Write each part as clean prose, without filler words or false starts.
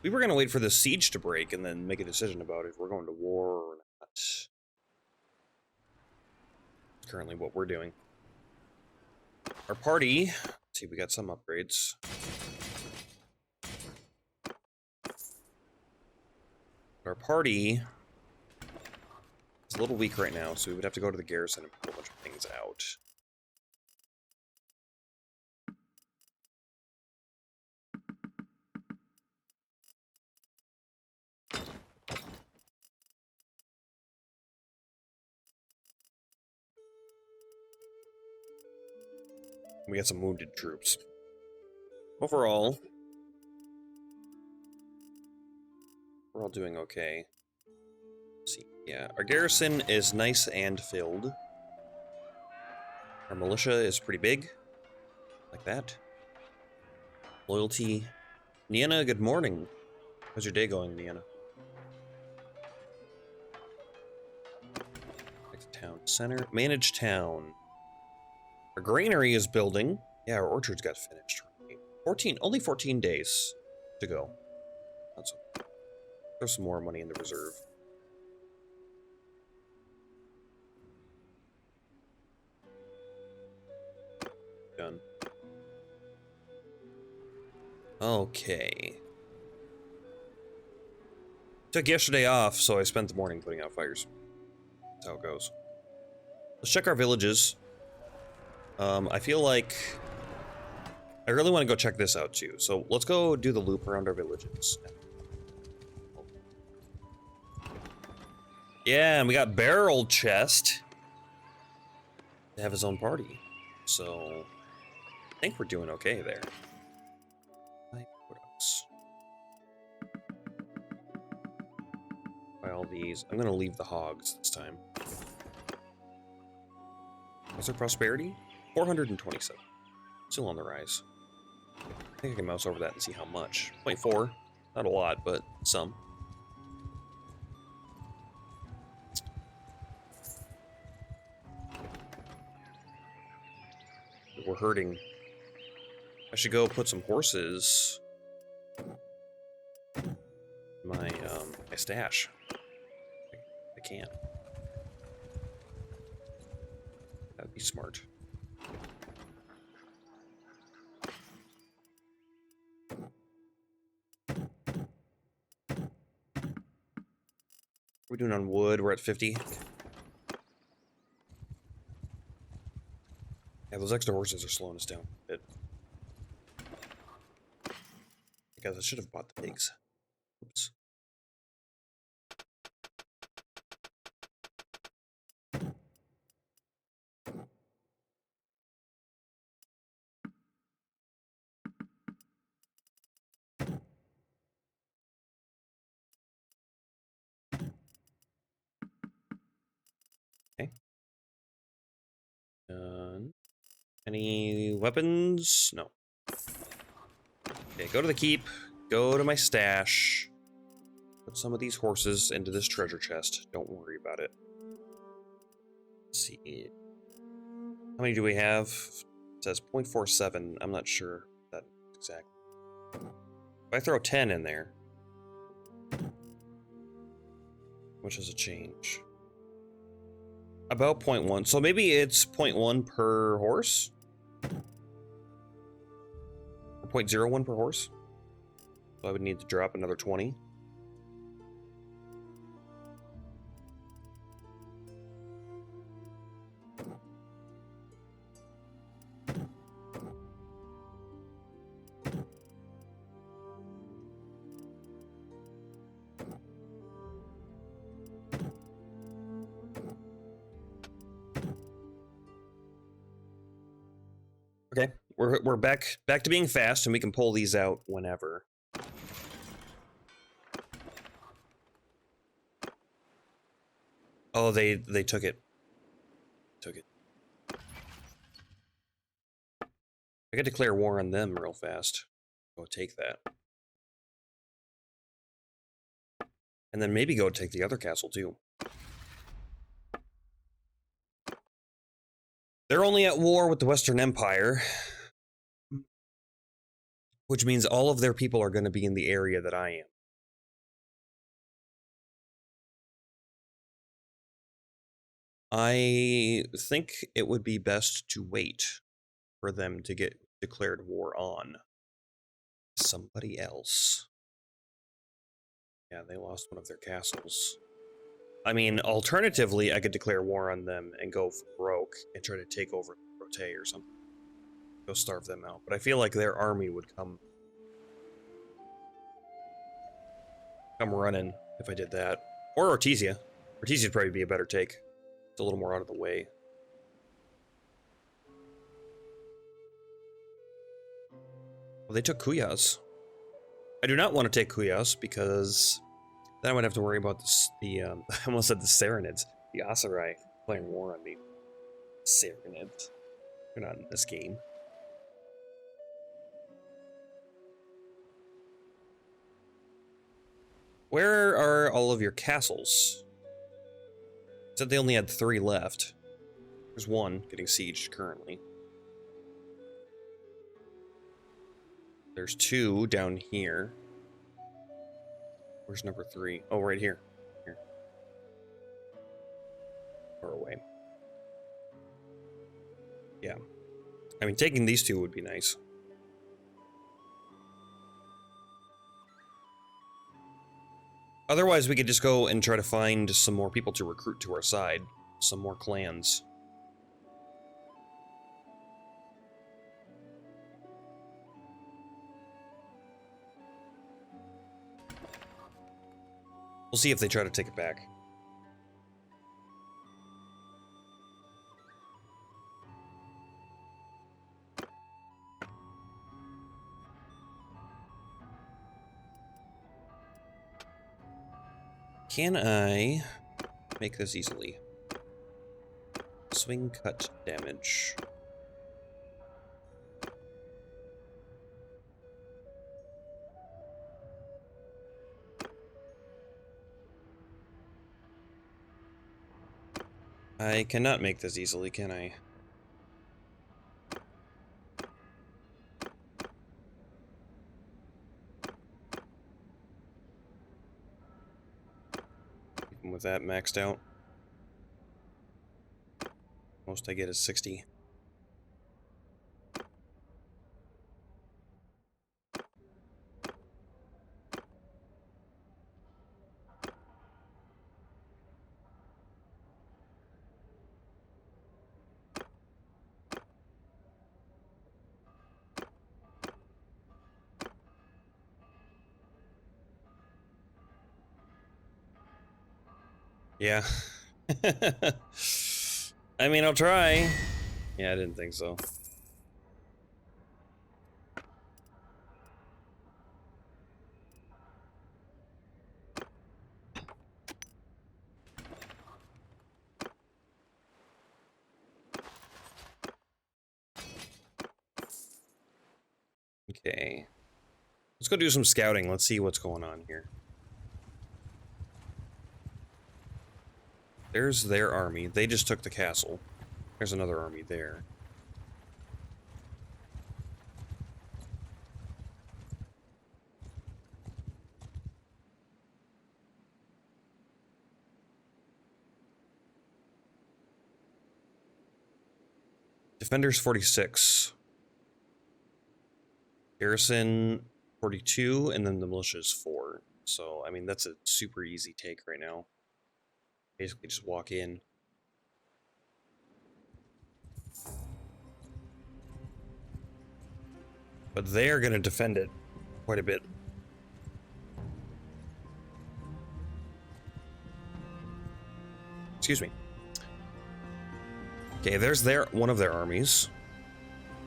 We were gonna wait for the siege to break and then make a decision about if we're going to war or not. That's currently what we're doing. Our party, let's see, we got some upgrades. Our party is a little weak right now, so we would have to go to the garrison and put a bunch of things out. We got some wounded troops. Overall, we're all doing okay. Let's see, yeah, our garrison is nice and filled. Our militia is pretty big, like that. Loyalty. Niena, good morning. How's your day going, Niena? Back to town center. Manage town. Our granary is building. Yeah, our orchards got finished. 14, only 14 days to go. That's okay. There's some more money in the reserve. Done. Okay. Took yesterday off, so I spent the morning putting out fires. That's how it goes. Let's check our villages. I feel like I really want to go check this out too. So let's go do the loop around our villages. Yeah, and we got Barrel Chest to have his own party. So I think we're doing okay there. What else? Buy all these. I'm gonna leave the hogs this time. What's our prosperity? 427. Still on the rise. I think I can mouse over that and see how much. 0.4. Not a lot, but some. We're hurting. I should go put some horses in my stash. I can't. That'd be smart. We're doing on wood. We're at 50. Yeah, those extra horses are slowing us down a bit. Guys, I should have bought the pigs. Oops. Okay. Done. Any weapons? No. Okay, go to the keep. Go to my stash. Put some of these horses into this treasure chest. Don't worry about it. Let's see. How many do we have? It says 0.47. I'm not sure that exactly. If I throw 10 in there, which is a change. About 0.1. So maybe it's 0.1 per horse? Or 0.01 per horse? So I would need to drop another 20. Okay, we're back to being fast, and we can pull these out whenever. Oh, they took it. Took it. I could declare war on them real fast. Go take that. And then maybe go take the other castle too. They're only at war with the Western Empire. Which means all of their people are going to be in the area that I am. I think it would be best to wait for them to get declared war on somebody else. Yeah, they lost one of their castles. I mean, alternatively, I could declare war on them and go broke and try to take over Rote or something. Go starve them out. But I feel like their army would come running if I did that. Or Artesia. Artesia would probably be a better take. It's a little more out of the way. Well, they took Kuyas. I do not want to take Kuyas because then I would have to worry about I almost said the Saranids. The Aserai playing war on me. Saranids. They're not in this game. Where are all of your castles? Said they only had 3 left. There's 1 getting sieged currently. There's 2 down here. Where's number 3? Oh, right here. Here. Far away. Yeah. I mean, taking these 2 would be nice. Otherwise, we could just go and try to find some more people to recruit to our side. Some more clans. We'll see if they try to take it back. Can I make this easily? Swing cut damage. I cannot make this easily, can I? Even with that maxed out. Most I get is 60. Yeah. I mean, I'll try. Yeah, I didn't think so. Okay. Let's go do some scouting. Let's see what's going on here. There's their army. They just took the castle. There's another army there. Defenders 46. Garrison 42, and then the militia's 4. So, I mean, that's a super easy take right now. Basically, just walk in. But they're going to defend it quite a bit. Excuse me. Okay, there's one of their armies.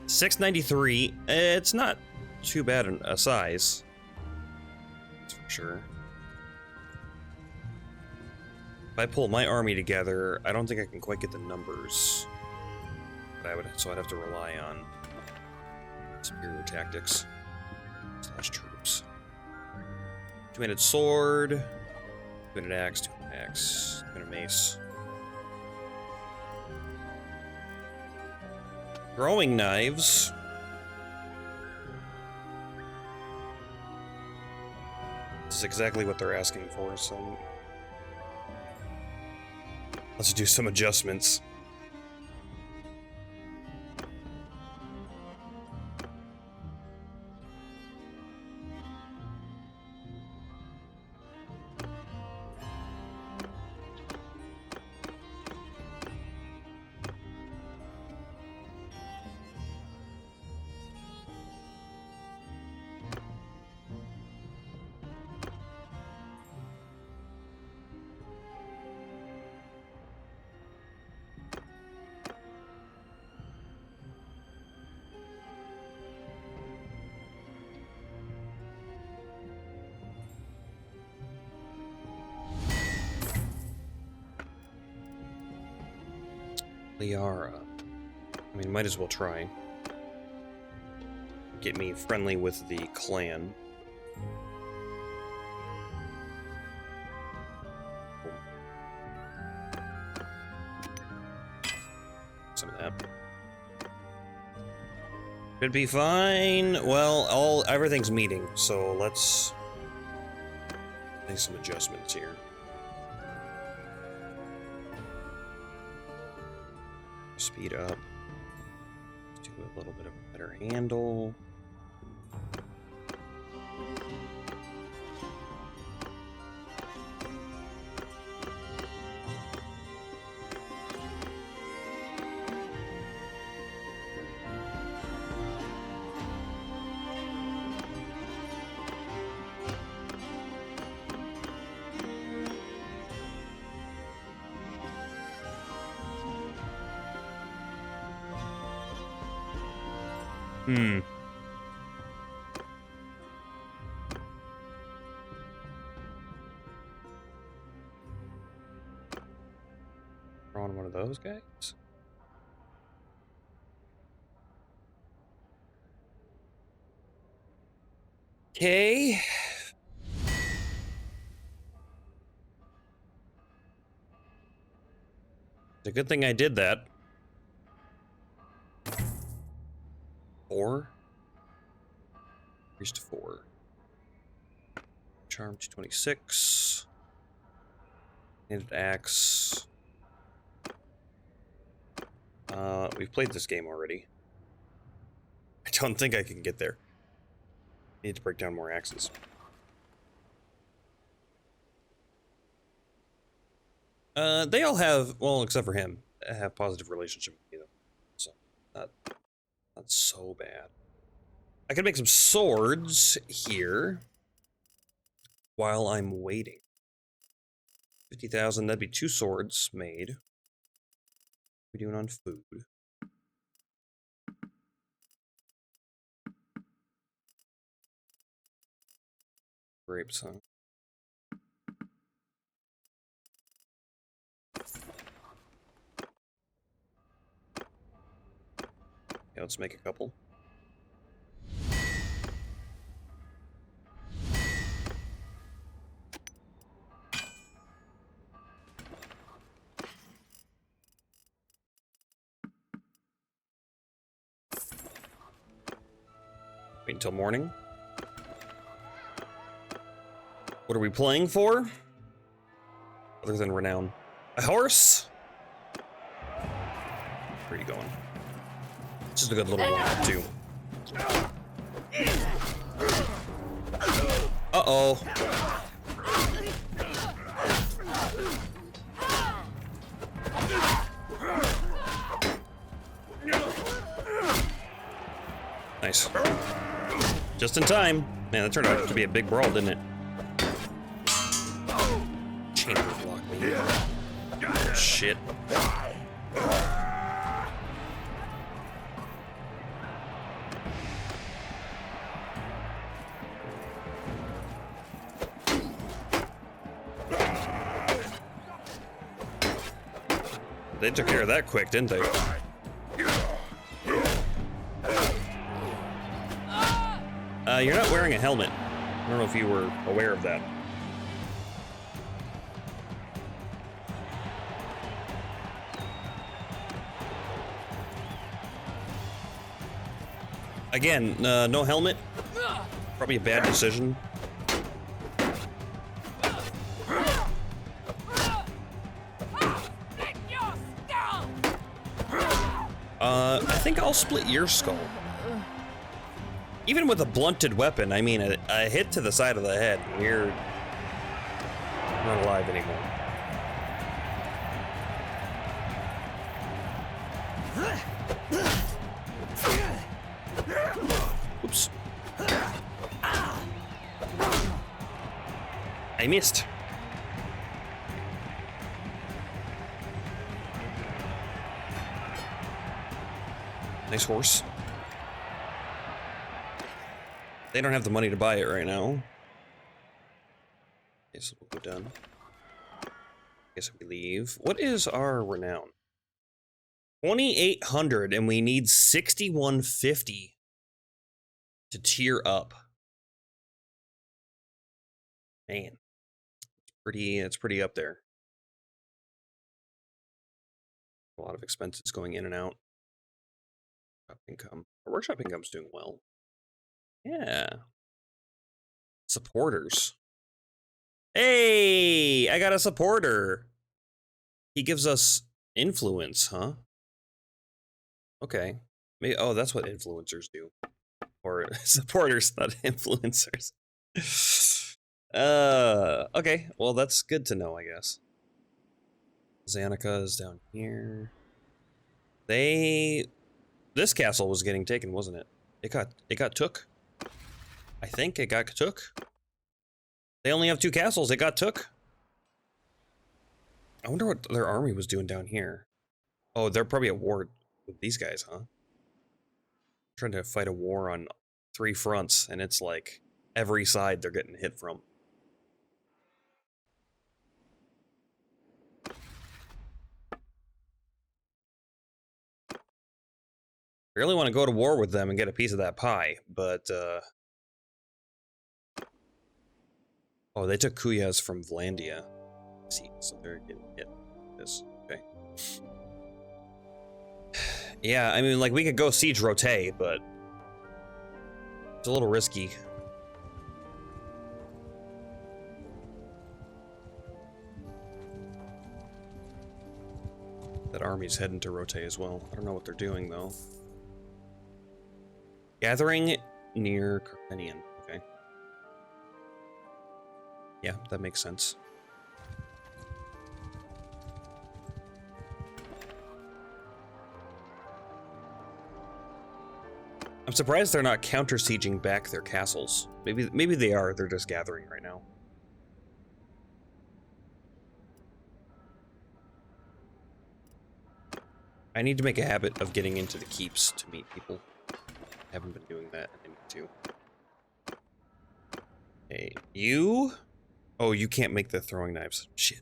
693. It's not too bad a size. That's for sure. If I pull my army together, I don't think I can quite get the numbers. But so I'd have to rely on superior tactics / troops. 2-handed sword, 2-handed axe, 2-handed axe, 2-handed mace. Throwing knives. This is exactly what they're asking for, so let's do some adjustments. Liara. I mean, might as well try. Get me friendly with the clan. Some of that. Should be fine. Well, everything's meeting, so let's make some adjustments here. Speed up. Let's do a little bit of a better handle. We're on one of those guys. Okay. It's a good thing I did that. 4. Increased to 4. Charm 226. Handed axe. We've played this game already. I don't think I can get there. Need to break down more axes. They all have, well, except for him, have positive relationship with me, though. So, not so bad. I can make some swords here while I'm waiting. 50,000, that'd be 2 swords made. What are we doing on food? Grapes, huh? Yeah, let's make a couple. Wait until morning. What are we playing for? Other than renown. A horse? Where are you going? This is a good little one, too. Uh-oh. Nice. Just in time. Man, that turned out to be a big brawl, didn't it? Chamber block me. Oh, shit. They took care of that quick, didn't they? You're not wearing a helmet. I don't know if you were aware of that. Again, no helmet. Probably a bad decision. think I'll split your skull. Even with a blunted weapon, I mean, a hit to the side of the head, you're not alive anymore. Oops. I missed. Nice horse. They don't have the money to buy it right now. Okay, so we'll go done. Guess we leave. What is our renown? 2,800, and we need 6,150 to tier up. Man, it's pretty up there. A lot of expenses going in and out. Income. Our workshop income's doing well. Yeah. Supporters. Hey, I got a supporter. He gives us influence, huh? Okay. Maybe, oh, that's what influencers do. Or supporters, not influencers. Okay. Well, that's good to know, I guess. Zanika is down here. This castle was getting taken, wasn't it? It got took. I think it got took. They only have 2 castles. It got took. I wonder what their army was doing down here. Oh, they're probably at war with these guys, huh? Trying to fight a war on 3 fronts, and it's like every side they're getting hit from. I really want to go to war with them and get a piece of that pie, but oh, they took Kuyas from Vlandia. See, so they're getting hit. This, okay. Yeah, I mean, like, we could go siege Rote, but it's a little risky. That army's heading to Rote as well. I don't know what they're doing, though. Gathering near Carpenian. Okay. Yeah, that makes sense. I'm surprised they're not counter-sieging back their castles. Maybe they are, they're just gathering right now. I need to make a habit of getting into the keeps to meet people. I haven't been doing that, I need to. Hey, you? Oh, you can't make the throwing knives. Shit.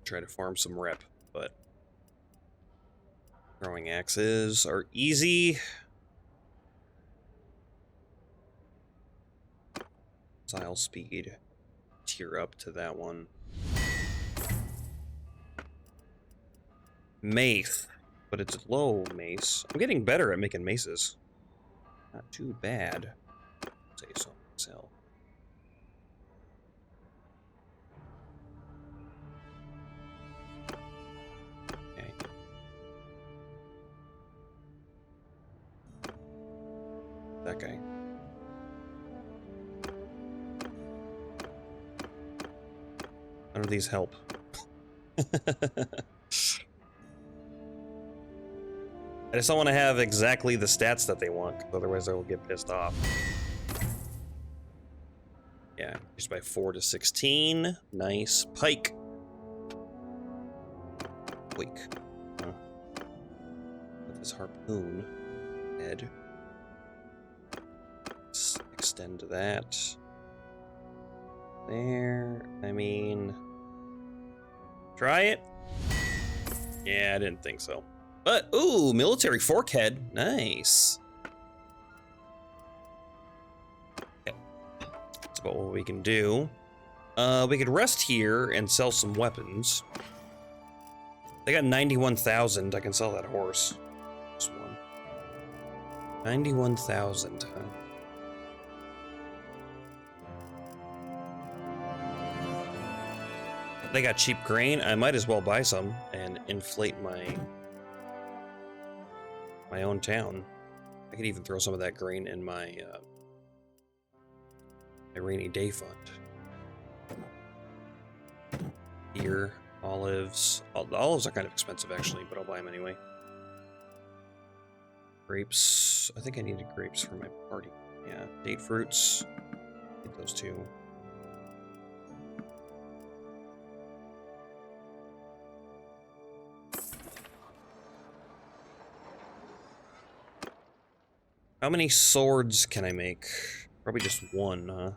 Try to farm some rep, but throwing axes are easy. Missile speed. Tier up to that one. Mace, but it's low mace. I'm getting better at making maces. Not too bad. Say so myself. Okay. That guy. None of these help. I just don't want to have exactly the stats that they want, because otherwise I will get pissed off. Yeah, just by 4 to 16. Nice. Pike. Wake. Huh. With this harpoon. Head. Let's extend that. There. I mean... Try it? Yeah, I didn't think so. But, ooh, military forkhead. Nice. Okay. That's about what we can do. We could rest here and sell some weapons. They got 91,000. I can sell that horse. This one. 91,000, huh? They got cheap grain. I might as well buy some and inflate my own town. I could even throw some of that grain in my my rainy day fund. Here, olives. The olives are kind of expensive actually, but I'll buy them anyway. Grapes. I think I needed grapes for my party. Yeah, date fruits. Get those two. How many swords can I make? Probably just one, huh?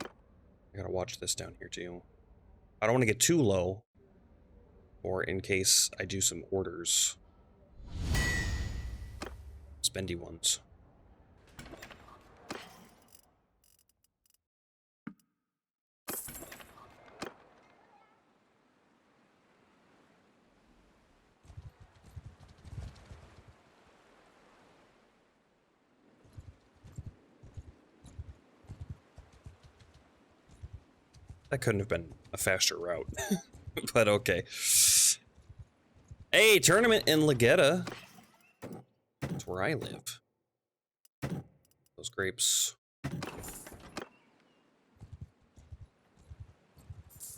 I gotta watch this down here too. I don't want to get too low, or in case I do some orders. Spendy ones. That couldn't have been a faster route, but okay. Hey, tournament in Legetta. That's where I live. Those grapes.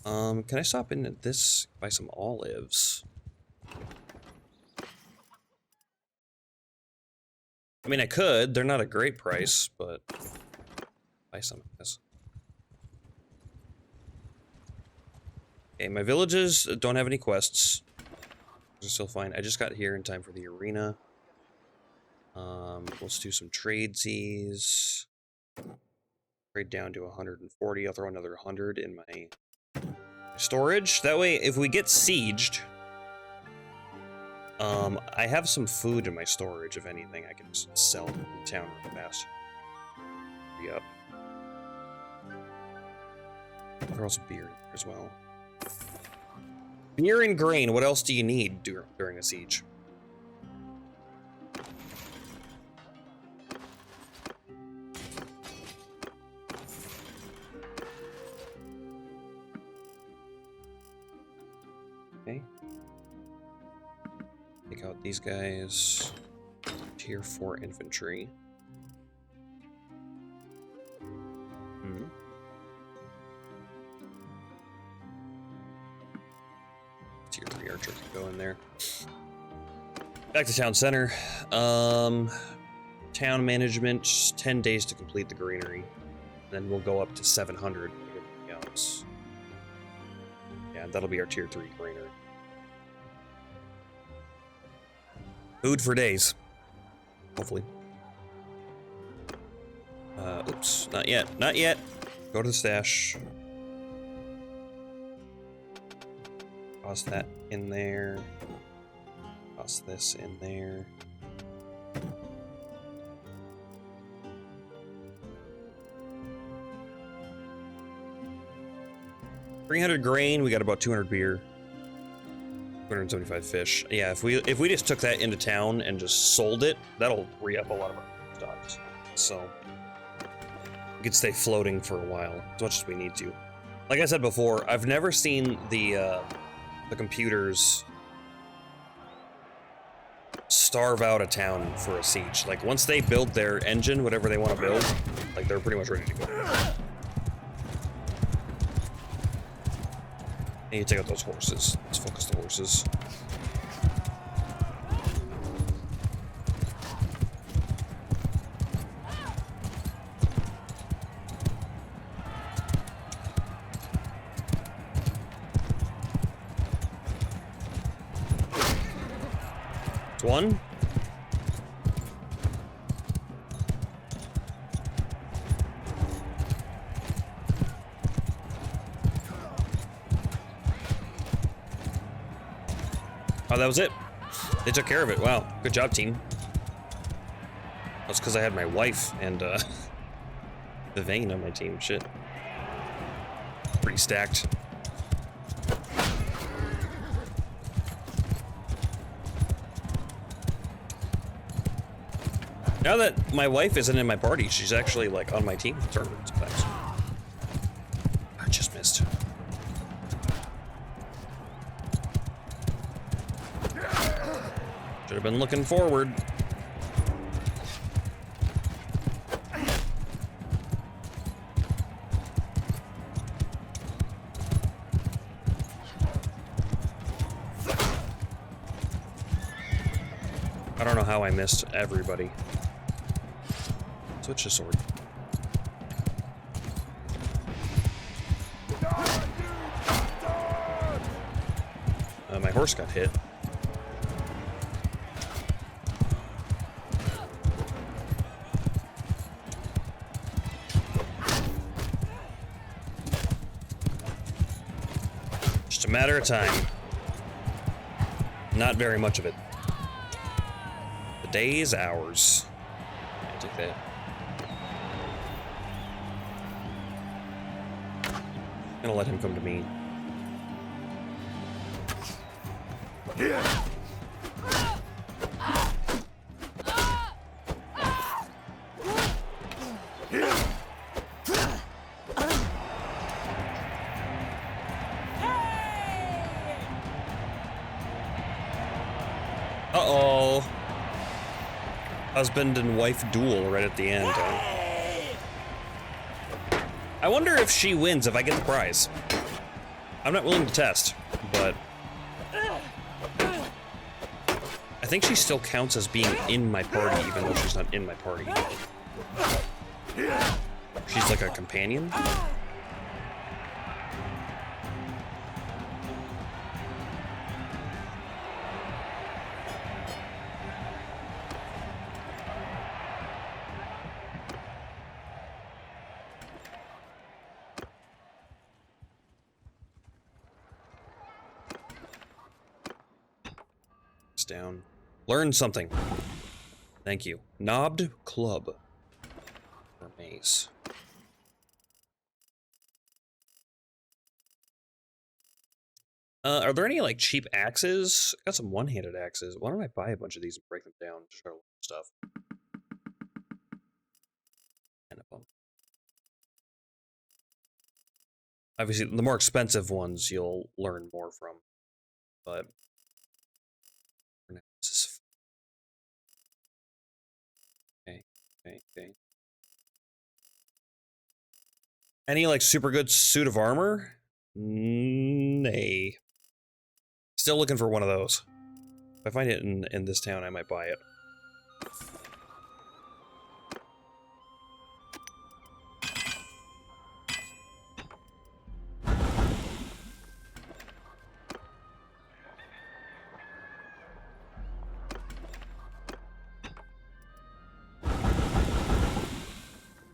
Can I stop in at this, buy some olives? I mean, I could. They're not a great price, but buy some of this. Okay, my villages don't have any quests. They're still fine. I just got here in time for the arena. Let's do some tradesies. Trade down to 140. I'll throw another 100 in my storage. That way, if we get sieged, I have some food in my storage. If anything, I can just sell in town real fast. Yep. I'll throw some beer in there as well. Beer and grain. What else do you need during a siege? Okay. Take out these guys. Tier 4 infantry. Tier 3 archer can go in there. Back to town center. Town management, 10 days to complete the greenery. Then we'll go up to 700 and everything else. Yeah, that'll be our tier 3 greenery. Food for days. Hopefully. Oops, not yet, not yet. Go to the stash. Toss that in there. Toss this in there. $300 grain. We got about 200 beer. 275 fish. Yeah, if we just took that into town and just sold it, that'll re-up a lot of our stocks. So we could stay floating for a while, as much as we need to. Like I said before, I've never seen the computers starve out a town for a siege. Like, once they build their engine, whatever they want to build, like, they're pretty much ready to go. I need to take out those horses. Let's focus the horses. It's one. Oh, that was it. They took care of it. Wow. Good job, team. That's because I had my wife and Vivain on my team. Shit. Pretty stacked. Now that my wife isn't in my party, she's actually like on my team tournament sometimes. Should have been looking forward. I don't know how I missed everybody. Switch the sword. My horse got hit. Just a matter of time. Not very much of it. The day is ours. I'll take that. I'm gonna let him come to me. Uh-oh. Husband and wife duel right at the end. I wonder if she wins if I get the prize. I'm not willing to test, but I think she still counts as being in my party, even though she's not in my party. She's like a companion. Down. Learn something. Thank you. Knobbed club. Or mace. Are there any like cheap axes? I got some one-handed axes. Why don't I buy a bunch of these and break them down to start stuff? Kind of them. Obviously, the more expensive ones you'll learn more from, but this is okay. Any like super good suit of armor? Nay. Still looking for one of those. If I find it in this town, I might buy it.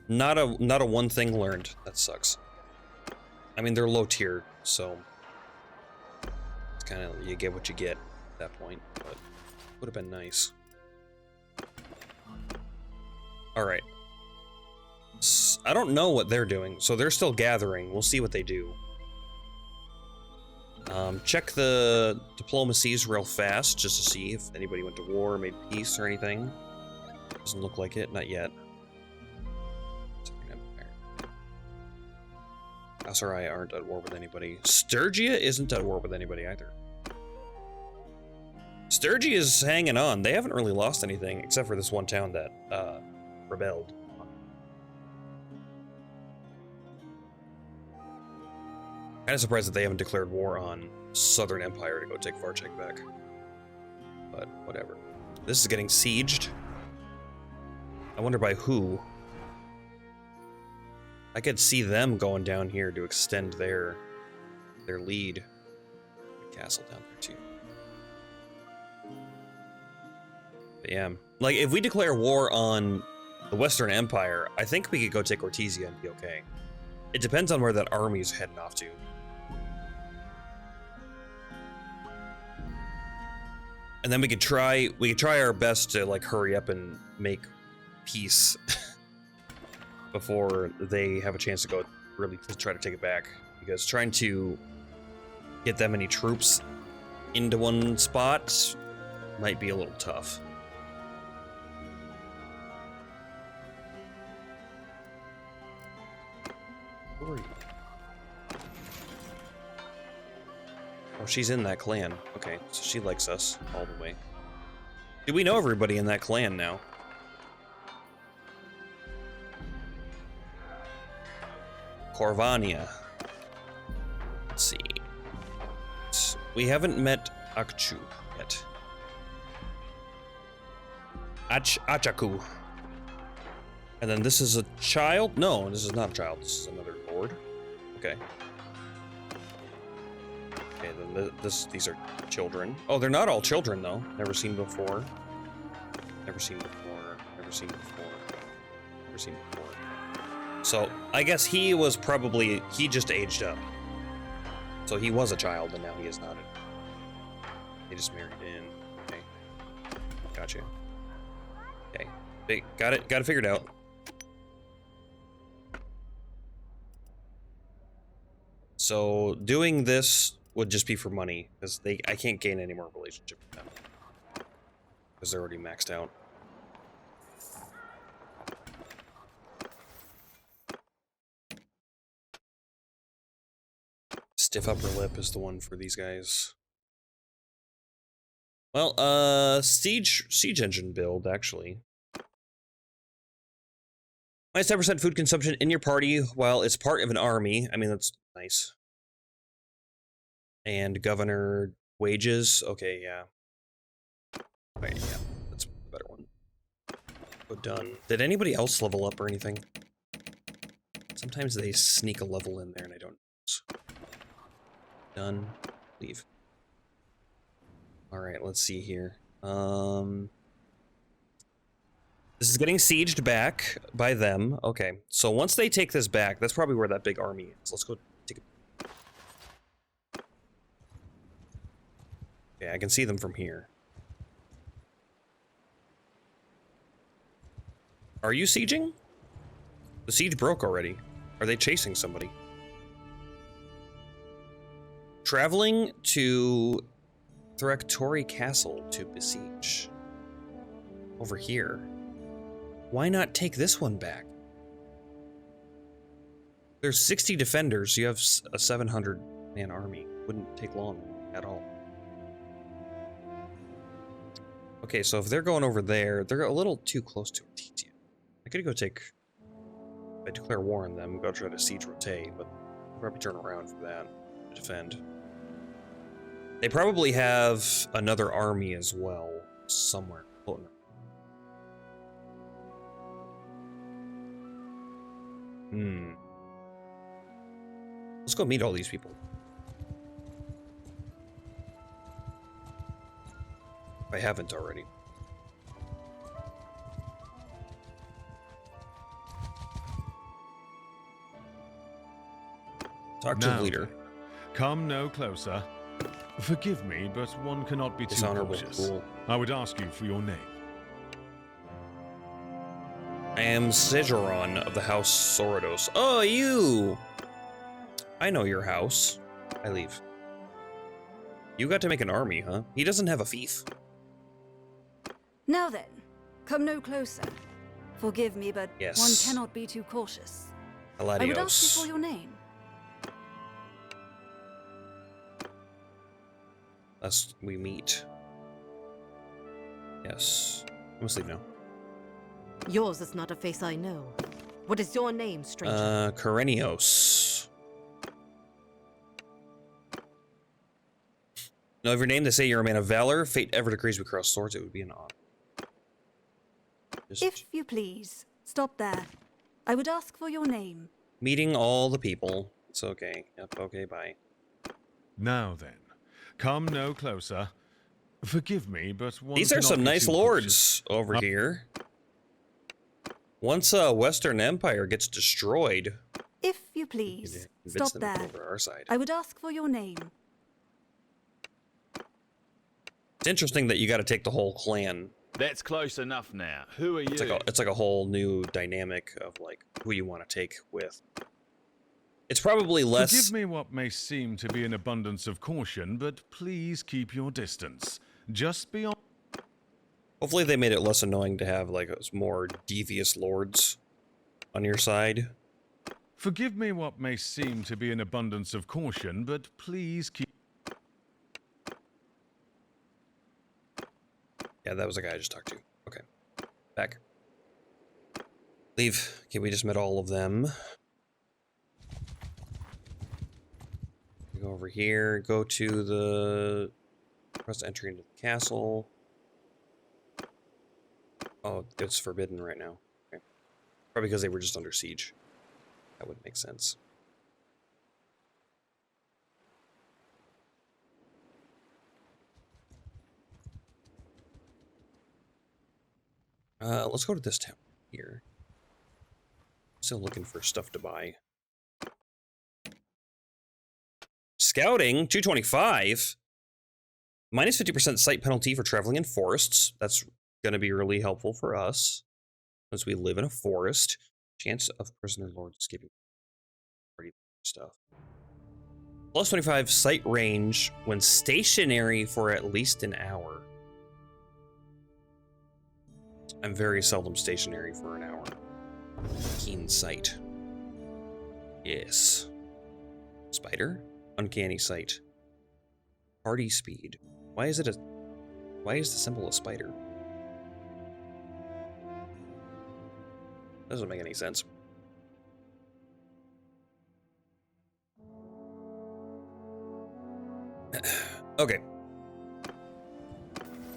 Not a one thing learned. That sucks. I mean, they're low tier, so it's kind of, you get what you get at that point, but would have been nice. All right. I don't know what they're doing, so they're still gathering. We'll see what they do. Check the diplomacies real fast, just to see if anybody went to war, made peace, or anything. Doesn't look like it, not yet. Asari aren't at war with anybody. Sturgia isn't at war with anybody either. Sturgia is hanging on. They haven't really lost anything, except for this one town that, rebelled. Kinda surprised that they haven't declared war on Southern Empire to go take Varchek back. But, whatever. This is getting sieged. I wonder by who. I could see them going down here to extend their lead. Castle down there too. But yeah, like if we declare war on the Western Empire, I think we could go take Ortizia and be okay. It depends on where that army's heading off to. And then we could try our best to like hurry up and make peace before they have a chance to go really to try to take it back. Because trying to get that many troops into one spot might be a little tough. Who are you? Oh, she's in that clan. Okay, so she likes us all the way. Do we know everybody in that clan now? Corvania. Let's see. We haven't met Akchu yet. Achaku. And then this is a child? No, this is not a child. This is another lord. Okay. Okay, then these are children. Oh, they're not all children, though. Never seen before. Never seen before. Never seen before. Never seen before. So, I guess he was probably... He just aged up. So he was a child, and now he is not. They just married in. Okay. Gotcha. Okay. They got it figured out. So doing this would just be for money, because I can't gain any more relationship with them. Because they're already maxed out. Stiff upper lip is the one for these guys. Well, siege engine build, actually. Minus 10% food consumption in your party while it's part of an army. I mean, that's nice. And governor wages. Okay, yeah. Right, yeah, that's a better one. But done. Did anybody else level up or anything? Sometimes they sneak a level in there and I don't know. Done. Leave. Alright, let's see here. This is getting sieged back by them. Okay, so once they take this back, that's probably where that big army is. Let's go take it. Okay, I can see them from here. Are you sieging? The siege broke already. Are they chasing somebody? Traveling to Thraktori Castle to besiege. Over here. Why not take this one back? There's 60 defenders. You have a 700-man army. Wouldn't take long at all. Okay, so if they're going over there, they're a little too close to Artesia. I could go take... If I declare war on them, go try to siege Rote, but I'll probably turn around for that to defend. They probably have another army as well, somewhere. Oh, no. Let's go meet all these people. If I haven't already. Talk to the leader. Come no closer. Forgive me, but one cannot be too cautious. Cool. I would ask you for your name. I am Sejoron of the House Sorodos. Oh, you! I know your house. I leave. You got to make an army, huh? He doesn't have a fief. Now then, come no closer. Forgive me, but yes. One cannot be too cautious. Aladios. I would ask you for your name. Lest we meet. Yes. I must leave now. Yours is not a face I know. What is your name, stranger? Karenios. Know of your name, they say you're a man of valor. Fate ever decrees we cross swords, it would be an honor. If you please, stop there. I would ask for your name. Meeting all the people. It's okay. Yep, okay, bye. Now then, come no closer. Forgive me, but one These are cannot some be nice too lords cautious. over here. Once Western Empire gets destroyed, If you please, convince stop them to there. go over our side. I would ask for your name. It's interesting that you got to take the whole clan. That's close enough now. Who are you? It's like a whole new dynamic of like who you want to take with. It's probably less. Forgive me what may seem to be an abundance of caution, but please keep your distance. Just beyond. Hopefully they made it less annoying to have like more devious lords on your side. Forgive me what may seem to be an abundance of caution, but please keep. Yeah, Yeah, that was the guy I just talked to. Okay. Back. Leave. Okay, we just met all of them. Go over here. Go to the... Press entry into the castle. Oh, it's forbidden right now. Okay. Probably because they were just under siege. That would make sense. Let's go to this town here. Still looking for stuff to buy. Scouting, 225. Minus 50% site penalty for traveling in forests. That's going to be really helpful for us, since we live in a forest. Chance of prisoner lord escaping. Pretty stuff. Plus 25 sight range when stationary for at least an hour. I'm very seldom stationary for an hour. Keen sight. Yes. Spider? Uncanny sight. Party speed. Why is the symbol a spider? Doesn't make any sense. Okay.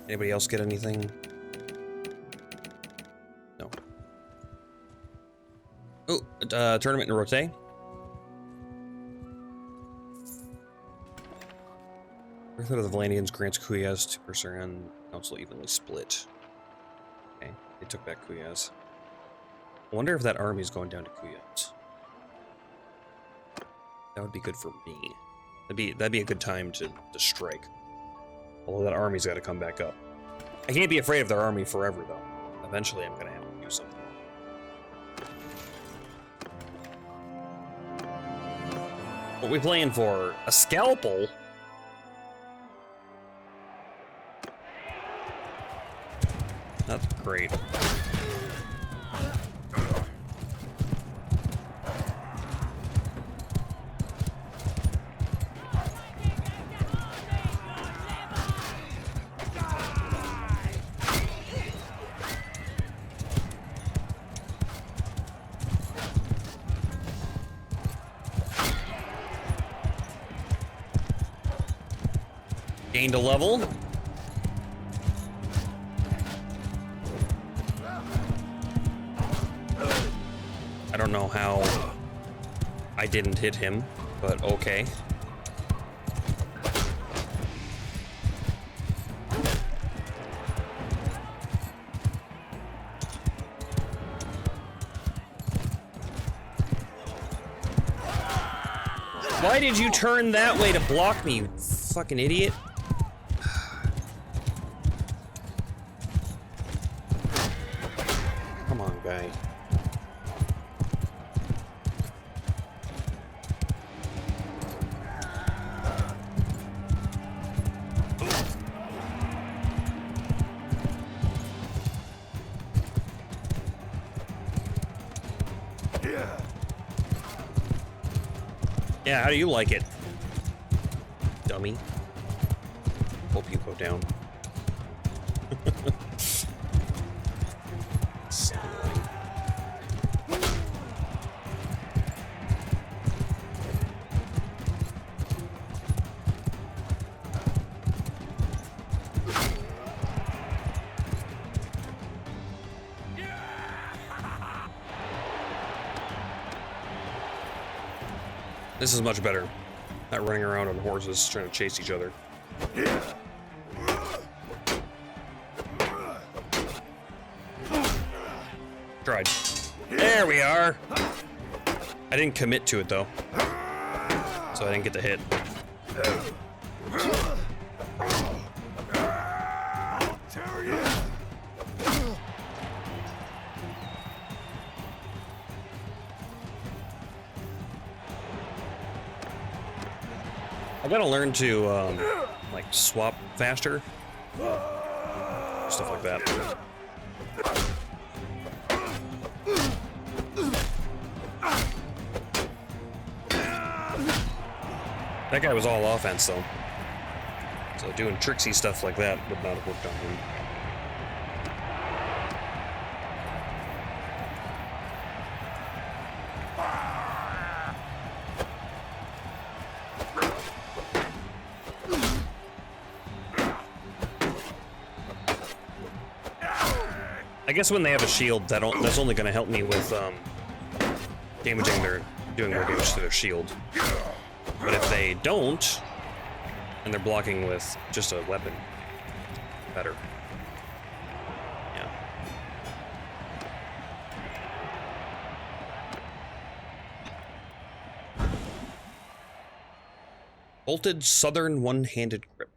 Anybody else get anything? No. Oh, tournament in Rote. Birthright of the Valandians grants Kuyaz to Berseran Council evenly split. Okay, they took back Kuyaz. I wonder if that army's going down to Kuyaz. That would be good for me. That'd be a good time to strike. Although that army's got to come back up. I can't be afraid of their army forever, though. Eventually, I'm gonna have to do something. What we playing for? A scalpel? That's great. Gained a level. I don't know how I didn't hit him, but okay. Why did you turn that way to block me, you fucking idiot? Come on, guy. Yeah, how do you like it? Dummy. Hope you go down. So annoying. This is much better. Not running around on horses trying to chase each other. Tried. There we are! I didn't commit to it though. So I didn't get the hit. I gotta learn to, like, swap faster. Stuff like that. That guy was all offense, though. So doing tricksy stuff like that would not have worked on him. I guess when they have a shield, that's only going to help me with doing more damage to their shield. But if they don't, and they're blocking with just a weapon, better. Yeah. Bolted Southern one-handed grip.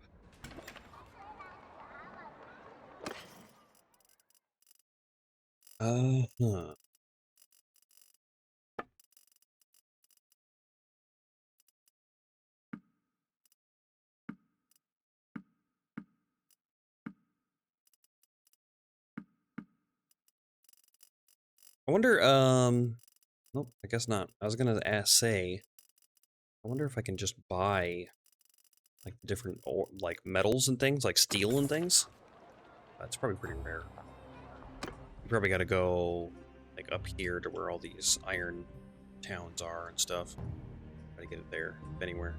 Uh-huh. I wonder, nope, I guess not. I was gonna say, I wonder if I can just buy, like, different, like, metals and things, like steel and things. That's probably pretty rare. You probably gotta go, like, up here to where all these iron towns are and stuff. Try to get it there, if anywhere.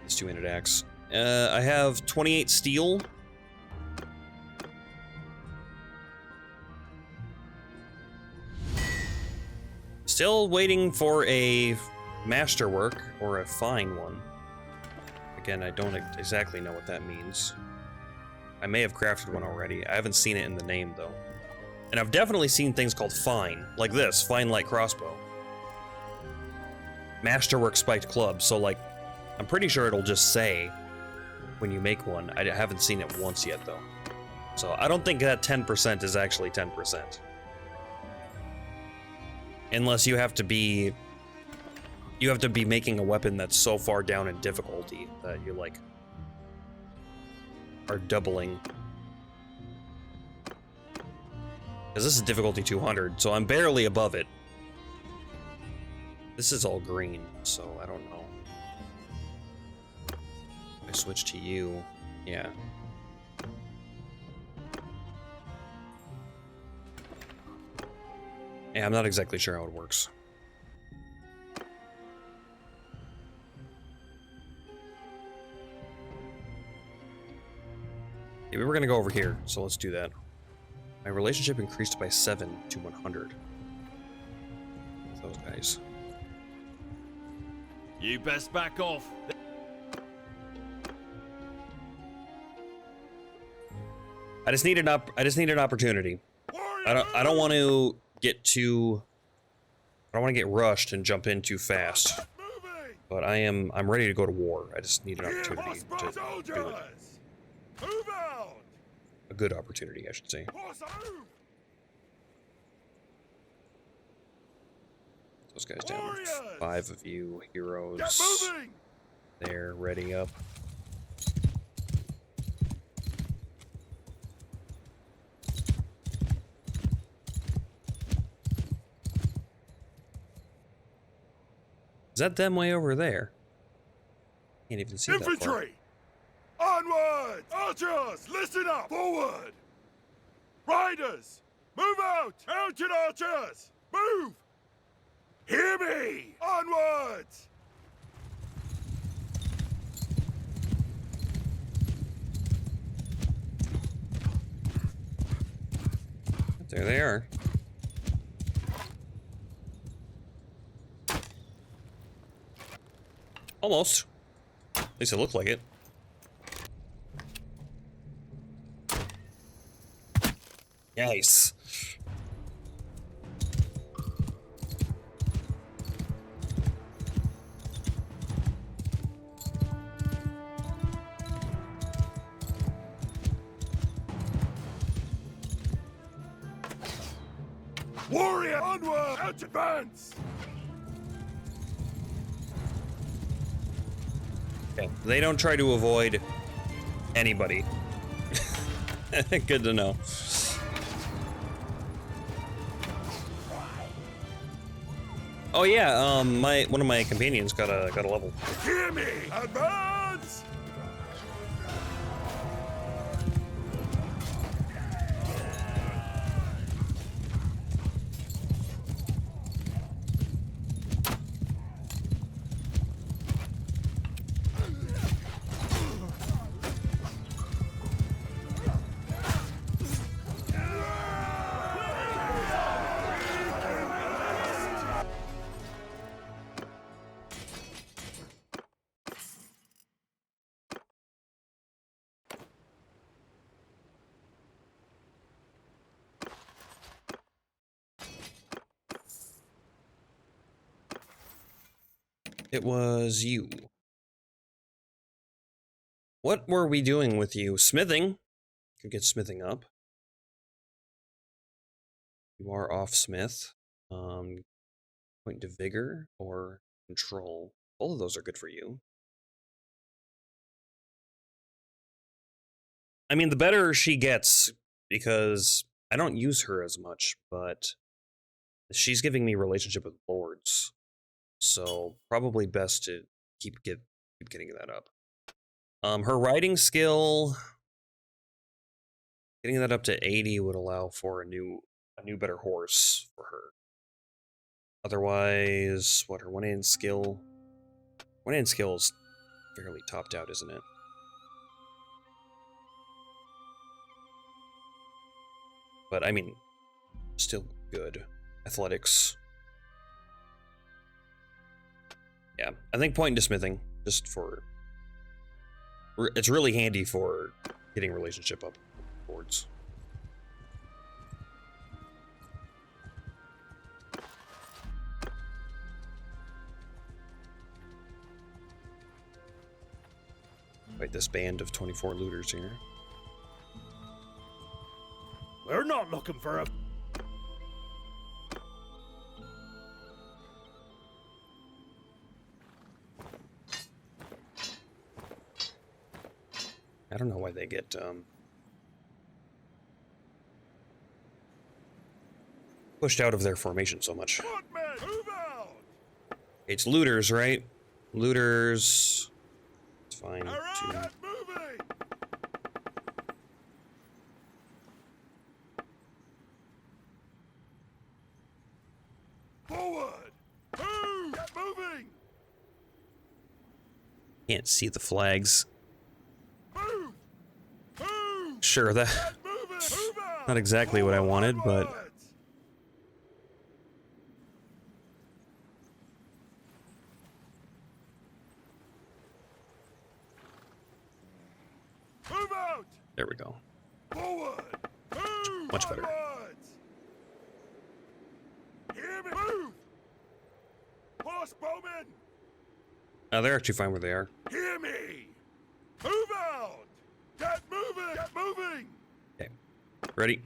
This two-handed axe. I have 28 steel. Still waiting for a masterwork or a fine one. Again, I don't exactly know what that means. I may have crafted one already. I haven't seen it in the name, though. And I've definitely seen things called fine, like this, fine light crossbow. Masterwork spiked club, so like, I'm pretty sure it'll just say when you make one. I haven't seen it once yet, though. So I don't think that 10% is actually 10%. Unless you have to be making a weapon that's so far down in difficulty that you like are doubling. Because this is difficulty 200, so I'm barely above it. This is all green, so I don't know. I switch to you, yeah. Yeah, I'm not exactly sure how it works. Yeah, we were gonna go over here, so let's do that. My relationship increased by 7 to 100. With those guys. You best back off. I just need an opportunity. I don't want to get too. I don't want to get rushed and jump in too fast. But I'm ready to go to war. I just need an opportunity to do it. A good opportunity, I should say. Those guys down. 5 of you heroes. There, ready up. Is that them way over there? Can't even see Infantry! that far. Onward! Archers, listen up! Forward! Riders, move out! Mounted archers, move! Hear me! Onwards! There they are. Almost. At least it looked like it. Nice. Warrior, onward! Out advance! Okay. They don't try to avoid anybody. Good to know. Oh yeah, one of my companions got a level. Hear me! Advance! It was you. What were we doing with you? Smithing. Could get smithing up. You are off smith. Point to vigor or control. Both of those are good for you. I mean, the better she gets, because I don't use her as much, but she's giving me relationship with lords. So probably best to keep getting that up. Her riding skill, getting that up to 80 would allow for a new better horse for her. Otherwise, what, her one-hand skill? One-hand skill is fairly topped out, isn't it? But I mean, still good. Athletics. Yeah, I think point to smithing, just for... It's really handy for getting relationship up boards. Fight this band of 24 looters here. We're not looking for a... I don't know why they get, pushed out of their formation so much. Footmen, move out! It's looters, right? Looters... It's fine. All right, too. get moving! Forward! Move! Get moving! Can't see the flags. Move! Move! Sure, that... Get moving! Move out! Not exactly what I wanted, but... Onwards! Move out! There we go. Forward! Move! Much better. Onwards! Hear me! Move! Horse-bowmen! They're actually fine where they are. Hear me! Move out! Get moving! Get moving! Okay. Ready?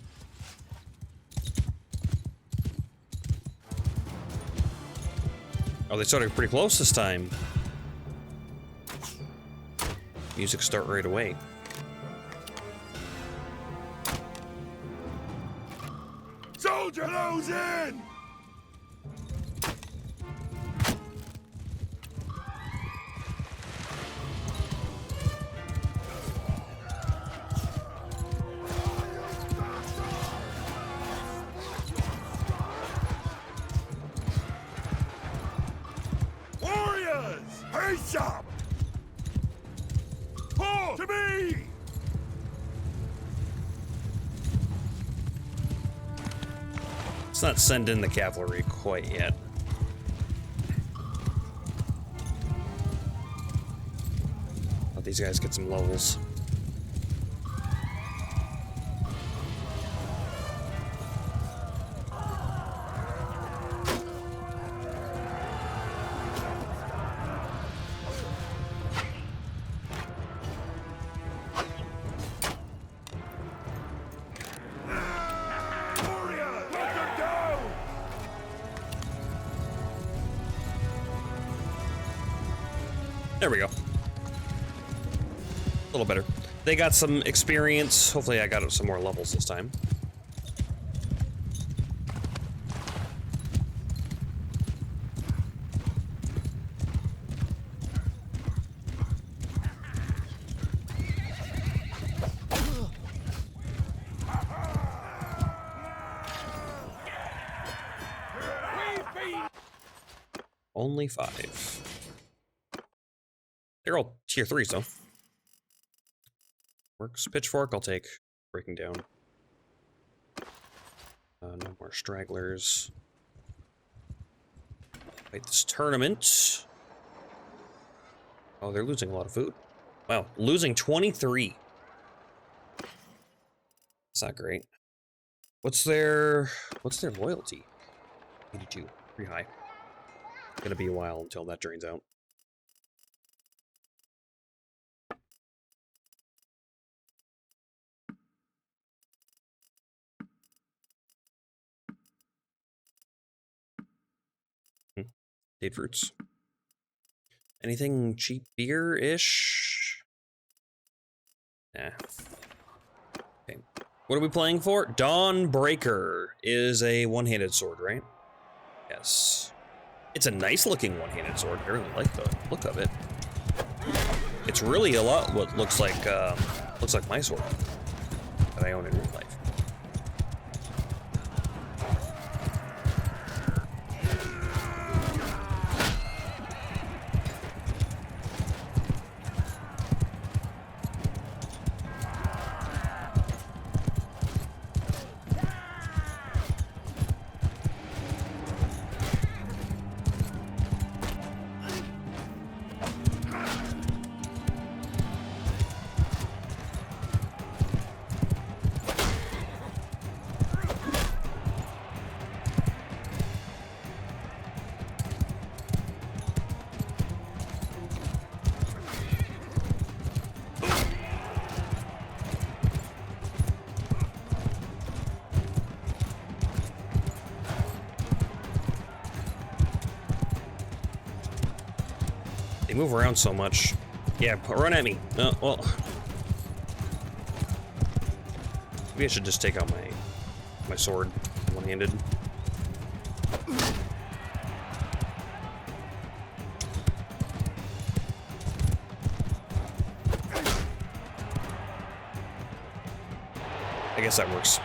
Oh, they started pretty close this time. Music start right away. Soldier nose in! Warriors! Face up! Pull to me! Let's not send in the cavalry quite yet. Let these guys get some levels. Warriors! Let them down! There we go. A little better. They got some experience. Hopefully I got some more levels this time. Only 5. They're all tier 3s though. Works. Pitchfork I'll take. Breaking down. No more stragglers. Fight this tournament. Oh, they're losing a lot of food. Wow, losing 23. It's not great. What's their loyalty? 82. Pretty high. Gonna be a while until that drains out. Date fruits. Anything cheap beer-ish? Nah. Okay. What are we playing for? Dawnbreaker is a one-handed sword, right? Yes. It's a nice looking one-handed sword. I really like the look of it. It's really a lot what looks like my sword that I own in real life. They move around so much. Yeah, run at me. Well. Maybe I should just take out my sword one-handed. I guess that works.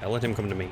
I'll let him come to me.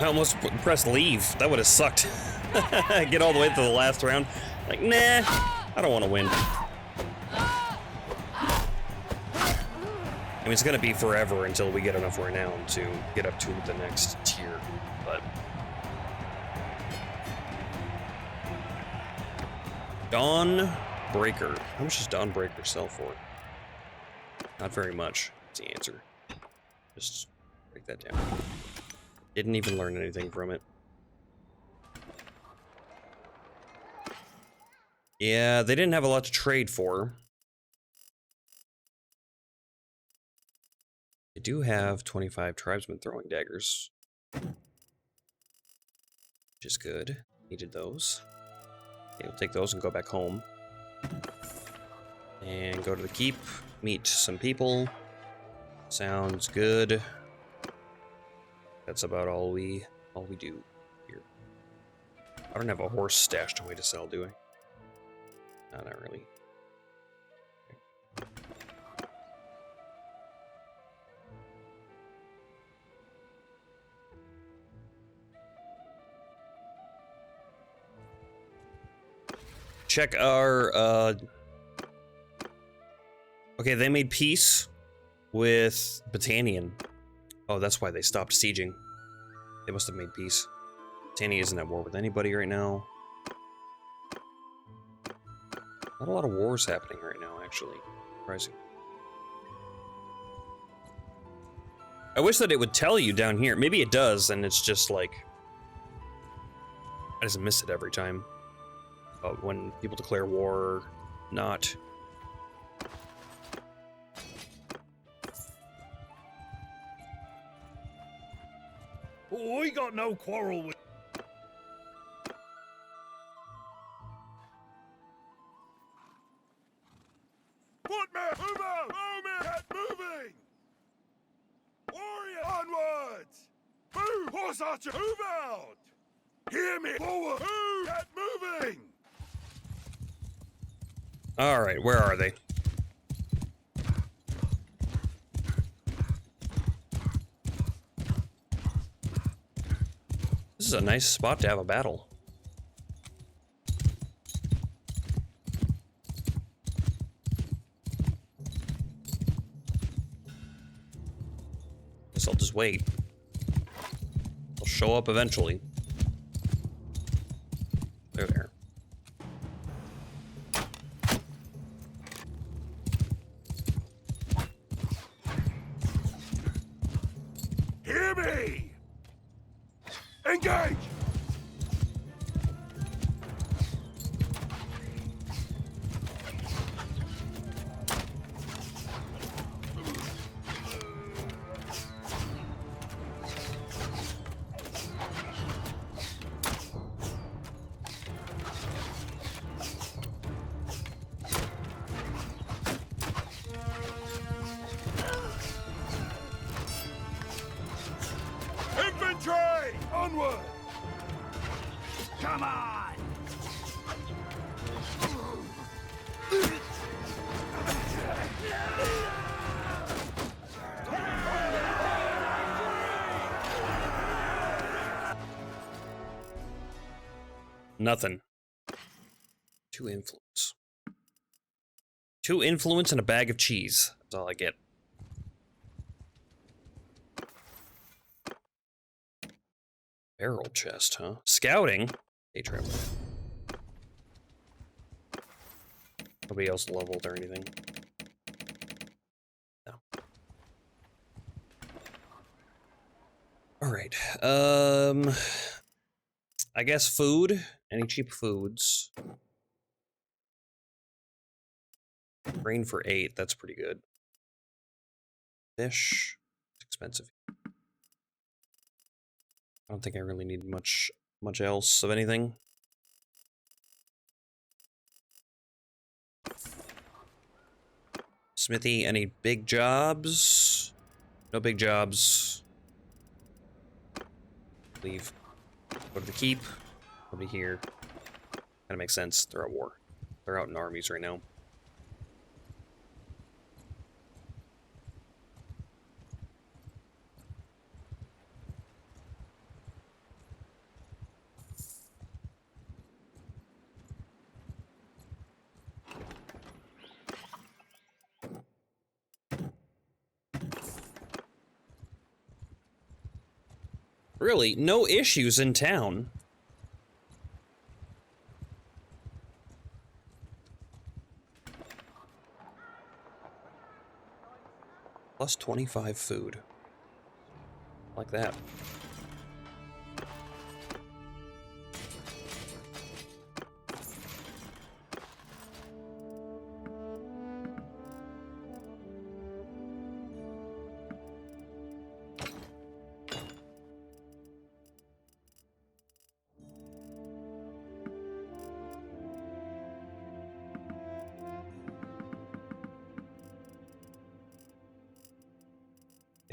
I almost pressed leave. That would have sucked. Get all the way to the last round. Like, nah, I don't want to win. I mean, it's gonna be forever until we get enough renown to get up to the next tier, but... Dawnbreaker. How much does Dawnbreaker sell for? Not very much, is the answer. Just break that down. Didn't even learn anything from it. Yeah, they didn't have a lot to trade for. They do have 25 tribesmen throwing daggers. Which is good. Needed those. Okay, we'll take those and go back home. And go to the keep, meet some people. Sounds good. That's about all we do here. I don't have a horse stashed away to sell, do I? No, not really. Okay. Check our okay, they made peace with Battanian. Oh, that's why they stopped sieging. They must have made peace. Battania isn't at war with anybody right now. Not a lot of wars happening right now, actually. Surprising. I wish that it would tell you down here. Maybe it does, and it's just like... I just miss it every time. When people declare war or not. Oh, we got no quarrel with... Footman! Move out! Bowman! Get moving! Warrior! Onwards! Move! Horse archer! Move out! Hear me! Forward! Move! move! Get moving! All right, where are they? This is a nice spot to have a battle. Guess I'll just wait. They'll show up eventually. They're there. Hear me! Engage! Infantry! Onward! Come on! Nothing. 2 influence. 2 influence and a bag of cheese. That's all I get. Barrel chest, huh? Scouting? Day traveler. Nobody else leveled or anything. No. Alright. I guess food. Any cheap foods. Grain for 8, that's pretty good. Fish. It's expensive. I don't think I really need much else of anything. Smithy, any big jobs? No big jobs. Leave. Go to the keep. Nobody here. Kinda makes sense. They're at war. They're out in armies right now. Really, no issues in town. Plus 25 food. Like that.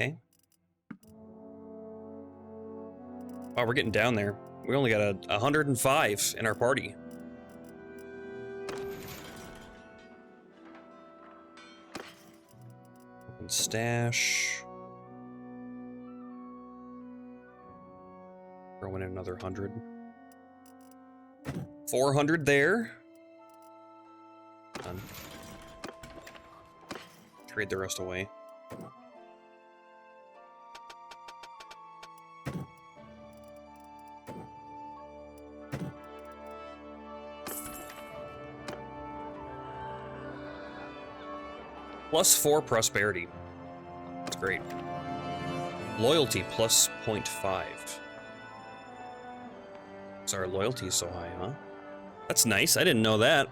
Okay. Wow, we're getting down there. We only got 105 in our party. Open stash. Throw in another 100. 400 there. Done. Trade the rest away. Plus 4 prosperity. That's great. Loyalty plus 0.5. So our loyalty is so high, huh? That's nice. I didn't know that.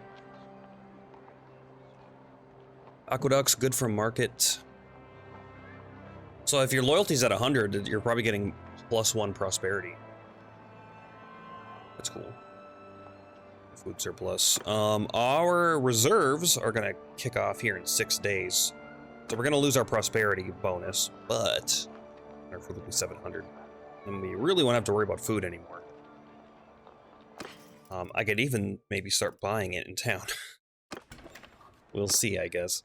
Aqueduct's good for market. So if your loyalty's at 100, you're probably getting plus 1 prosperity. That's cool. Food surplus. Our reserves are gonna kick off here in 6 days. So we're gonna lose our prosperity bonus, but our food will be 700. And we really won't have to worry about food anymore. I could even maybe start buying it in town. We'll see, I guess.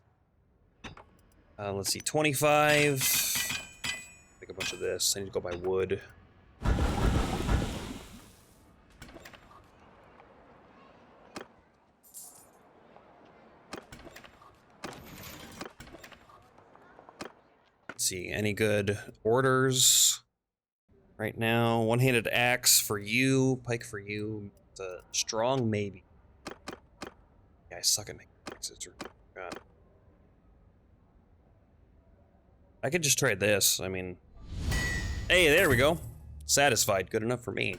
Let's see, 25. Make a bunch of this. I need to go buy wood. Let's see, any good orders right now? One-handed axe for you, pike for you, strong maybe. Yeah, I suck at making axes. God. I could just try this. I mean, hey, there we go. Satisfied, good enough for me.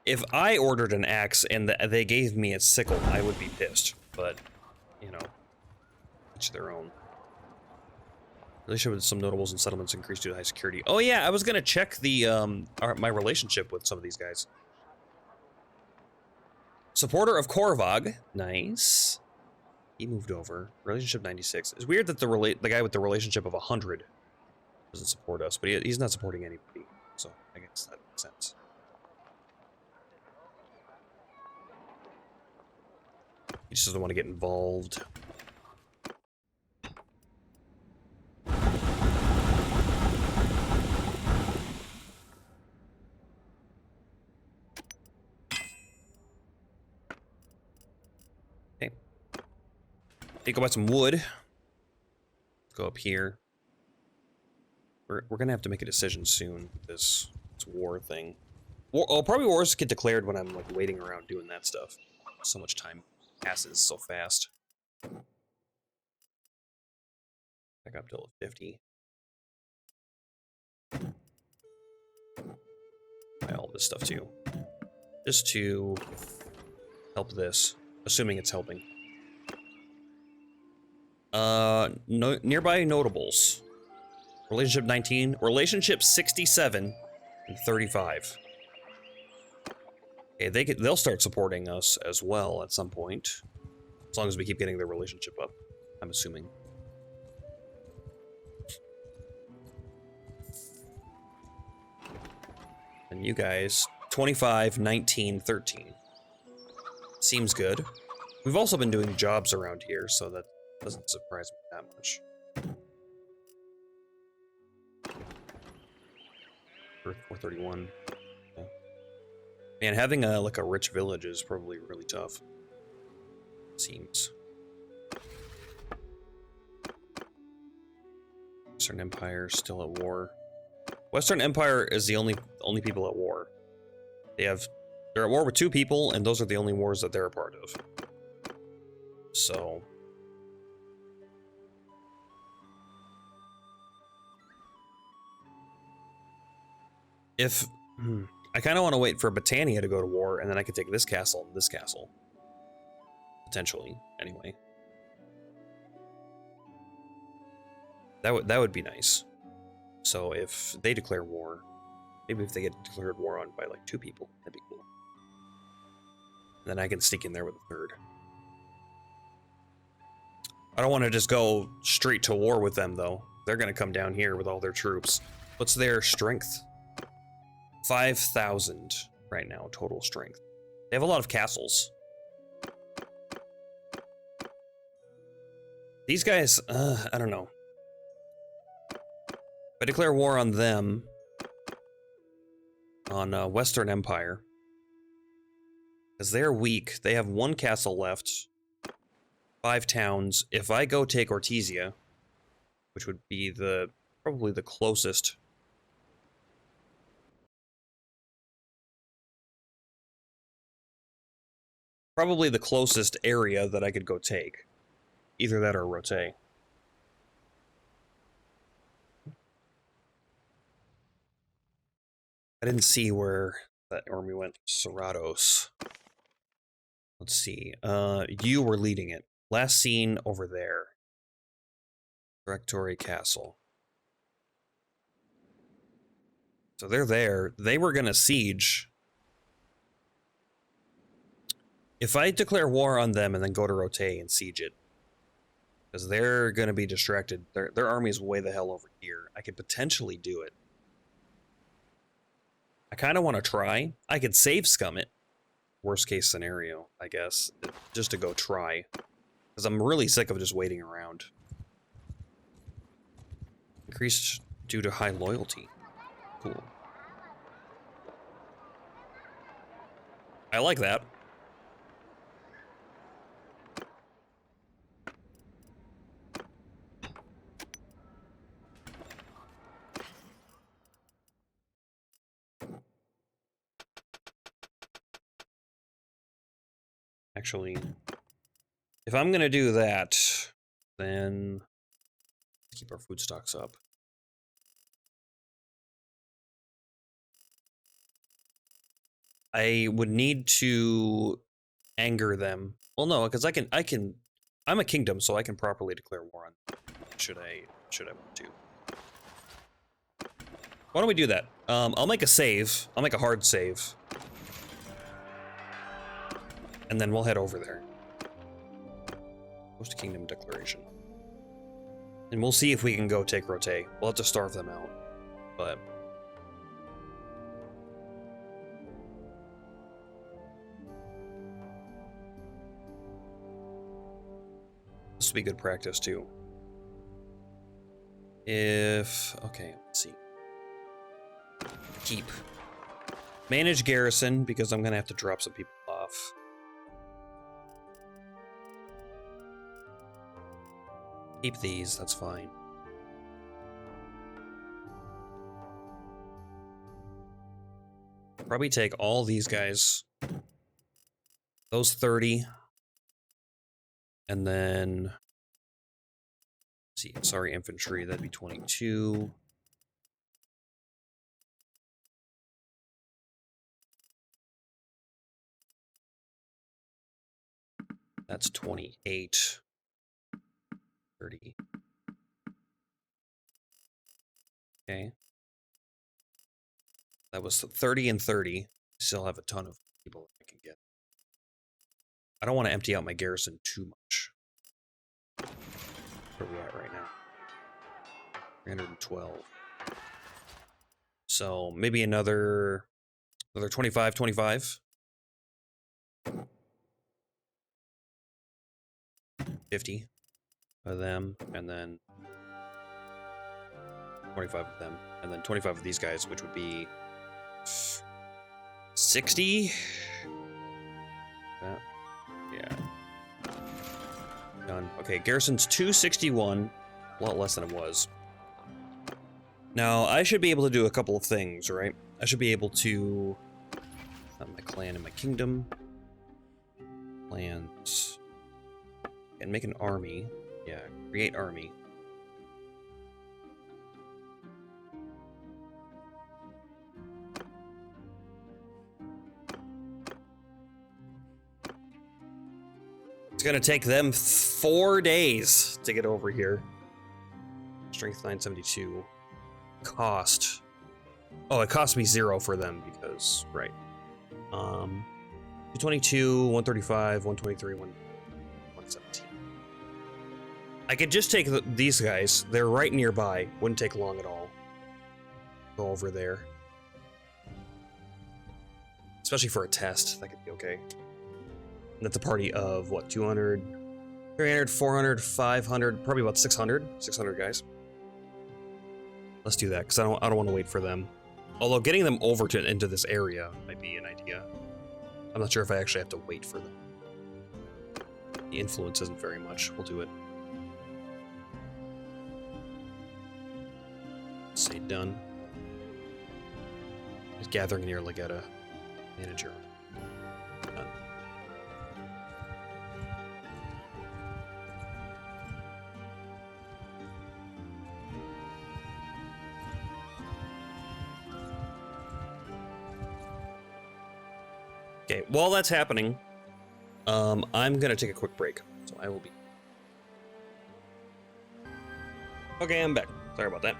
If I ordered an axe and they gave me a sickle, I would be pissed. But, you know, each their own. Relationship with some notables and settlements increased due to high security. Oh yeah, I was gonna check the my relationship with some of these guys. Supporter of Korvag, nice. He moved over. Relationship 96. It's weird that the guy with the relationship of 100 doesn't support us, but he's not supporting anybody, so I guess that makes sense. He just doesn't want to get involved. Okay. Go buy some wood. Let's go up here. We're gonna have to make a decision soon with this war thing. Probably wars get declared when I'm like waiting around doing that stuff. So much time passes so fast. Back up to 50. Buy all this stuff too. Just to help this, assuming it's helping. Nearby notables. Relationship 19, relationship 67, and 35. Okay, they'll start supporting us as well at some point, as long as we keep getting their relationship up. I'm assuming. And you guys, 25, 19, 13. Seems good. We've also been doing jobs around here, so that doesn't surprise me that much. 431. Yeah. Man, having like a rich village is probably really tough. Seems. Western Empire still at war. Western Empire is the only people at war. They're at war with 2 people, and those are the only wars that they're a part of. So if I kind of want to wait for Britannia to go to war, and then I could take this castle and this castle. Potentially, anyway. That would be nice. So if they declare war, maybe if they get declared war on by like 2 people, that'd be cool. And then I can sneak in there with a 3rd. I don't want to just go straight to war with them though. They're gonna come down here with all their troops. What's their strength? 5,000 right now, total strength. They have a lot of castles. These guys, I don't know. If I declare war on them, on Western Empire, because they're weak, they have 1 castle left, 5 towns. If I go take Ortesia, which would be probably the closest. Probably the closest area that I could go take. Either that or Rote. I didn't see where that army went. Serratos. Let's see. You were leading it. Last seen over there. Directory Castle. So they're there. They were gonna siege. If I declare war on them and then go to Rote and siege it, because they're going to be distracted. Their army is way the hell over here. I could potentially do it. I kind of want to try. I could save scum it. Worst case scenario, I guess. Just to go try. Because I'm really sick of just waiting around. Increased due to high loyalty. Cool. I like that. Actually, if I'm gonna do that, then keep our food stocks up. I would need to anger them. Well, no, because I'm a kingdom, so I can properly declare war on them. Should I want to? Why don't we do that? I'll make a save. I'll make a hard save. And then we'll head over there. Post Kingdom Declaration. And we'll see if we can go take Rote. We'll have to starve them out. But... this will be good practice, too. Okay, let's see. Keep. Manage garrison, because I'm gonna have to drop some people off. Keep these, that's fine. Probably take all these guys. Those 30. And then... let's see, sorry, infantry, that'd be 22. That's 28. 30. Okay. That was 30 and 30. Still have a ton of people I can get. I don't want to empty out my garrison too much. Where are we at right now? 312. So maybe another 25, 25. 50 of them, and then 25 of them, and then 25 of these guys, which would be 60. Yeah. Done. Okay, garrison's 261, a lot less than it was. Now, I should be able to do a couple of things, right? I should be able to my clan and my kingdom. Clans. And make an army. Yeah, create army. It's gonna take them 4 days to get over here. Strength 972. Cost. Oh, it cost me 0 for them because, right. 222, 135, 123, 117. I could just take these guys. They're right nearby. Wouldn't take long at all. Go over there. Especially for a test. That could be okay. And that's a party of, what, 200, 300, 400, 500, probably about 600. 600 guys. Let's do that, because I don't want to wait for them. Although getting them over into this area might be an idea. I'm not sure if I actually have to wait for them. The influence isn't very much. We'll do it. Say done. Just gathering near Legetta. Manager. Done. Okay, while that's happening, I'm gonna take a quick break. So I will be... okay, I'm back. Sorry about that.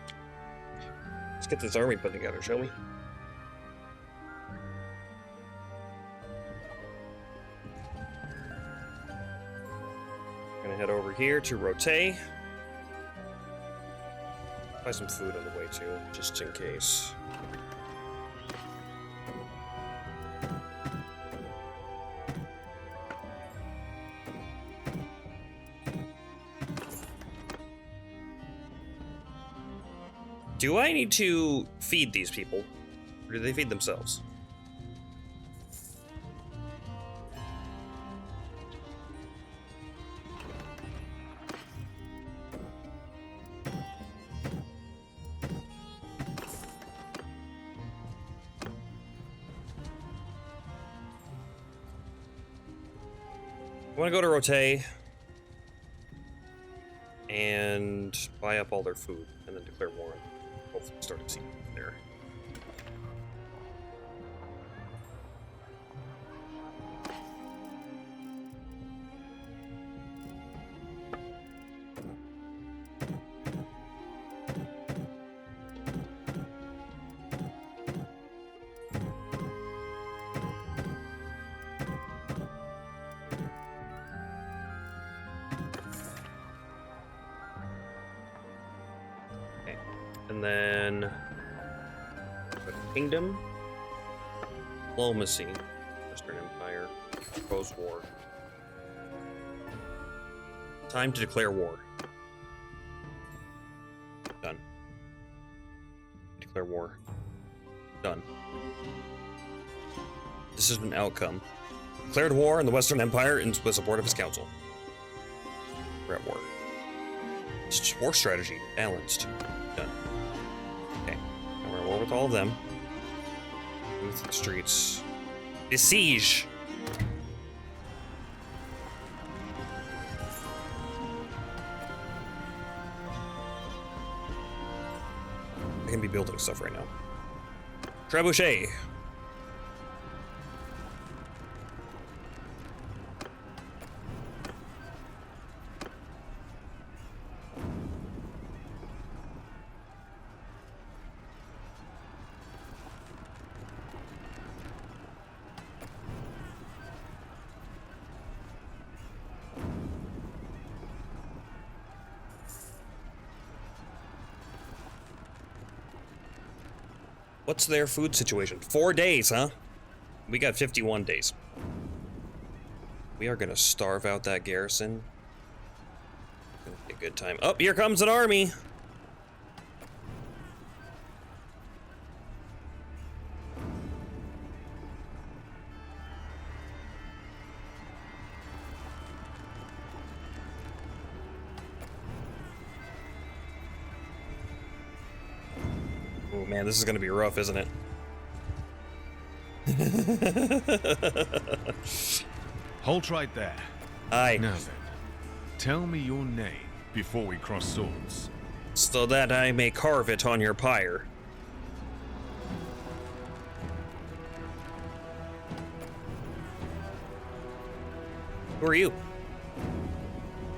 Let's get this army put together, shall we? Gonna head over here to Rote. Buy some food on the way too, just in case. Do I need to feed these people? Or do they feed themselves? I want to go to Rote and buy up all their food and then declare war. Hopefully start a siege there. And then Kingdom, Diplomacy, Western Empire, Propose War. Time to declare war. Done. Declare war. Done. This is an outcome. Declared war in the Western Empire and with support of his council. We're at war. War strategy. Balanced. Done. Okay. Now we're at war with all of them. Move to the streets. Besiege! I can be building stuff right now. Trebuchet! What's their food situation? 4 days, huh? We got 51 days. We are gonna starve out that garrison. Gonna be a good time. Oh, here comes an army! Oh man, this is gonna be rough, isn't it? Halt right there. Aye. Now then, tell me your name before we cross swords. So that I may carve it on your pyre. Who are you?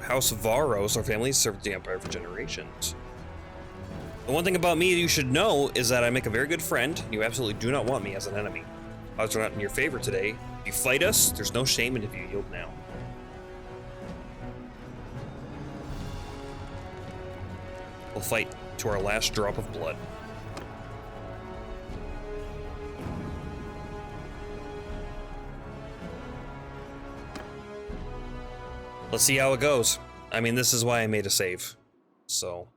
House Varos, our family served the Empire for generations. The one thing about me you should know is that I make a very good friend, and you absolutely do not want me as an enemy. Odds are not in your favor today. If you fight us, there's no shame in if you yield now. We'll fight to our last drop of blood. Let's see how it goes. I mean, this is why I made a save. So,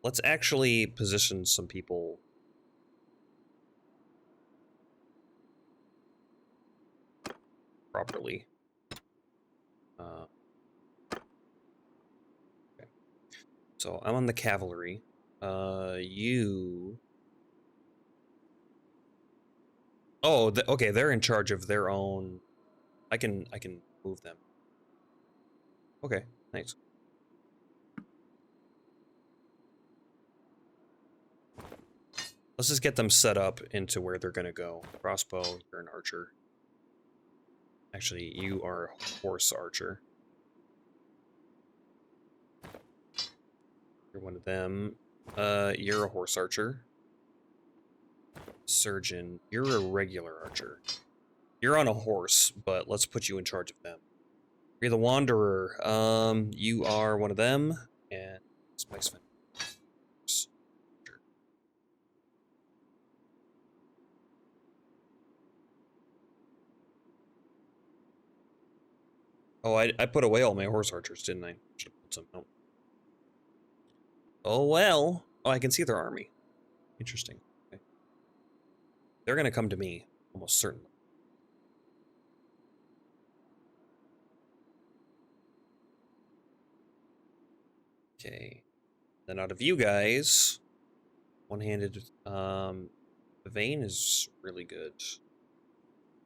let's actually position some people. Properly. Okay. So I'm on the cavalry. You. Oh, okay. They're in charge of their own. I can move them. Okay, nice. Let's just get them set up into where they're gonna go. Crossbow, you're an archer. Actually, you are a horse archer. You're one of them. You're a horse archer. Surgeon, you're a regular archer. You're on a horse, but let's put you in charge of them. You're the Wanderer. You are one of them, and Spiceman. Oh, I put away all my horse archers, didn't I? Should have put some out. Oh well. Oh, I can see their army. Interesting. Okay. They're gonna come to me, almost certainly. Okay. Then out of you guys, one-handed, Vayne is really good.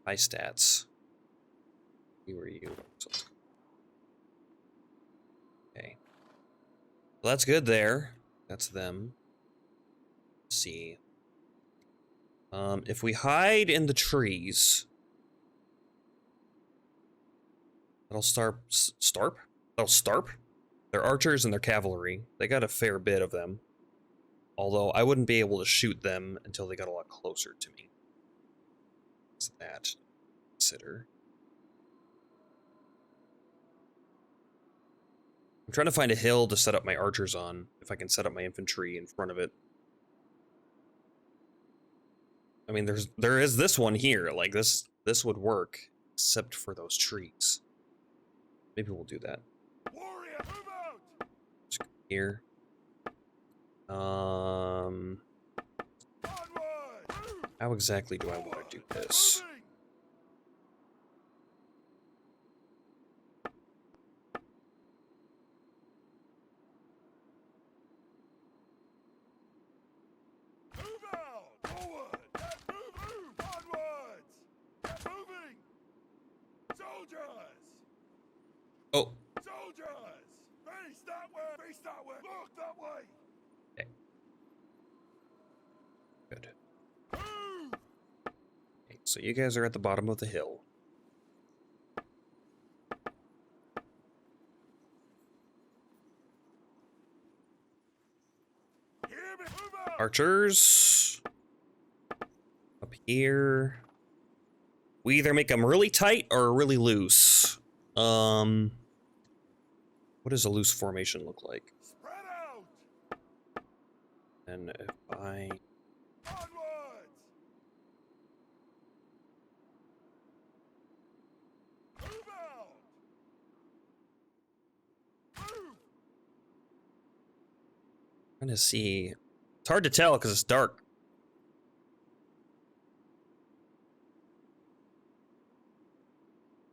High stats. Who are you? Okay. Well, that's good there. That's them. Let's see. If we hide in the trees, that'll starp. That'll starp? They're archers and they're cavalry. They got a fair bit of them. Although I wouldn't be able to shoot them until they got a lot closer to me. What's that? Consider. I'm trying to find a hill to set up my archers on, if I can set up my infantry in front of it. I mean, there is this one here, like this would work, except for those trees. Maybe we'll do that. Warrior, move out! Just here. Onward! How exactly do I want to do this? Moving! Move out! Forward! Move! Onwards! Moving! Soldiers! Oh, Soldiers! Face that way! Face that way! Look that way! good. Move! Okay, so you guys are at the bottom of the hill. Hear me! Move out! Archers. Up here. We either make them really tight or really loose. What does a loose formation look like? Spread out! And if I... Onwards! Move out! Move! trying to see... It's hard to tell because it's dark.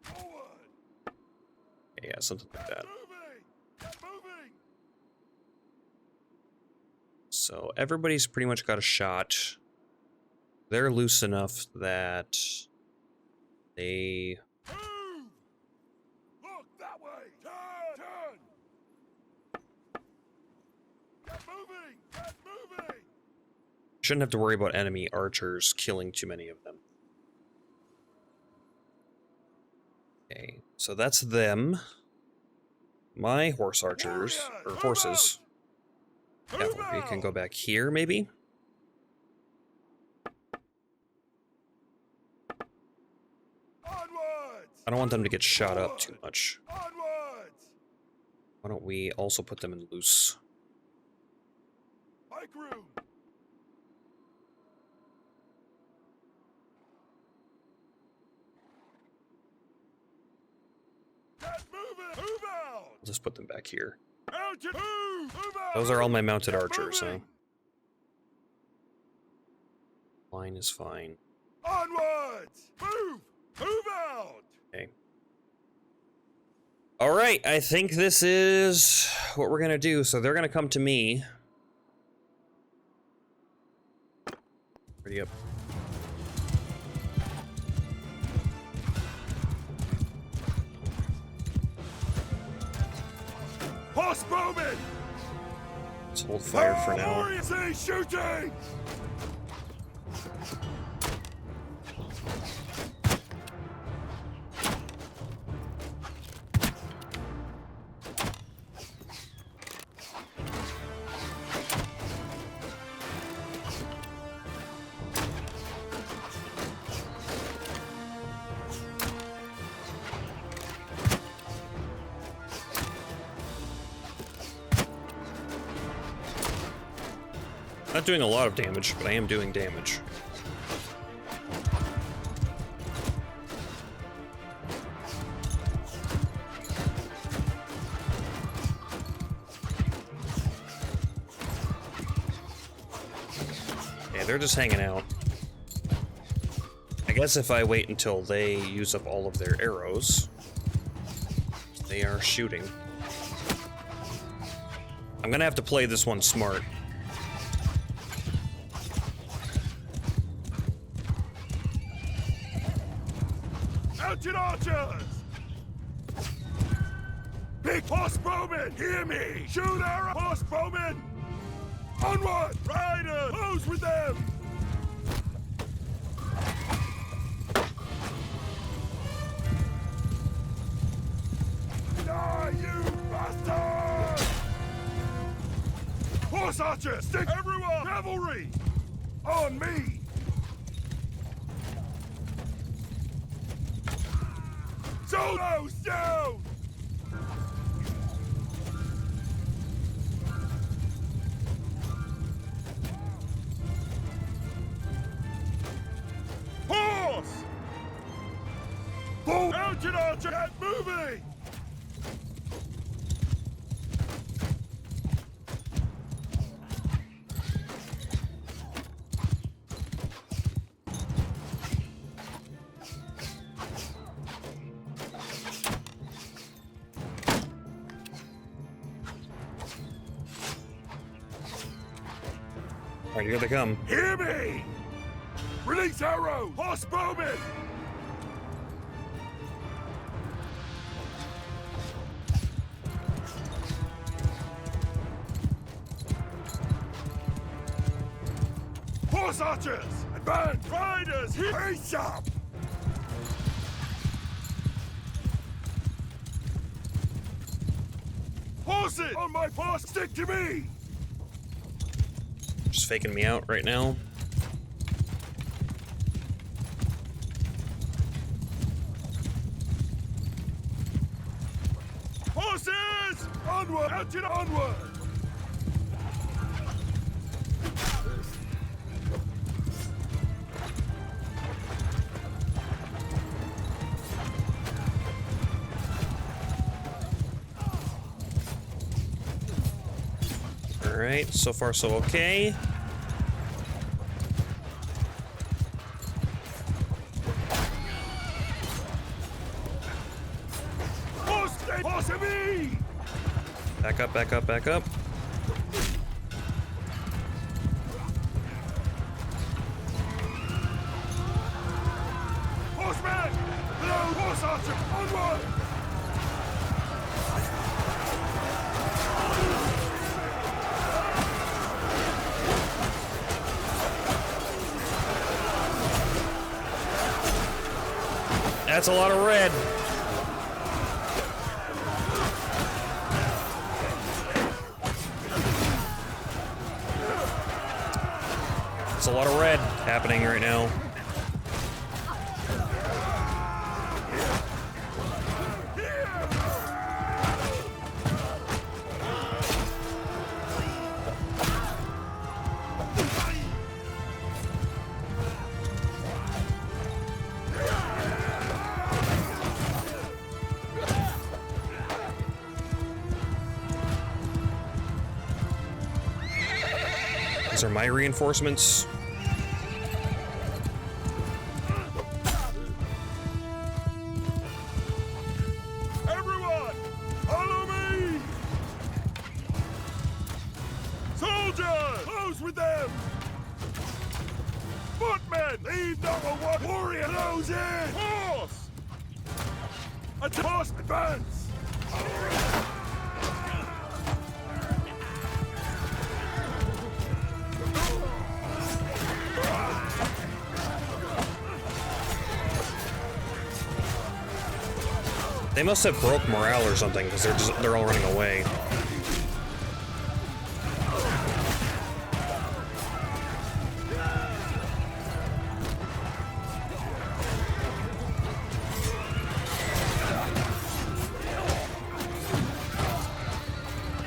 Forward! Yeah, something like that. Moving! Get moving! So everybody's pretty much got a shot. They're loose enough that they... Move! Look that way! Turn! Turn! Get moving! Get moving! shouldn't have to worry about enemy archers killing too many of them. Okay, so that's them. My horse archers, or horses, cavalry can go back here, maybe? Onwards! I don't want them to get shot up too much. Onwards! Why don't we also put them in loose? Bike room! Get moving! Move out! I'll just put them back here. Mounted! Move! Move out! Those are all my mounted Get archers, so moving! line is fine. Onwards! Move! Move out! Okay. Alright, I think this is what we're gonna do. So they're gonna come to me. Ready up. Horse moving! Let's hold fire for now. Warriors, see shooting! Not doing a lot of damage, but I am doing damage. they're just hanging out. I guess if I wait until they use up all of their arrows, they are shooting. I'm gonna have to play this one smart. Mounted archers! Big crossbowmen, hear me! Shoot our crossbowmen! Onward! Riders! Close with them! Die, you bastard! Horse archers, stick everyone! Cavalry! On me! Solos down! Horse! Bull! Mounted archer, get moving! Alright, here they come. Hear me! Release arrow! Horse bowman! Horse archers! Advance! Riders! Face up! Horses! On my horse! Stick to me! Just faking me out right now. Horses! Onward! Mounted onward! Alright, so far so okay. Horse of me! Back up, back up, back up. Horseman! Below horse archer! Onward! That's a lot of red. It's a lot of red happening right now. These are my reinforcements. Everyone, follow me! Soldiers, close with them! Footmen, leave number one warrior nose in! Horse! Horse, advance! They must have broke morale or something because they're all running away.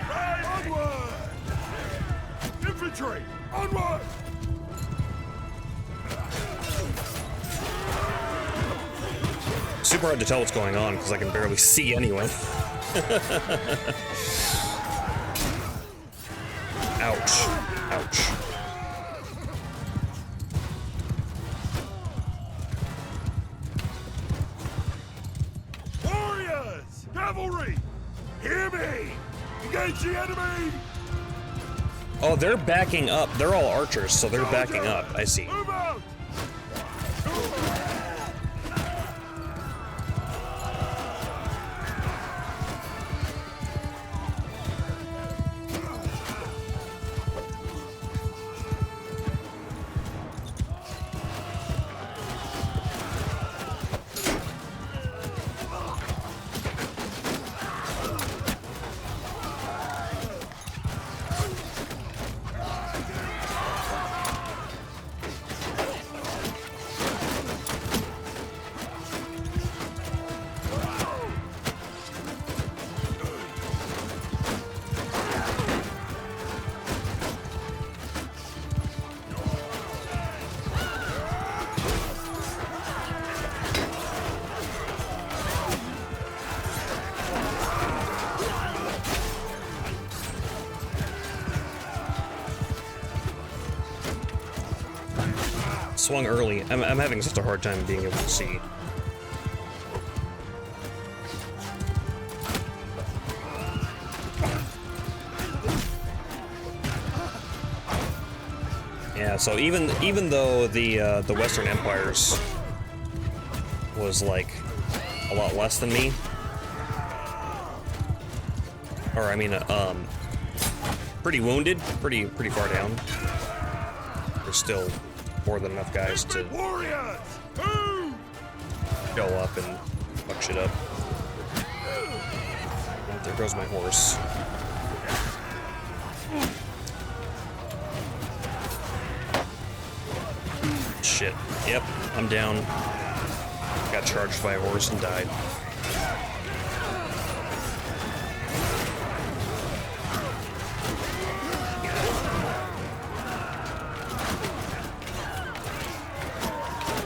Right, onward! Infantry, onward! Super hard to tell what's going on because I can barely see anyway. Ouch. Ouch. Cavalry! Hear me! Engage the enemy! Oh, they're backing up. They're all archers, so they're backing up. I see. Move out! Swung early. I'm having such a hard time being able to see. Yeah, so even though the Western Empires was like a lot less than me, or I mean, pretty wounded, pretty far down. There's still more than enough guys to Warriors! Move! show up and fuck shit up. There goes my horse. Shit. Yep, I'm down. Got charged by a horse and died.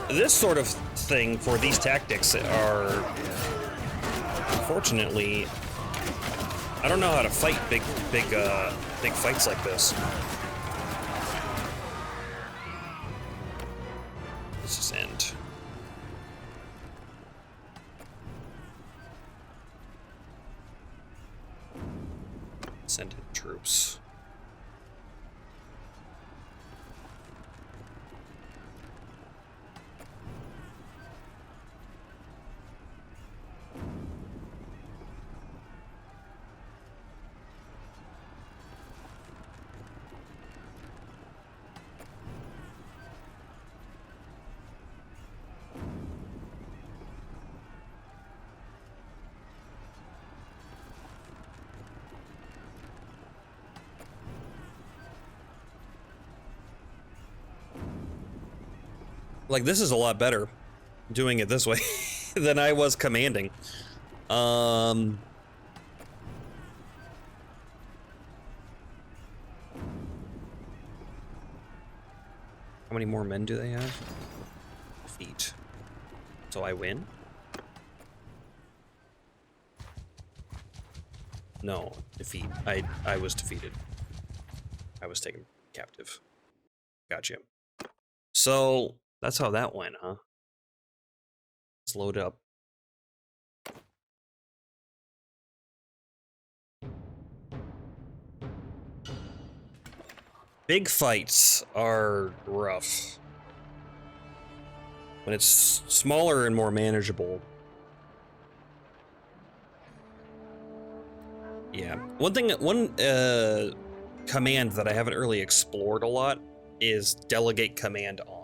This sort of thing for these tactics are, unfortunately, I don't know how to fight big fights like this. Let's just end. Send in troops. Like, this is a lot better doing it this way than I was commanding. How many more men do they have? Defeat. So I win? No, defeat. I was defeated. I was taken captive. Gotcha. So that's how that went, huh? Let's load up. Big fights are rough. When it's smaller and more manageable. Yeah. One command that I haven't really explored a lot is delegate command on.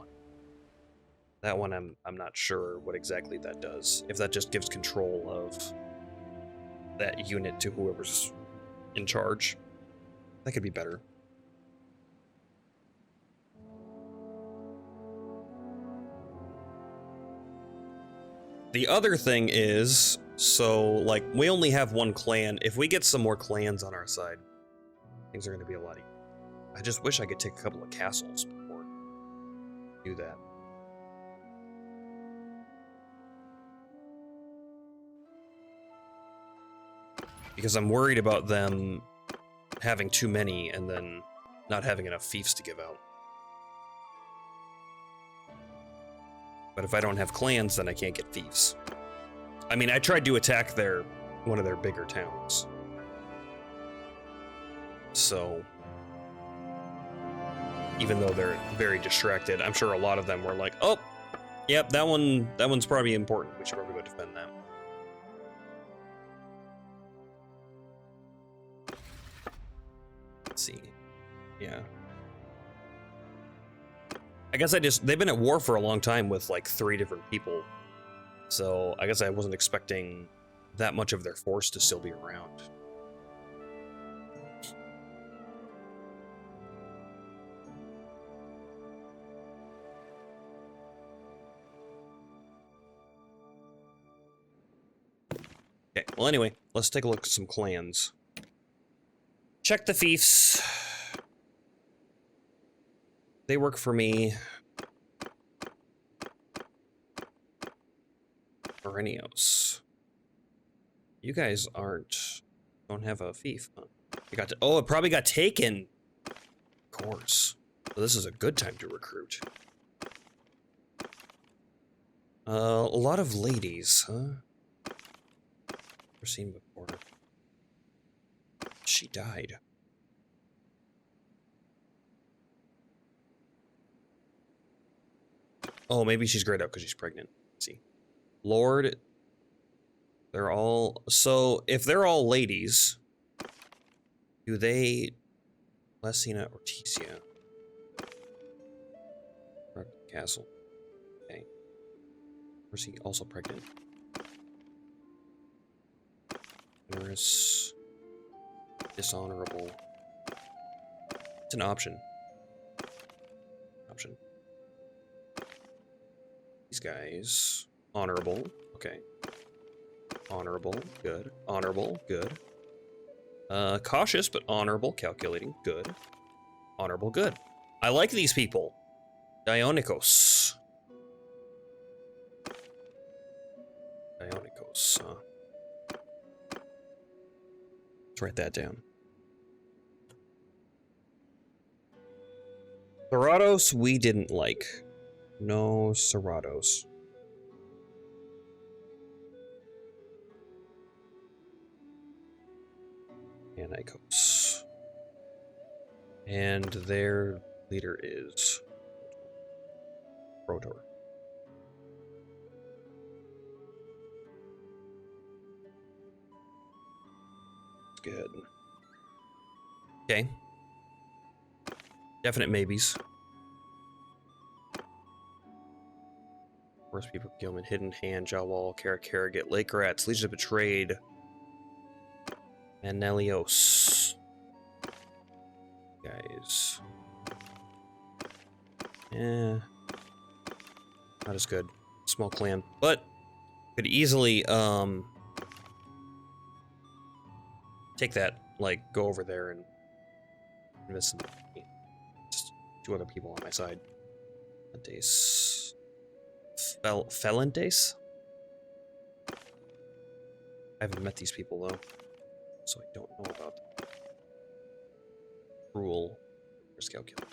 That one I'm not sure what exactly that does. If that just gives control of that unit to whoever's in charge. That could be better. The other thing is, so, like, we only have one clan. If we get some more clans on our side, things are going to be a lot easier. I just wish I could take a couple of castles before do that. Because I'm worried about them having too many and then not having enough fiefs to give out. But if I don't have clans, then I can't get fiefs. I mean, I tried to attack their one of their bigger towns. So, even though they're very distracted, I'm sure a lot of them were like, "Oh, yep, that one's probably important. We should probably go defend that." Let's see. Yeah. I guess they've been at war for a long time with like 3 different people. So I guess I wasn't expecting that much of their force to still be around. Okay, well anyway, let's take a look at some clans. Check the fiefs. They work for me. Perennios. You guys don't have a fief, huh? It probably got taken. Of course. So this is a good time to recruit. A lot of ladies, huh? Never seen before. She died. Oh, maybe she's grayed out because she's pregnant. Let's see. Lord. They're all... So, if they're all ladies, do they... Lesina Ortizia. Castle. Okay. Or is he also pregnant? Generous. Dishonorable. It's an option. Option. These guys. Honorable. Okay. Honorable. Good. Honorable. Good. Cautious, but honorable. Calculating. Good. Honorable. Good. I like these people. Dionicos. Dionicos, huh? Let's write that down. Serratos we didn't like. No Serratos. Dionicos. And their leader is Rotor. Good. Okay. Definite maybes. Forest people, Gilman, Hidden Hand, Jawwall, Karrakarragate, Lake Rats, Legion of Betrayed, Manelios. Guys. Yeah. Not as good. Small clan. But could easily take that, like, go over there and invest in just 2 other people on my side. Days. Felentes? I haven't met these people though, so I don't know about them. Cruel. Risk calculate.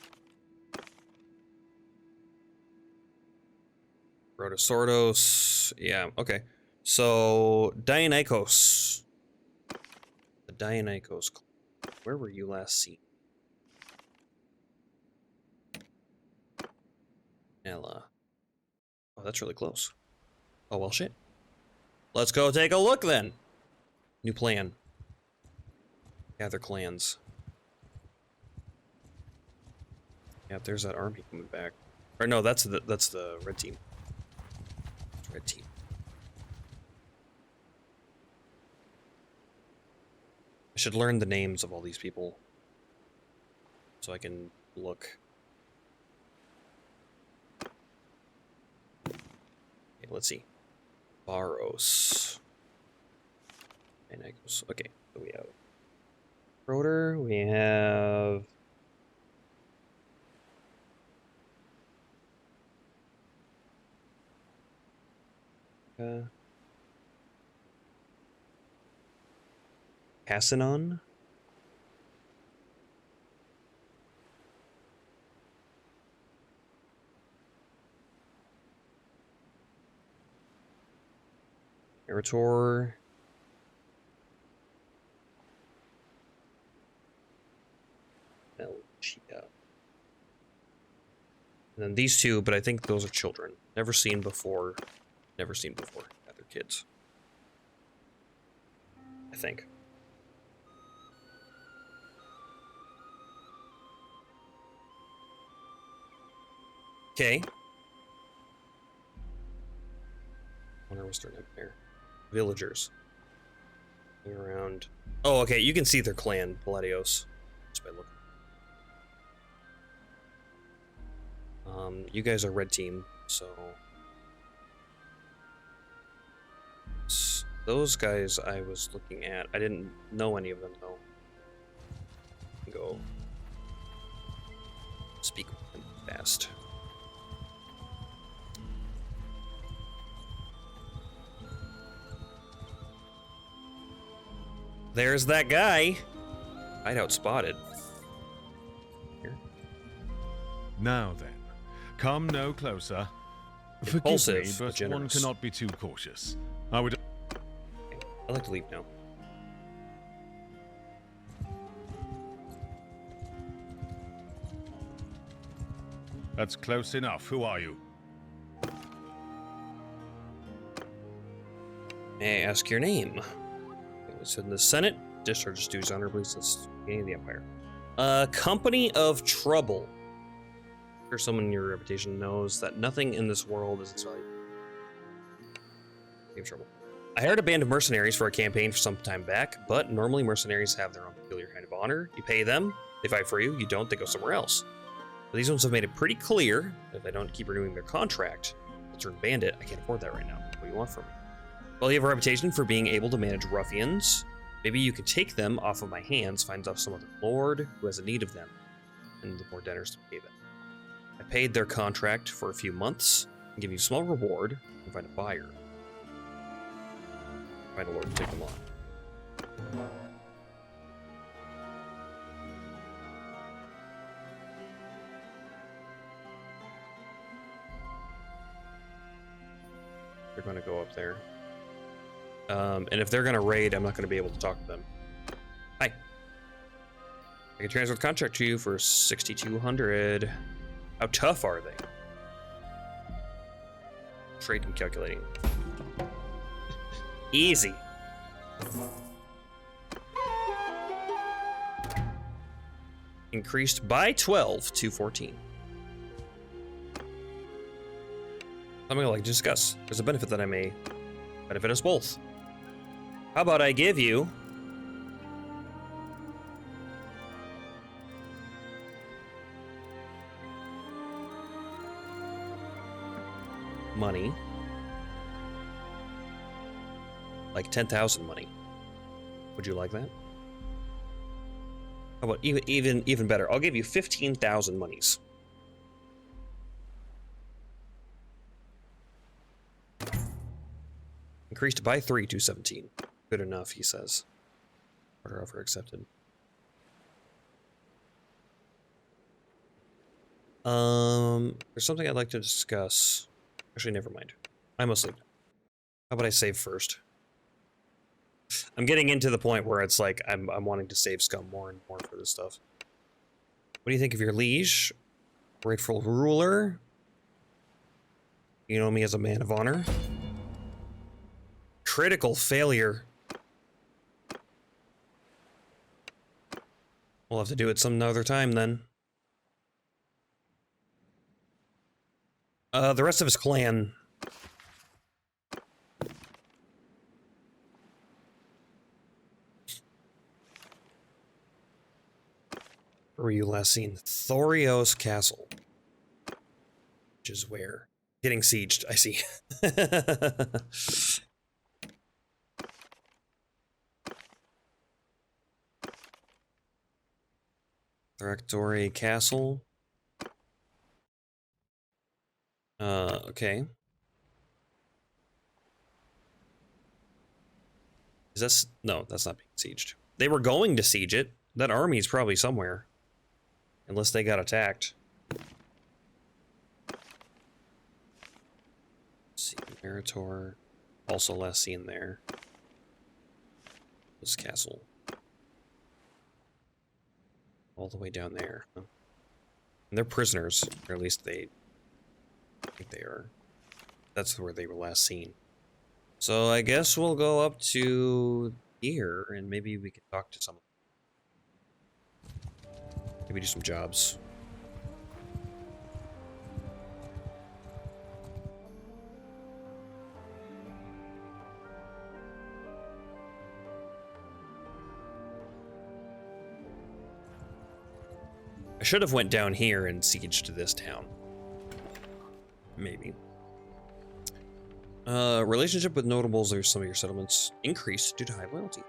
Rhodosordos. Yeah, okay. So Dionicos. The Dionicos. Where were you last seen? Ella. Oh, that's really close. Oh, well, shit. Let's go take a look, then. New plan. Gather clans. Yeah, there's that army coming back. Or no, that's the red team. It's red team. I should learn the names of all these people so I can look. Okay, let's see. Baros. Okay, so we have Rotor, we have Cassinon. Meritor. And then these two, but I think those are children. Never seen before. Never seen before. Yeah, they're kids. I think. Okay. Wonder what's their name there. Villagers. Around. Oh, okay. You can see their clan, Palladios. Just by looking. You guys are red team, so those guys I was looking at. I didn't know any of them though. Go speak fast. There's that guy. Hideout spotted. Here. Now then, come no closer. Forgive Impulsive, me, but but one generous. cannot be too cautious. I would. I'd like to leave now. That's close enough. Who are you? May I ask your name? It was in the Senate. Discharges duties honorably since the beginning of the Empire. Company of Trouble. I'm sure someone in your reputation knows that nothing in this world is valuable. Company of Trouble. I hired a band of mercenaries for a campaign for some time back, but normally mercenaries have their own peculiar kind of honor. You pay them, they fight for you. You don't, they go somewhere else. But these ones have made it pretty clear that if they don't keep renewing their contract, they'll turn bandit. I can't afford that right now. What do you want from me? Well, you have a reputation for being able to manage ruffians. Maybe you could take them off of my hands, find some other lord who has a need of them, and the more debtors to pay them. I paid their contract for a few months, and give you a small reward, and find a buyer. Find a lord to take them on. They're going to go up there. And if they're going to raid, I'm not going to be able to talk to them. Hi. I can transfer the contract to you for 6,200. How tough are they? Trade and calculating. Easy. Increased by 12 to 14. I'm gonna like discuss. There's a benefit that I may benefit us both. How about I give you money, like 10,000 money. Would you like that? How about even better? I'll give you 15,000 monies. Increased by 3 to 17. Good enough, he says. Order offer accepted. There's something I'd like to discuss. Actually, never mind. I must leave. How about I save first? I'm getting into the point where it's like I'm wanting to save scum more and more for this stuff. What do you think of your liege? Rightful ruler? You know me as a man of honor? Critical failure. We'll have to do it some other time then. The rest of his clan. Where were you last seen? Thorios Castle. Which is where? Getting sieged, I see. Directory Castle. Okay. Is this... No, that's not being sieged. They were going to siege it. That army's probably somewhere. Unless they got attacked. Let's see, Meritor. Also last seen there. This castle. All the way down there. Huh? And they're prisoners, or at least they think they are. That's where they were last seen. So I guess we'll go up to here and maybe we can talk to someone. Maybe do some jobs. I should have went down here and sieged to this town. Maybe. Relationship with notables or some of your settlements increased due to high loyalty.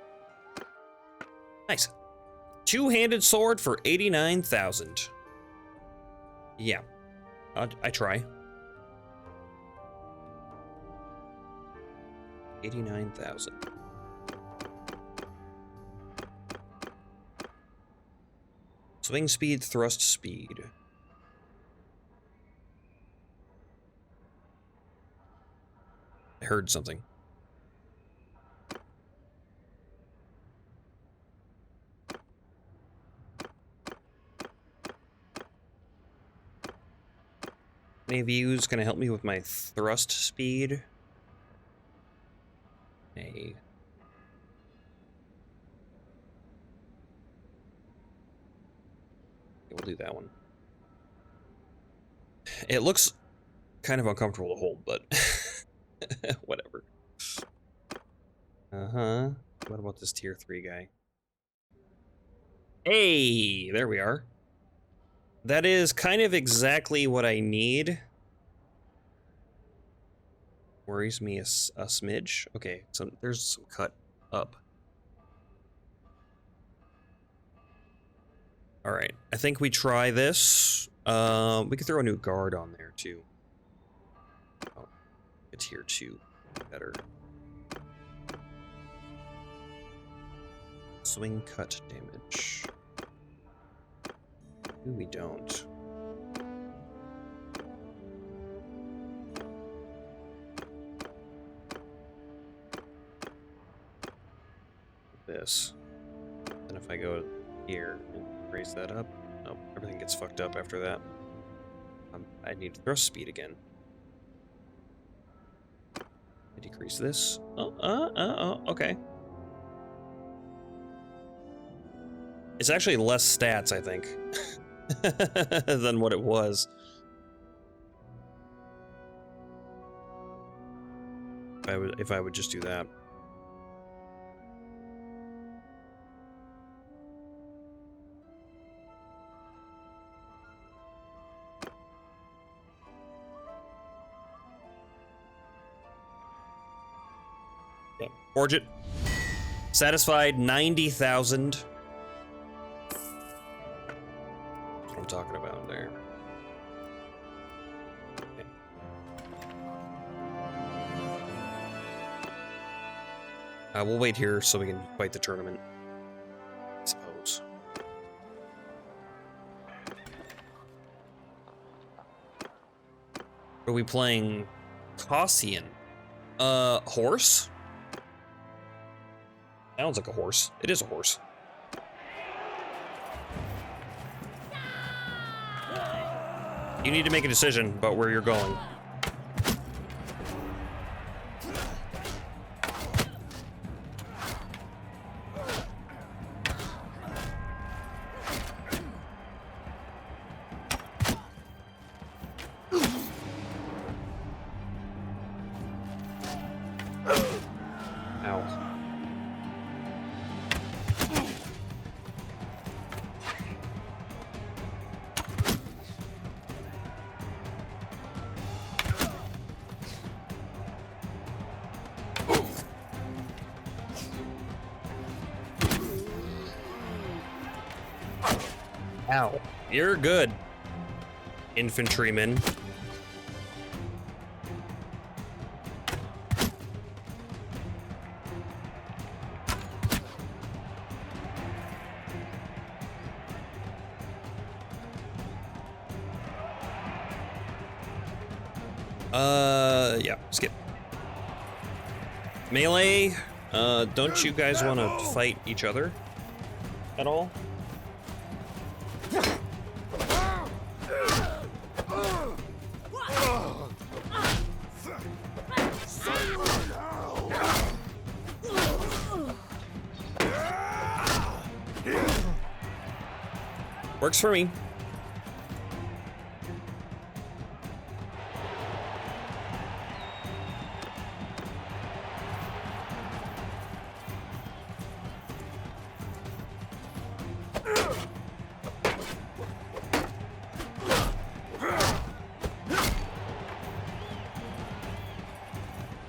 Nice. Two-handed sword for 89,000. Yeah. I try. 89,000. Swing speed, thrust speed. I heard something. Any of you is gonna help me with my thrust speed? Hey. We'll do that one. It looks kind of uncomfortable to hold, but whatever. Uh-huh. What about this tier 3 guy? Hey, there we are. That is kind of exactly what I need. Worries me a smidge. Okay, so there's some cut up. All right, I think we try this. We could throw a new guard on there too. Oh, it's here too. Better. Swing cut damage. Ooh, we don't. This. And if I go here and raise that up, nope, everything gets fucked up after that. I need thrust speed again. I decrease this. Oh, okay. It's actually less stats, I think, than what it was. If I would just do that. Yeah, forge it. Satisfied 90,000. That's what I'm talking about there. Okay. We'll wait here so we can fight the tournament, I suppose. Are we playing Cassian? Horse? Sounds like a horse. It is a horse. You need to make a decision about where you're going. Ow. Ow. You're good, infantryman. Yeah, skip. Melee, don't you guys want to fight each other at all? Works for me.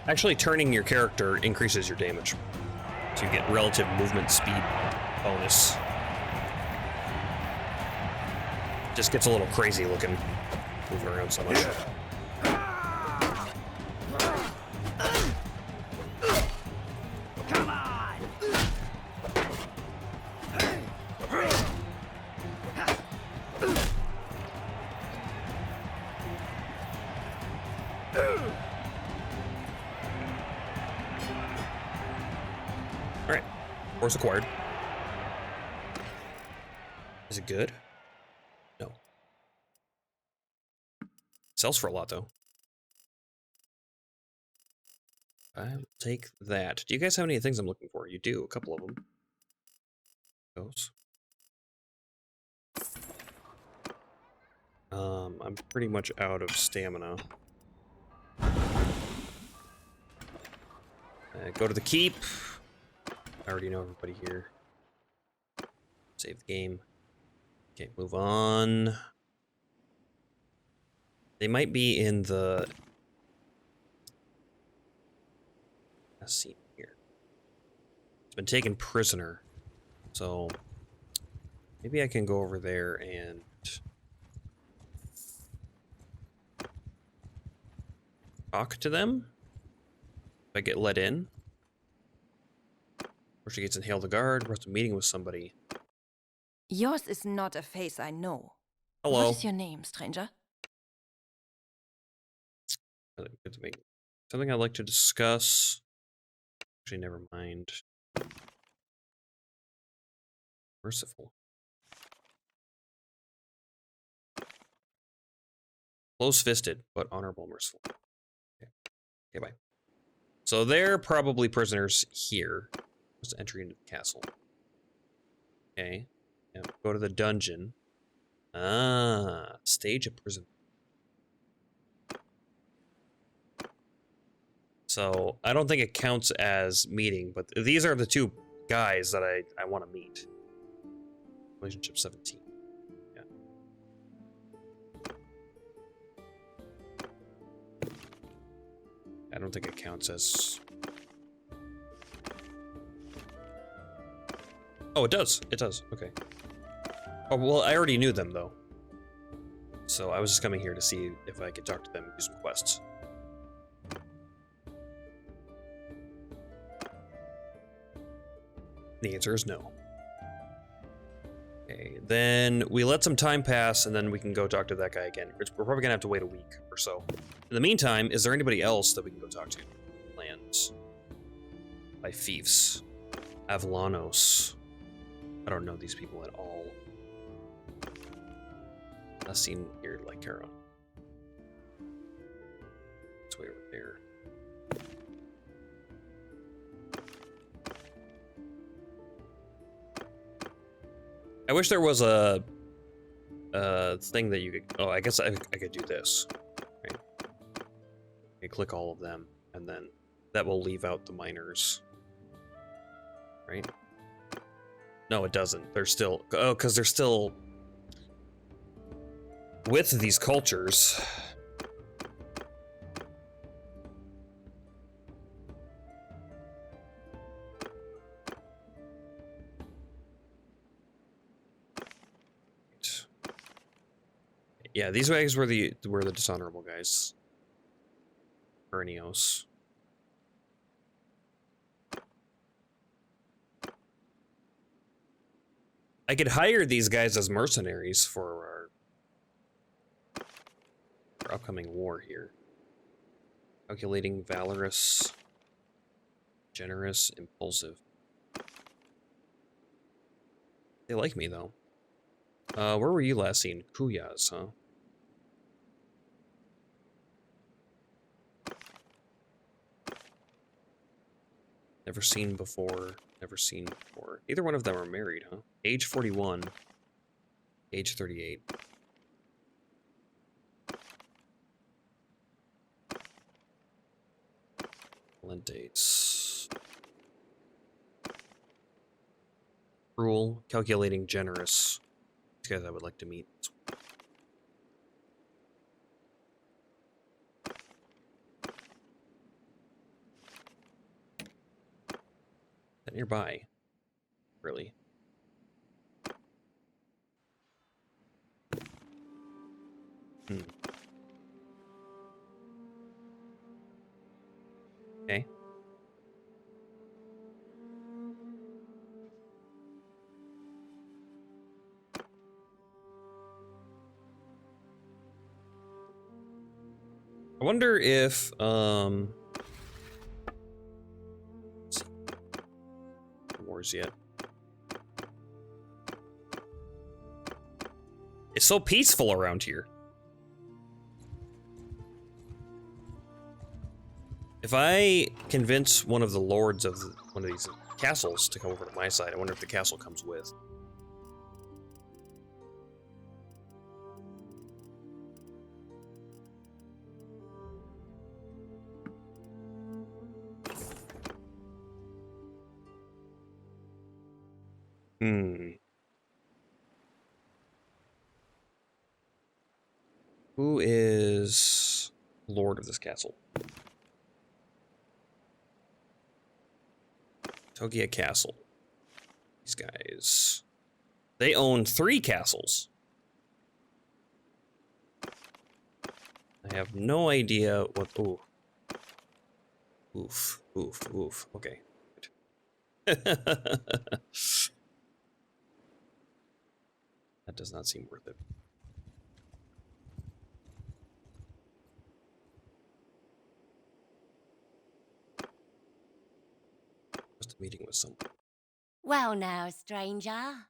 Actually, turning your character increases your damage. So you get relative movement speed bonus. Just gets a little crazy looking, moving around so much. Come on! Alright. Force acquired. Is it good? No. Sells for a lot, though. I'll take that. Do you guys have any things I'm looking for? You do, a couple of them. Those. I'm pretty much out of stamina. Go to the keep. I already know everybody here. Save the game. Okay, move on. They might be in the... Let's see here. It's been taken prisoner. So maybe I can go over there and talk to them. If I get let in. Or she gets in Hail the Guard. We're at a meeting with somebody. Yours is not a face I know. Hello. What is your name, stranger? Good to meet you. Something I'd like to discuss. Actually, never mind. Merciful. Close-fisted, but honorable, merciful. Okay. Okay, bye. So they're probably prisoners here. Just entry into the castle. Okay. Yeah, go to the dungeon. Ah, stage of prison. So I don't think it counts as meeting, but these are the two guys that I want to meet. Relationship 17. Yeah. I don't think it counts as... Oh, it does. It does. Okay. Oh, well, I already knew them, though. So I was just coming here to see if I could talk to them and do some quests. The answer is no. Okay, then we let some time pass, and then we can go talk to that guy again. We're probably gonna have to wait a week or so. In the meantime, is there anybody else that we can go talk to? Lands. By Fiefs. Avlanos. I don't know these people at all. Last seen here, like Lycara. It's way over there. I wish there was a thing that you could... Oh, I guess I could do this. Right. I could click all of them, and then that will leave out the miners. Right? No, it doesn't. They're still... Oh, because they're still... with these cultures. Yeah, these guys were the dishonorable guys. Ernios. I could hire these guys as mercenaries for our upcoming war here. Calculating, valorous, generous, impulsive. They like me though. Where were you last seen? Kuyas, huh? Never seen before. Never seen before. Neither one of them are married, huh? Age 41. Age 38. Dates. Cruel, calculating, generous. These guys I would like to meet. That nearby. Really. Okay. I wonder if, let's see. Wars yet. It's so peaceful around here. If I convince one of the lords of one of these castles to come over to my side, I wonder if the castle comes with. Who is lord of this castle? Togia Castle. These guys. They own 3 castles. I have no idea what... Ooh. Oof. Oof. Oof. Okay. That does not seem worth it. Just a meeting with someone. Well now, stranger.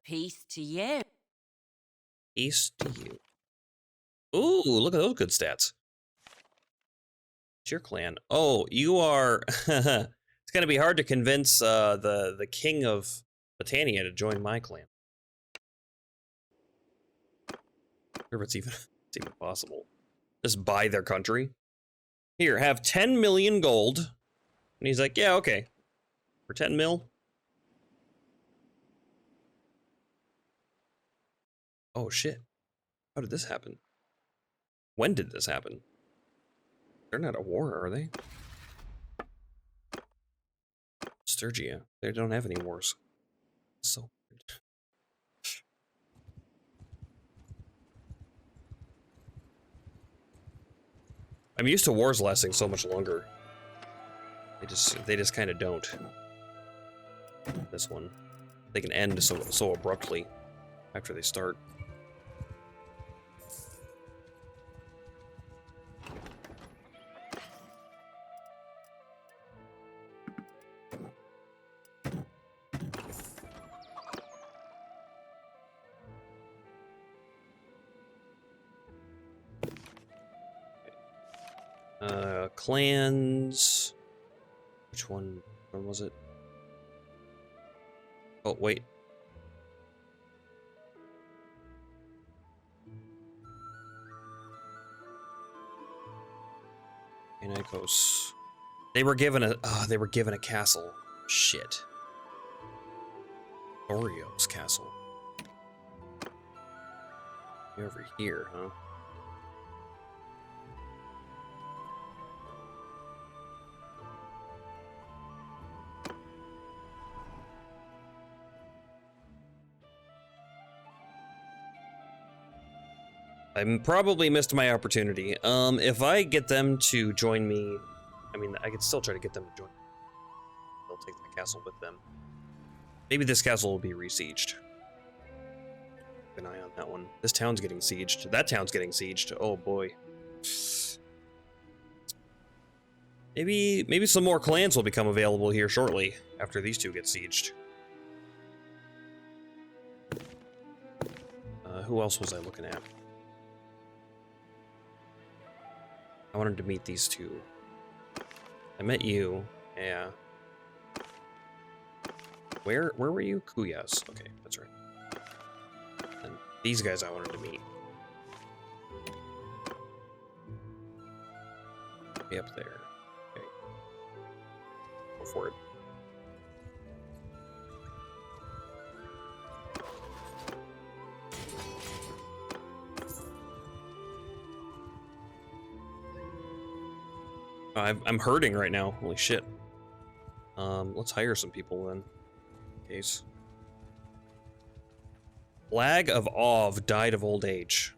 Peace to you. Peace to you. Ooh, look at those good stats. It's your clan. Oh, you are... It's gonna be hard to convince the king of Britannia to join my clan. Or if it's even possible. Just buy their country. Here, have 10 million gold. And he's like, yeah, okay. For 10 mil? Oh, shit. How did this happen? When did this happen? They're not at war, are they? Sturgia. They don't have any wars. So weird. I'm used to wars lasting so much longer. They just kind of don't. This one. They can end so abruptly after they start. Clans. Which one was it? Oh, wait. Nikos. They were given a castle. Shit. Orio's castle. You're over here, huh? I probably missed my opportunity. If I get them to join me, I mean, I could still try to get them to join me. They'll take the castle with them. Maybe this castle will be besieged. Keep an eye on that one. This town's getting sieged. That town's getting sieged. Oh boy. Maybe some more clans will become available here shortly after these two get sieged. Who else was I looking at? I wanted to meet these two. I met you. Yeah. Where were you? Kuyas. Okay, that's right. And These guys I wanted to meet. Way up there. Okay. Go for it. I'm hurting right now. Holy shit. Let's hire some people then. In case. Flag of Ov died of old age.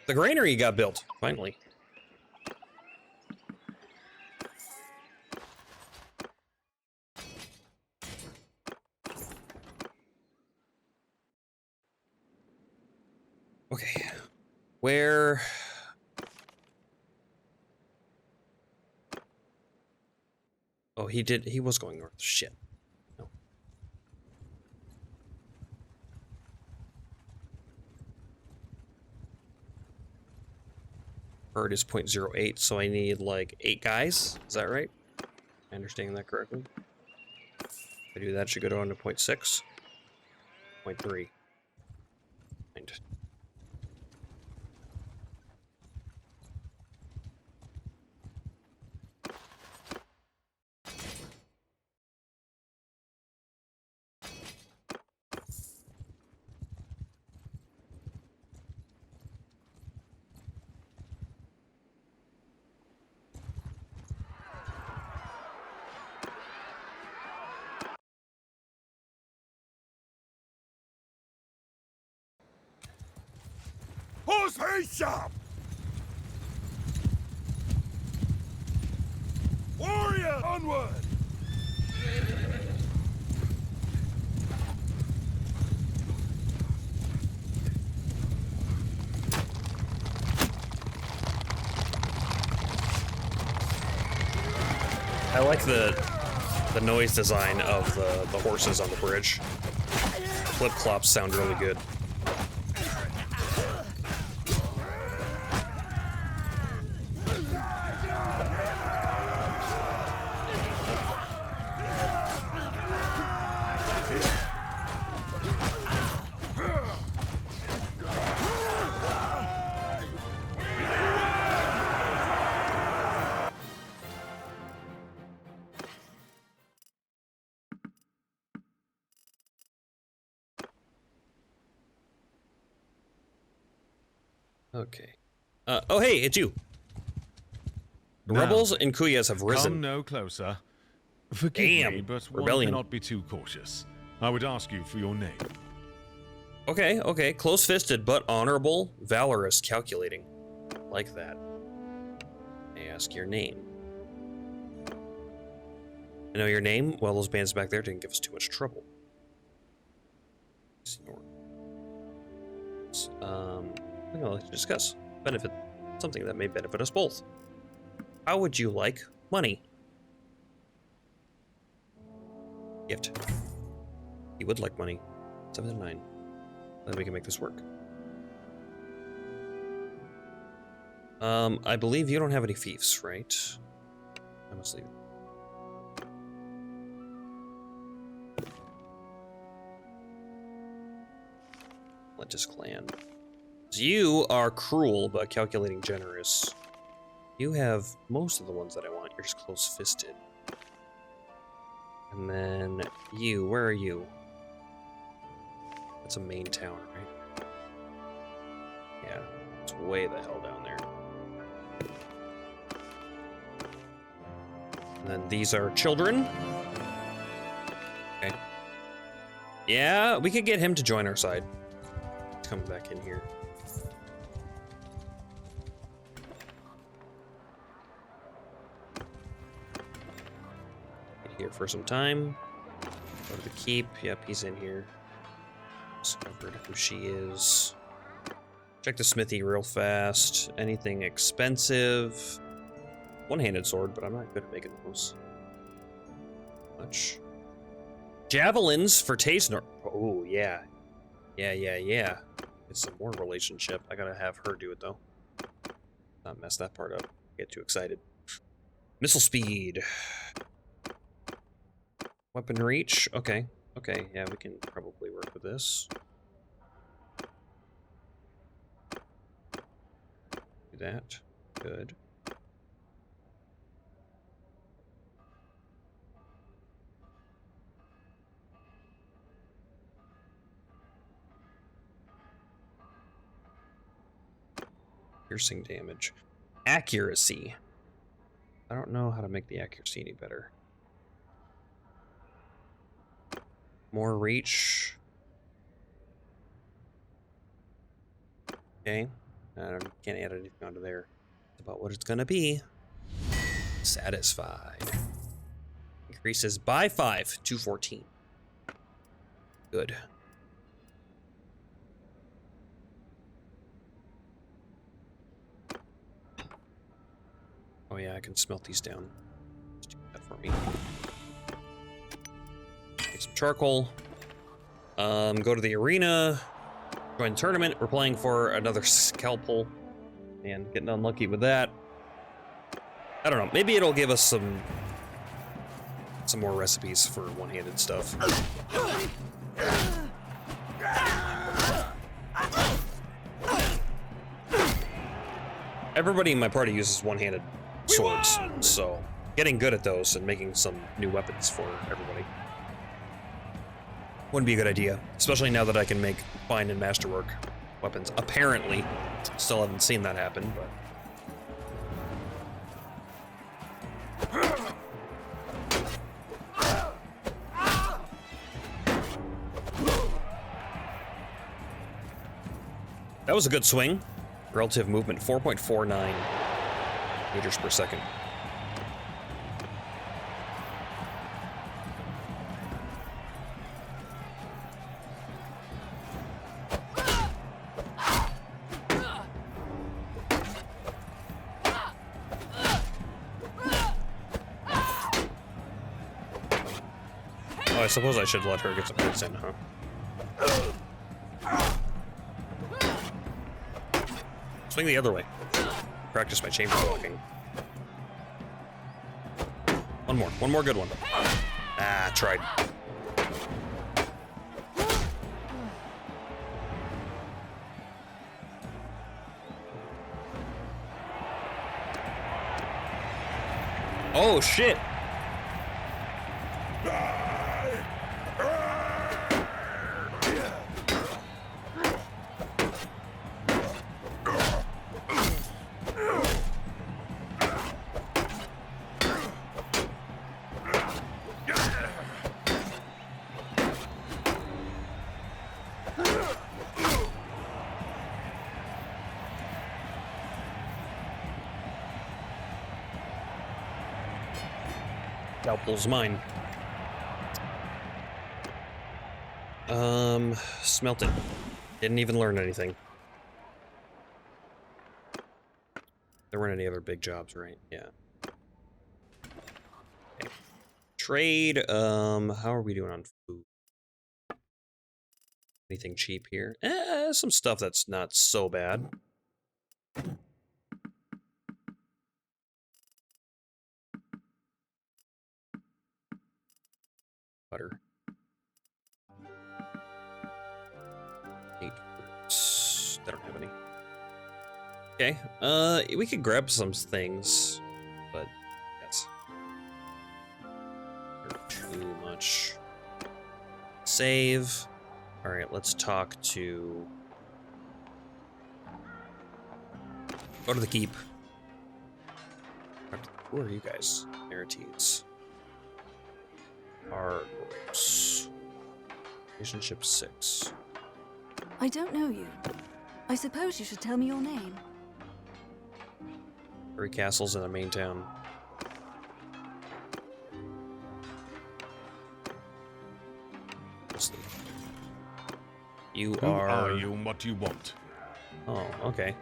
The granary got built, finally. Okay. Where... Oh, he was going north. Shit. No. Bird is 0.08, so I need like 8 guys. Is that right? Am I understanding that correctly? If I do that, it should go down to 0.6. 0.3. And Horse face shop! Warrior, onward! I like the noise design of the horses on the bridge. Flip clops sound really good. Okay. Oh, hey, it's you. The Now, rebels in Kuyas have Come risen. no closer. Forgive me, Damn, but one rebellion. cannot be too cautious. I would ask you for your name. Okay, okay. Close-fisted, but honorable, valorous, calculating. Like that. I ask your name. I know your name. Well, those bands back there didn't give us too much trouble. I'm gonna like to discuss benefit something that may benefit us both. How would you like money? Gift. He would like money. 7 to 9. Then we can make this work. I believe you don't have any fiefs, right? I must leave. Lentis clan. You are cruel, but calculating generous. You have most of the ones that I want. You're just close-fisted. And then you, where are you? That's a main town, right? Yeah, it's way the hell down there. And then these are children. Okay. Yeah, we could get him to join our side. Come back in here. Here for some time. Go to the keep. Yep, he's in here. Discovered who she is. Check the smithy real fast. Anything expensive? One-handed sword, but I'm not good at making those. Much. Javelins for Tazenor. Oh, yeah. Yeah. It's some more relationship. I gotta have her do it, though. Not mess that part up. Get too excited. Missile speed. Weapon reach. Okay. Okay, yeah, we can probably work with this. Do that. Good. Piercing damage. Accuracy. I don't know how to make the accuracy any better. More reach. Okay. I can't add anything onto there. That's about what it's gonna be. Satisfied. Increases by 5 to 14. Good. Oh yeah, I can smelt these down. Just do that for me. Take some charcoal. Go to the arena. Join the tournament. We're playing for another scalpel. And getting unlucky with that. I don't know. Maybe it'll give us some more recipes for one-handed stuff. Everybody in my party uses one-handed swords, so getting good at those and making some new weapons for everybody wouldn't be a good idea, especially now that I can make fine and masterwork weapons. Apparently, still haven't seen that happen, but that was a good swing. Relative movement 4.49 meters per second. Oh, I suppose I should let her get some hits in, huh? Swing the other way. Practice my chamber walking. One more good one. Ah, tried. Oh, shit. Scalpel's mine. Smelt it. Didn't even learn anything. There weren't any other big jobs, right? Yeah. Okay. Trade, how are we doing on food? Anything cheap here? Some stuff that's not so bad. Butter. 8 fruits. They don't have any. Okay, we could grab some things, but that's too much. Save. All right, let's talk to. Go to the keep. Who are you guys? Narratives. Argos. Relationship 6. I don't know you. I suppose you should tell me your name. 3 castles in a main town. You Who are you and what do you want? Oh, okay.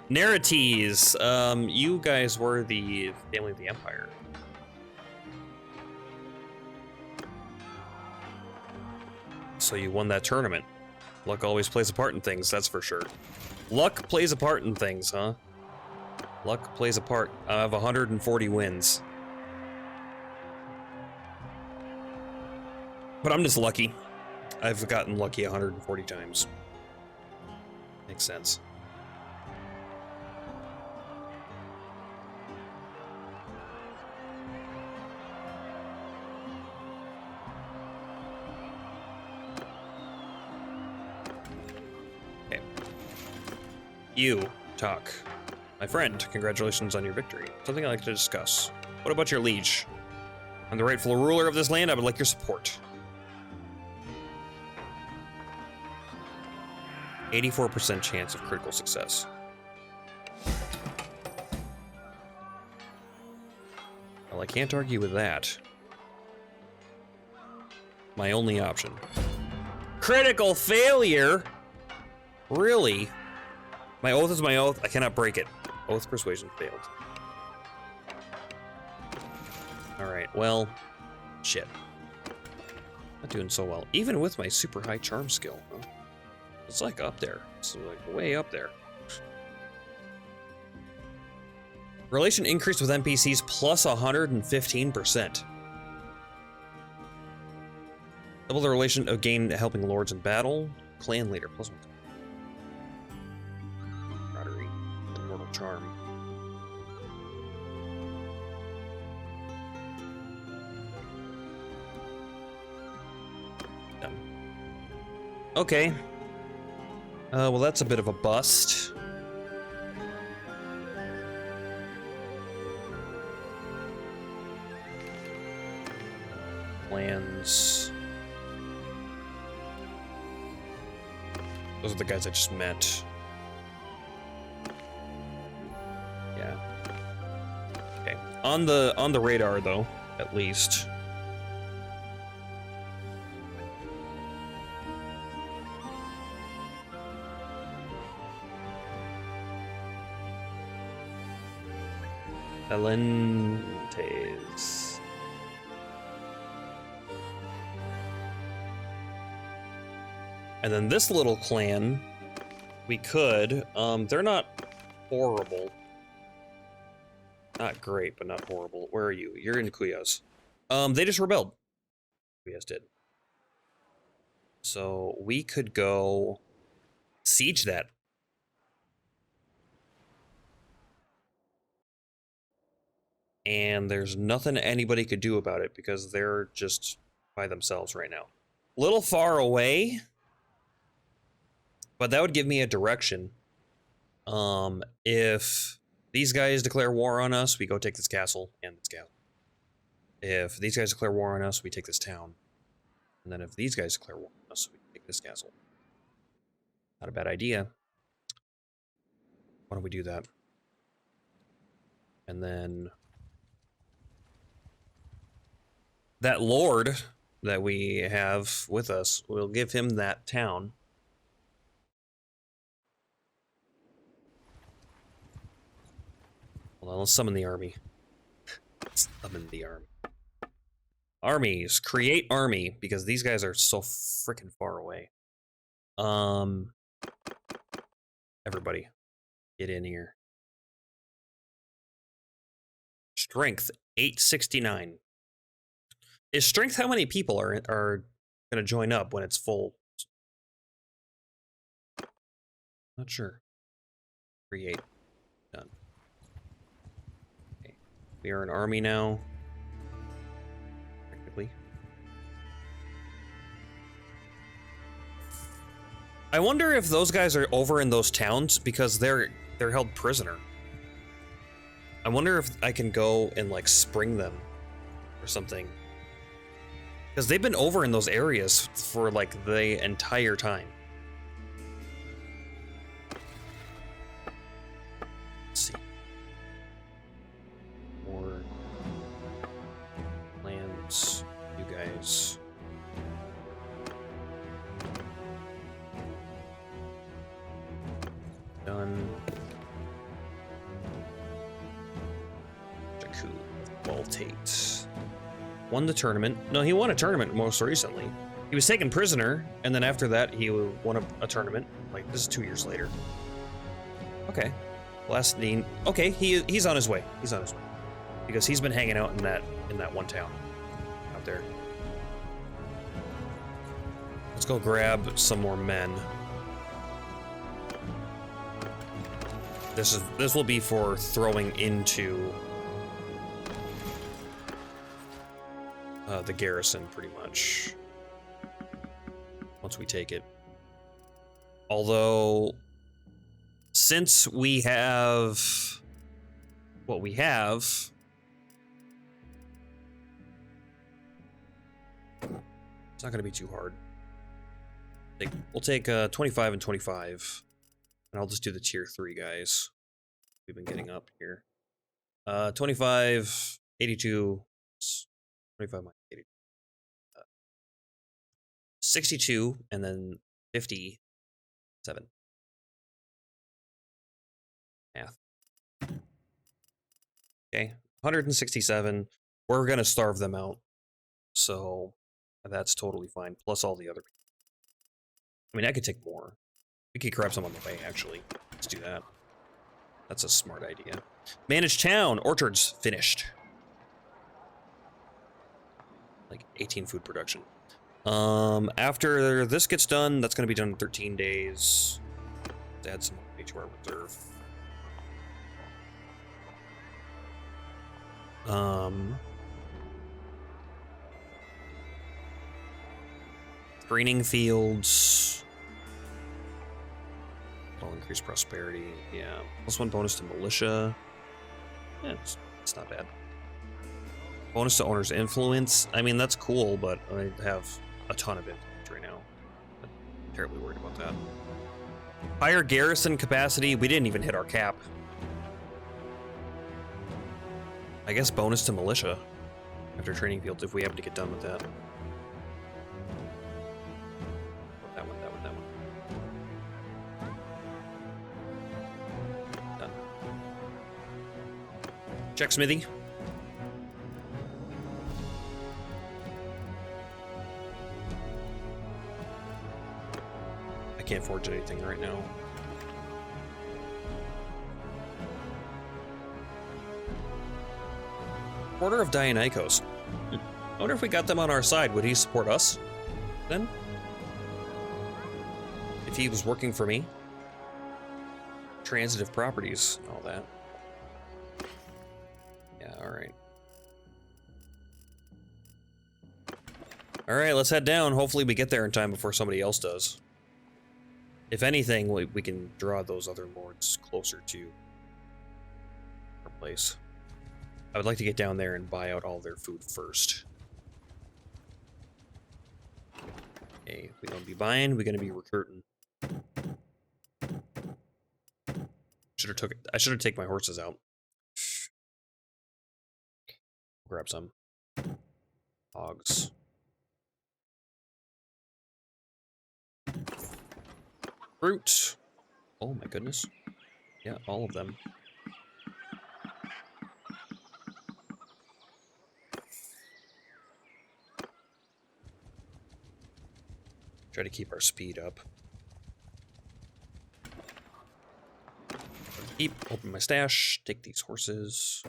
Narratives. You guys were the family of the Empire. So you won that tournament. Luck always plays a part in things, that's for sure. Luck plays a part in things, huh? Luck plays a part. I have 140 wins. But I'm just lucky. I've gotten lucky 140 times. Makes sense. Okay. You, talk. My friend, congratulations on your victory. Something I'd like to discuss. What about your liege? I'm the rightful ruler of this land. I would like your support. 84% chance of critical success. Well, I can't argue with that. My only option. Critical failure? Really? My oath is my oath. I cannot break it. Oath persuasion failed. Alright, well, shit. Not doing so well. Even with my super high charm skill, huh? It's like up there. It's like way up there. Relation increased with NPCs plus 115%. Double the relation of gain helping lords in battle. Clan leader plus 1. Camaraderie. Immortal charm. Done. Okay. Well, that's a bit of a bust. Plans. Those are the guys I just met. Yeah. Okay. On the radar though, at least. Elentes. And then this little clan, we could, they're not horrible. Not great, but not horrible. Where are you? You're in Kuyas. They just rebelled. Kuyas did. So we could go siege that. And there's nothing anybody could do about it because they're just by themselves right now. Little far away, but that would give me a direction. If these guys declare war on us, we go take this castle and this castle. If these guys declare war on us, we take this town. And then if these guys declare war on us, we take this castle. Not a bad idea. Why don't we do that? And then that lord that we have with us, we'll give him that town. Hold on, let's summon the army. Summon the army. Armies. Create army, because these guys are so freaking far away. Everybody, get in here. Strength, 869. Is strength how many people are going to join up when it's full? Not sure. Create. Done. Okay. We are an army now. Technically. I wonder if those guys are over in those towns because they're held prisoner. I wonder if I can go and like spring them or something. Because they've been over in those areas for like the entire time. Let's see. More lands, you guys. Done. Jakku, Baltate. Won the tournament. No, he won a tournament most recently. He was taken prisoner, and then after that, he won a tournament. Like, this is 2 years later. Okay. Last Dean. Okay, he's on his way. He's on his way. Because he's been hanging out in that one town. Out there. Let's go grab some more men. This will be for throwing into the garrison, pretty much. Once we take it. Although, since we have what we have, it's not going to be too hard. We'll take 25 and 25, and I'll just do the tier 3 guys we've been getting up here. 25, 82, 25 minus 82. 62, and then 57. Math. Okay, 167. We're gonna starve them out, so that's totally fine. Plus all the other people. I mean, I could take more. We could grab some on the way, actually. Let's do that. That's a smart idea. Manage town. Orchards finished. Like 18 food production. After this gets done, that's going to be done in 13 days. Let's add some money to our reserve. Greening fields. That'll increase prosperity. Yeah. +1 bonus to militia. Yeah, it's not bad. Bonus to owner's influence. I mean, that's cool, but I have a ton of influence right now. I'm terribly worried about that. Higher garrison capacity. We didn't even hit our cap. I guess bonus to militia after training fields if we happen to get done with that. That one. Done. Check smithy. I can't forge anything right now. Order of Dionysos. I wonder if we got them on our side, would he support us then? If he was working for me? Transitive properties and all that. Yeah, alright. Alright, let's head down. Hopefully we get there in time before somebody else does. If anything, we can draw those other lords closer to our place. I would like to get down there and buy out all their food first. Okay, we don't be buying, we're gonna be recruiting. I should have taken my horses out. Grab some. Hogs. Fruit. Oh my goodness. Yeah, all of them. Try to keep our speed up. Open my stash, take these horses.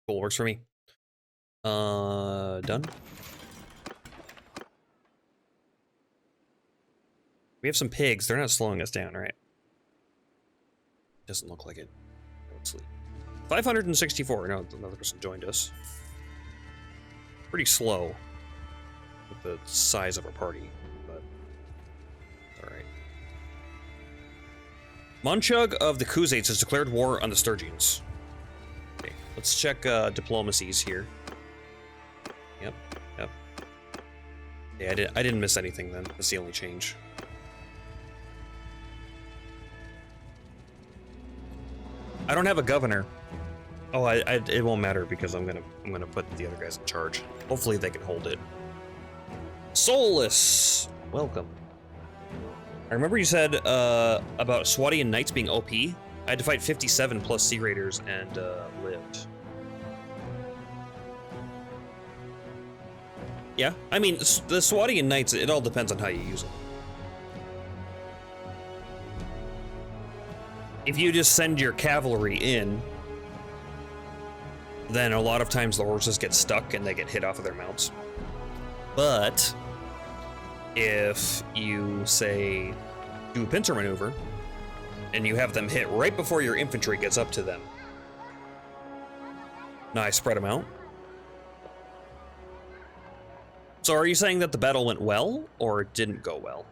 Cool, works for me. Done. We have some pigs. They're not slowing us down, right? Doesn't look like it. Don't sleep. 564. No, another person joined us. Pretty slow with the size of our party, but alright. Munchug of the Khuzaits has declared war on the Sturgians. Okay, let's check diplomacies here. Yep. Yeah, I didn't miss anything then. That's the only change. I don't have a governor. Oh, it won't matter because I'm gonna put the other guys in charge. Hopefully they can hold it. Soulless, welcome. I remember you said about Swadian Knights being OP. I had to fight 57 plus Sea Raiders and lived. Yeah, I mean the Swadian Knights. It all depends on how you use them. If you just send your cavalry in, then a lot of times the horses get stuck and they get hit off of their mounts. But if you, say, do a pincer maneuver, and you have them hit right before your infantry gets up to them, now I spread them out. So are you saying that the battle went well, or it didn't go well?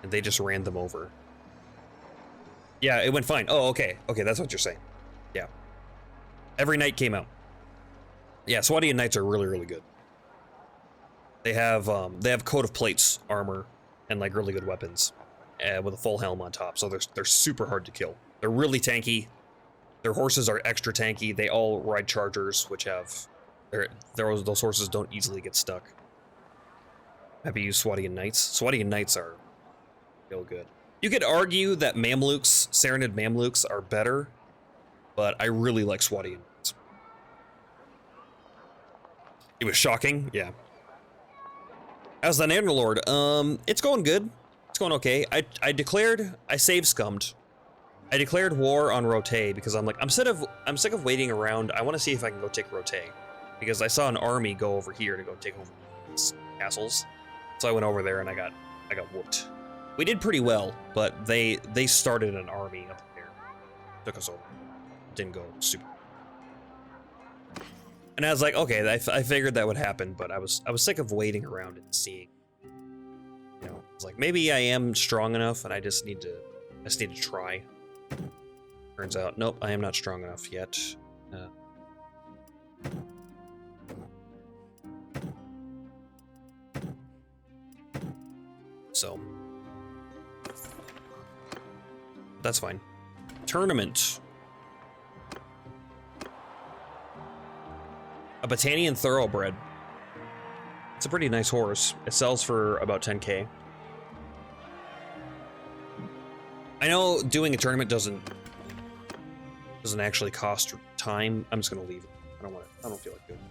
And they just ran them over. Yeah, it went fine. Oh, okay. Okay, that's what you're saying. Yeah. Every knight came out. Yeah, Swadian knights are really, really good. They have coat of plates armor and like really good weapons with a full helm on top. So they're super hard to kill. They're really tanky. Their horses are extra tanky. They all ride chargers, which have those horses don't easily get stuck. Have you used Swadian knights? Swadian knights are real good. You could argue that Mamluks, Saranid Mamluks, are better, but I really like Swadian knights. It was shocking, yeah. How's the Bannerlord? It's going good. It's going okay. I save scummed. I declared war on Rote because I'm like, I'm sick of waiting around. I want to see if I can go take Rote, because I saw an army go over here to go take over these castles. So I went over there and I got whooped. We did pretty well, but they started an army up there, took us over. Didn't go super. And I was like, okay, I figured that would happen, but I was sick of waiting around and seeing. You know, it's like maybe I am strong enough, and I just need to try. Turns out, nope, I am not strong enough yet. So that's fine. Tournament. A Battanian Thoroughbred. It's a pretty nice horse. It sells for about 10k. I know doing a tournament doesn't actually cost time. I'm just gonna leave it. I don't feel like doing it.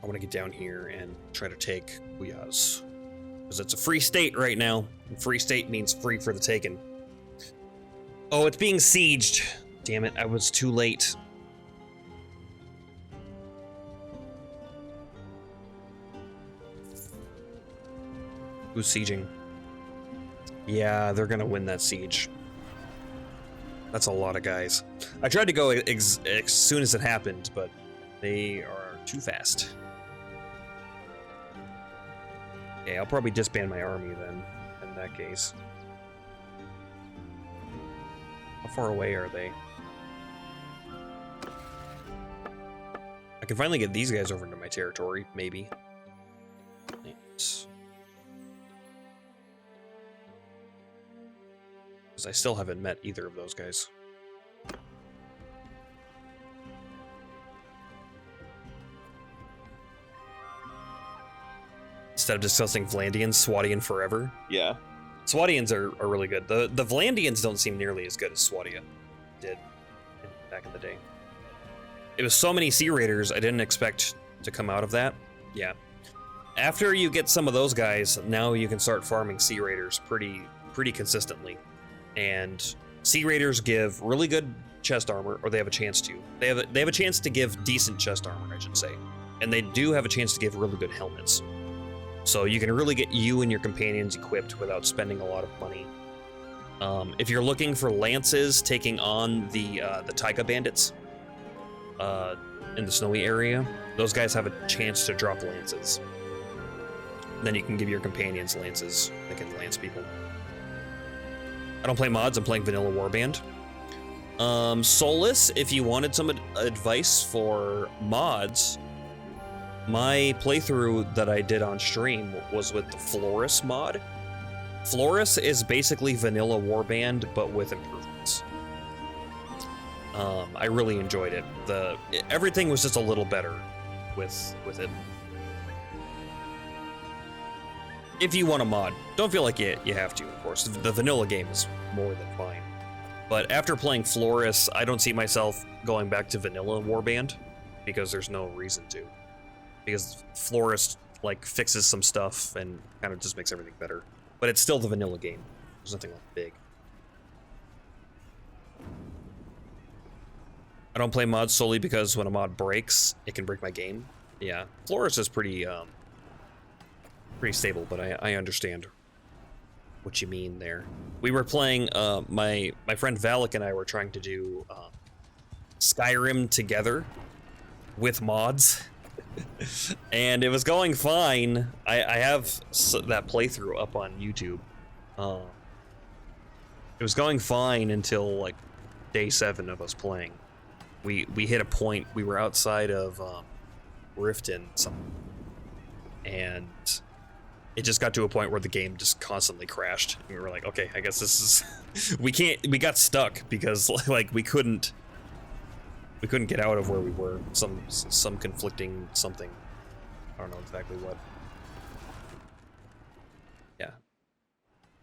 I want to get down here and try to take Kuyaz, because it's a free state right now. And free state means free for the taking. Oh, it's being sieged. Damn it, I was too late. Who's sieging? Yeah, they're gonna win that siege. That's a lot of guys. I tried to go as soon as it happened, but they are too fast. Okay, I'll probably disband my army then, in that case. How far away are they? I can finally get these guys over into my territory, maybe. Thanks. Because I still haven't met either of those guys. Instead of discussing Vlandians, Swadian forever. Yeah. Swadians are really good. The Vlandians don't seem nearly as good as Swadia did back in the day. It was so many Sea Raiders I didn't expect to come out of that. Yeah. After you get some of those guys, now you can start farming Sea Raiders pretty consistently. And Sea Raiders give really good chest armor, or they have a chance to. They have a chance to give decent chest armor, I should say. And they do have a chance to give really good helmets. So you can really get you and your companions equipped without spending a lot of money. If you're looking for lances taking on the Taiga bandits in the snowy area, those guys have a chance to drop lances. Then you can give your companions lances that can lance people. I don't play mods, I'm playing vanilla warband. Solus, if you wanted some advice for mods, my playthrough that I did on stream was with the Florus mod. Florus is basically vanilla warband, but with improvements. I really enjoyed it. Everything was just a little better with it. If you want a mod, don't feel like you have to, of course. The vanilla game is more than fine. But after playing Florus, I don't see myself going back to vanilla warband, because there's no reason to. Because Florus like fixes some stuff and kind of just makes everything better. But it's still the vanilla game. There's nothing like big. I don't play mods solely because when a mod breaks, it can break my game. Yeah, Flores is pretty stable, but I understand what you mean there. We were playing, my friend Valak and I were trying to do Skyrim together with mods, and it was going fine. I have that playthrough up on YouTube. It was going fine until like day 7 of us playing. We hit a point. We were outside of Riften, and it just got to a point where the game just constantly crashed. And we were like, okay, I guess this is we got stuck because like we couldn't get out of where we were. Some conflicting something. I don't know exactly what. Yeah.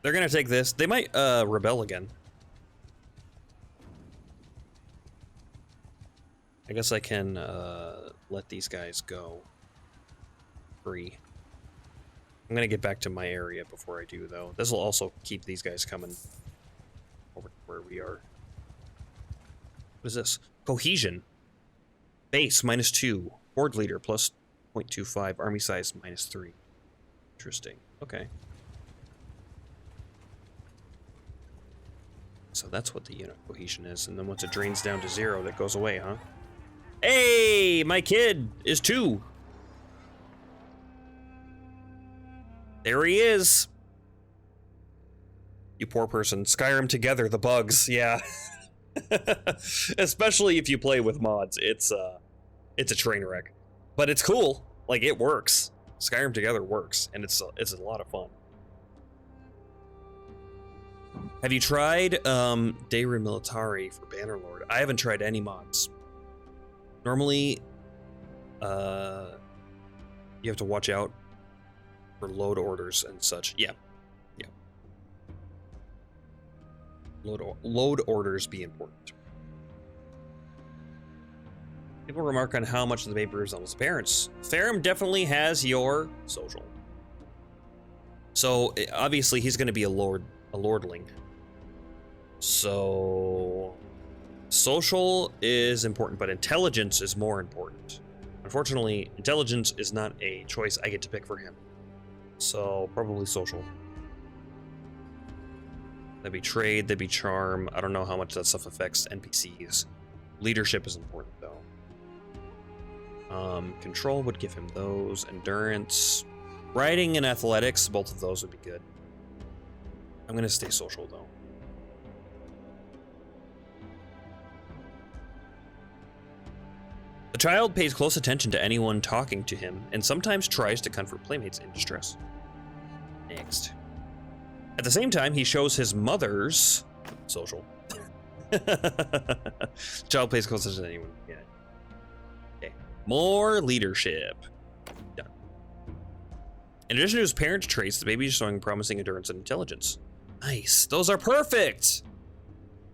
They're gonna take this. They might rebel again. I guess I can let these guys go free. I'm gonna get back to my area before I do, though. This will also keep these guys coming over to where we are. What is this? Cohesion. Base -2. Horde leader plus 0.25. Army size -3. Interesting. Okay. So that's what the unit cohesion is, and then once it drains down to 0, that goes away, huh? Hey, my kid is 2. There he is. You poor person. Skyrim together, the bugs, yeah. Especially if you play with mods, it's a train wreck. But it's cool. Like, it works. Skyrim together works, and it's a lot of fun. Have you tried De Re Militari for Bannerlord? I haven't tried any mods. Normally, you have to watch out for load orders and such. Yeah. Load orders be important. People remark on how much the baby resembles parents. Farum definitely has your social. So obviously he's going to be a lordling. So social is important, but intelligence is more important. Unfortunately, intelligence is not a choice I get to pick for him. So probably social. That'd be trade, that'd be charm. I don't know how much that stuff affects NPCs. Leadership is important though. Control would give him those. Endurance. Riding and athletics, both of those would be good. I'm gonna stay social though. The child pays close attention to anyone talking to him and sometimes tries to comfort playmates in distress. Next. At the same time, he shows his mother's social. Child pays close attention to anyone. Yeah. Okay. More leadership. Done. In addition to his parents' traits, the baby is showing promising endurance and intelligence. Nice. Those are perfect.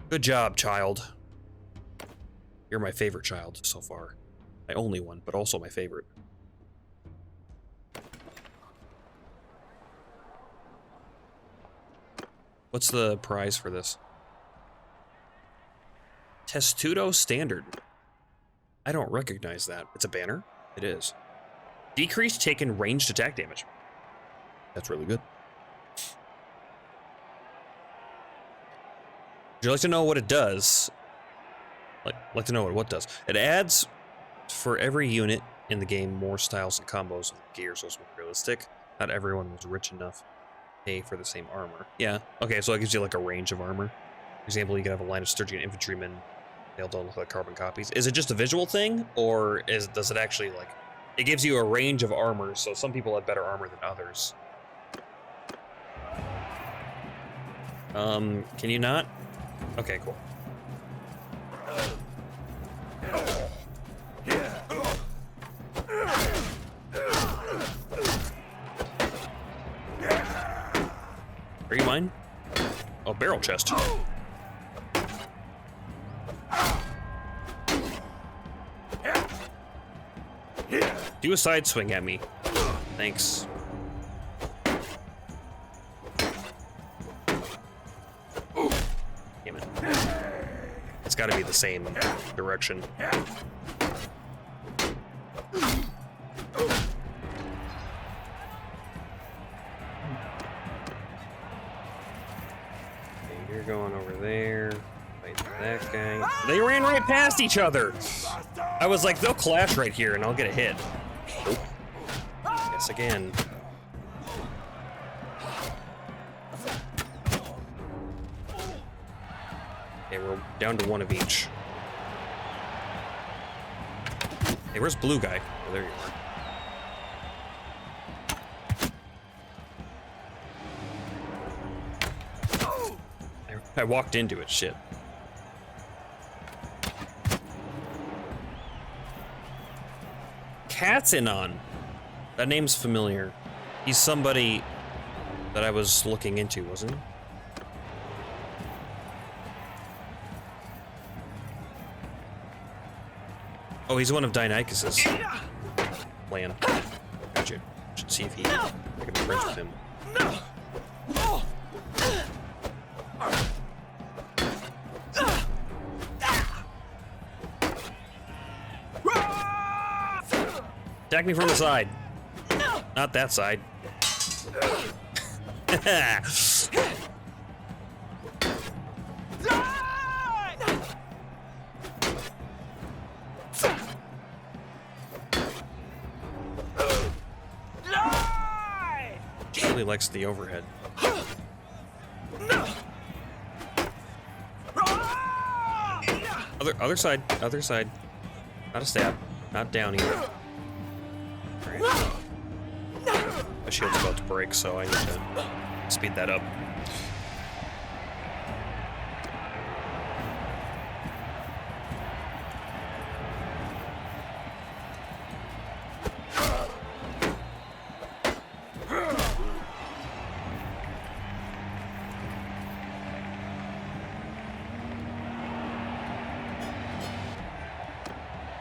Good job, child. You're my favorite child so far. My only one, but also my favorite. What's the prize for this? Testudo Standard. I don't recognize that. It's a banner? It is. Decreased taken ranged attack damage. That's really good. Would you like to know what it does? Like to know what it does. It adds for every unit in the game more styles and combos with gear, so it's more realistic. Not everyone was rich enough to pay for the same armor. Yeah, okay, so it gives you like a range of armor. For example, you can have a line of Sturgian infantrymen. They all don't look like carbon copies. Is it just a visual thing, or does it actually like... It gives you a range of armor, so some people have better armor than others. Can you not? Okay, cool. Are you mine? Oh, barrel chest. Do a side swing at me. Thanks. Damn it. It's gotta be the same direction. Okay, you're going over there. Fight that guy. They ran right past each other! I was like, they'll clash right here and I'll get a hit. Nope. Guess again. Okay, we're down to one of each. Hey, where's blue guy? Oh, there you are. I walked into it, shit. Cat's in on. That name's familiar. He's somebody that I was looking into, wasn't he? Oh, he's one of Dionychus's plan. Gotcha. Should see if he I can be friends with him. Attack me from the side. Not that side. Really likes the overhead. Other side, other side. Not a stab. Not down either. Alright. My shield's about to break, so I need to speed that up.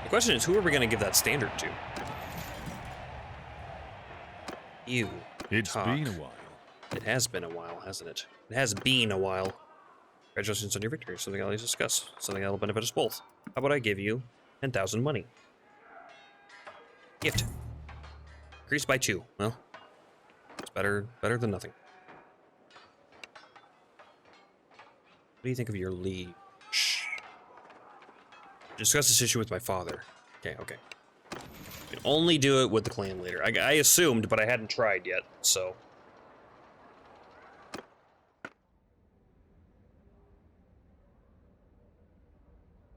The question is, who are we going to give that standard to? You. It's talk. been a while. It has been a while, hasn't it? It has been a while. Congratulations on your victory. Something I'll discuss. Something that'll benefit us both. How about I give you 10,000 money? Gift. Increased by 2. Well, it's better than nothing. What do you think of your liege? Discuss this issue with my father. Okay, okay. You can only do it with the clan leader. I assumed, but I hadn't tried yet, so.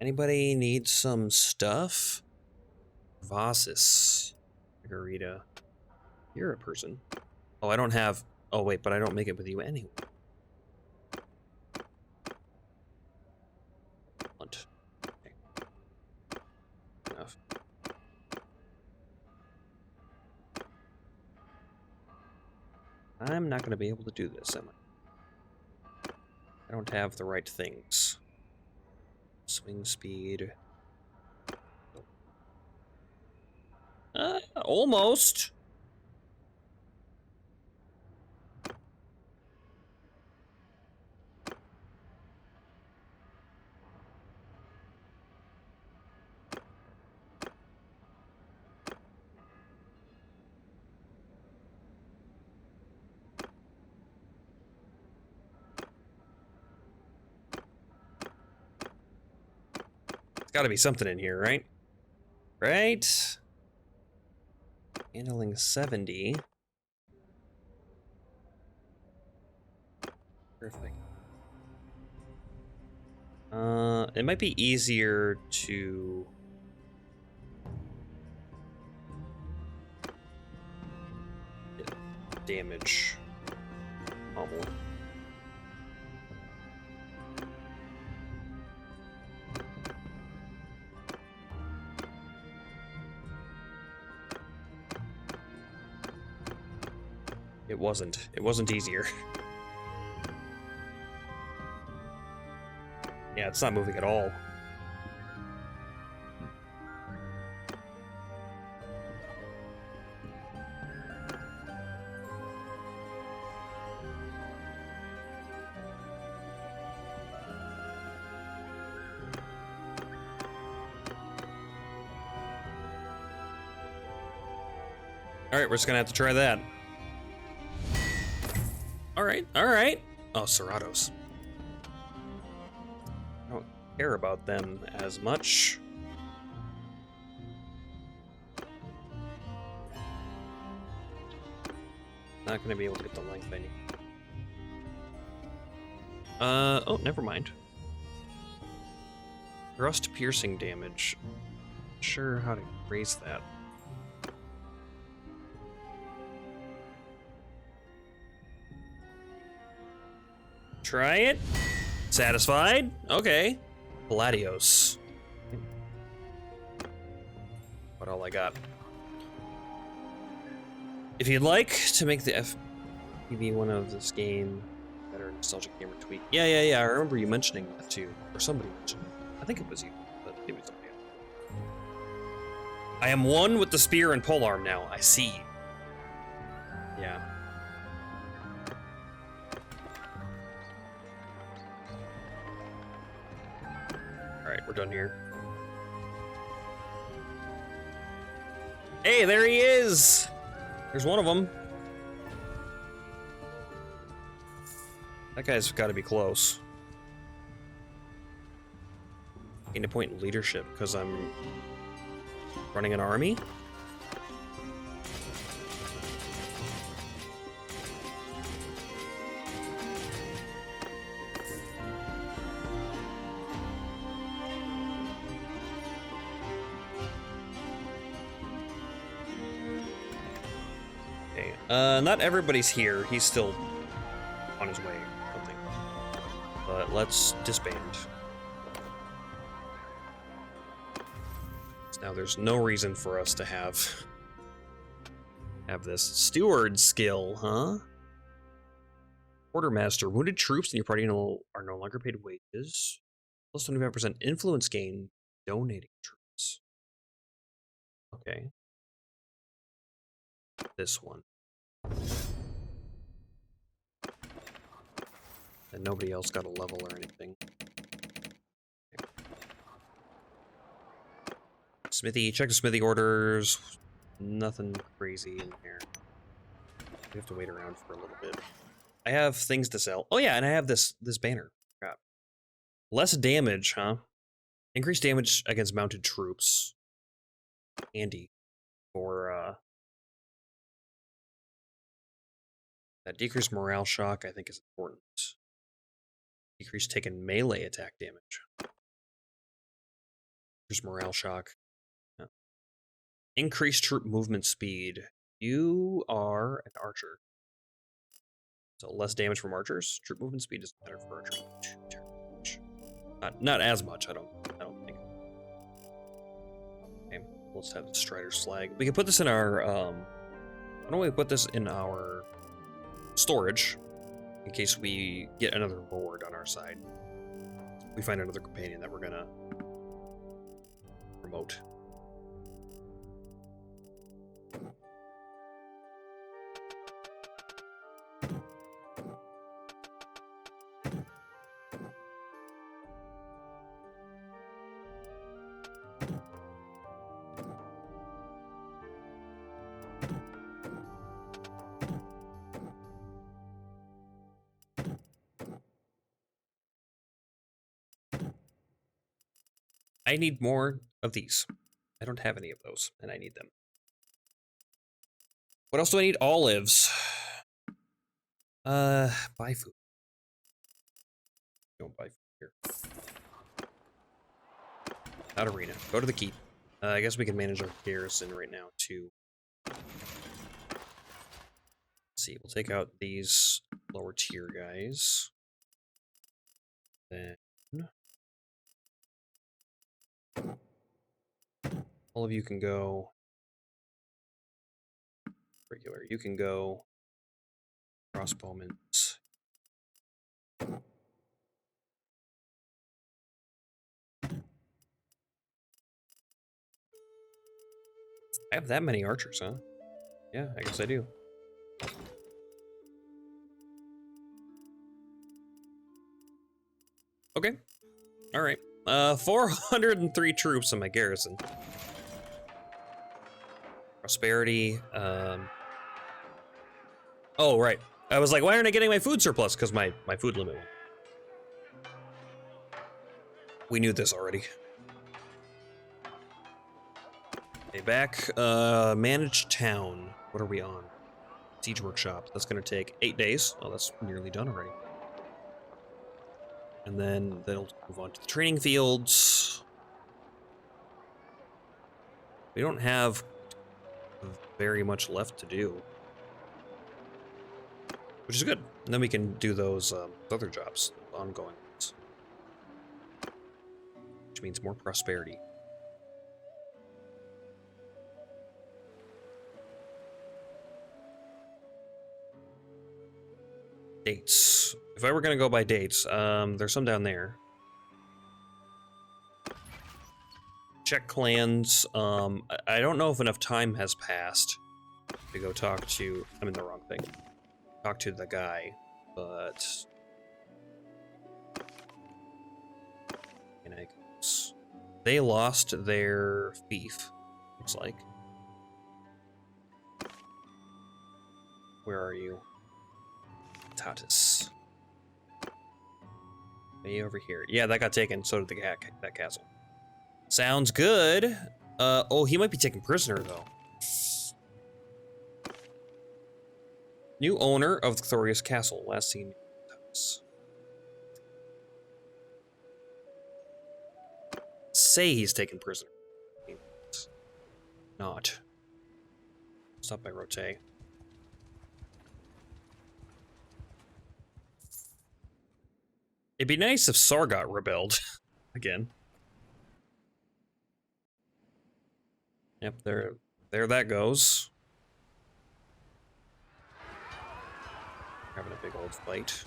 Anybody need some stuff? Vasis. Margarita. You're a person. Oh, I don't have... Oh, wait, but I don't make it with you anyway. Okay. Enough. I'm not going to be able to do this, am I? I don't have the right things. Swing speed. Almost. Gotta be something in here, right? Right? Handling 70. Perfect. It might be easier to... damage. Pummel. It wasn't. It wasn't easier. Yeah, it's not moving at all. All right, we're just gonna have to try that. All right, all right. Oh, Serratos. I don't care about them as much. Not gonna be able to get the length I need. Oh, never mind. Thrust piercing damage. Not sure how to raise that. Try it. Satisfied? Okay. Gladios. What all I got? If you'd like to make the FPV one of this game better, nostalgic gamer tweak. Yeah. I remember you mentioning that too, or somebody mentioned it. I think it was you, but maybe it was somebody else. I am one with the spear and polearm now. I see. Yeah. All right, we're done here. Hey, there he is. There's one of them. That guy's got to be close. Gain a point in leadership because I'm running an army. Okay, not everybody's here. He's still on his way, I think. But let's disband. Now there's no reason for us to have this steward skill, huh? Quartermaster. Wounded troops in your party are no longer paid wages. Plus 25% influence gain. Donating troops. Okay. This one. And nobody else got a level or anything. Smithy, check the smithy orders. Nothing crazy in here. We have to wait around for a little bit. I have things to sell. Oh yeah, and I have this banner. Crap. Less damage, huh? Increased damage against mounted troops. Handy for that decreased morale shock. I think is important. Decreased taken melee attack damage. Decreased morale shock. Yeah. Increased troop movement speed. You are an archer. So less damage from archers. Troop movement speed is better for archers. Not as much, I don't think. Okay, let's have the Strider's flag. We can put this in our why don't we put this in our storage in case we get another lord on our side. We find another companion that we're gonna promote. I need more of these. I don't have any of those, and I need them. What else do I need? Olives. Buy food. Don't buy food here. Out arena. Go to the keep. I guess we can manage our garrison right now, too. Let's see, we'll take out these lower tier guys. Then all of you can go regular. You can go crossbowmen. I have that many archers, huh? Yeah, I guess I do. Okay. All right. 403 troops in my garrison. Prosperity. Oh, right. I was like, why aren't I getting my food surplus? Because my food limit went. We knew this already. Okay, back. Manage town. What are we on? Siege workshop. That's going to take 8 days. Oh, that's nearly done already. And then they'll move on to the training fields. We don't have very much left to do, which is good. And then we can do those other jobs, ongoing ones, which means more prosperity. Dates. If I were going to go by dates, there's some down there. Check clans. I don't know if enough time has passed to go talk to... I'm in the wrong thing. Talk to the guy, but... They lost their fief, looks like. Where are you? Tatus. Way over here. Yeah, that got taken. So did that castle. Sounds good. Oh, he might be taken prisoner, though. New owner of the Thorius Castle. Last seen. Say he's taken prisoner. Not. Stop by Rote. It'd be nice if Sargot rebelled again. Yep, there that goes. Having a big old fight.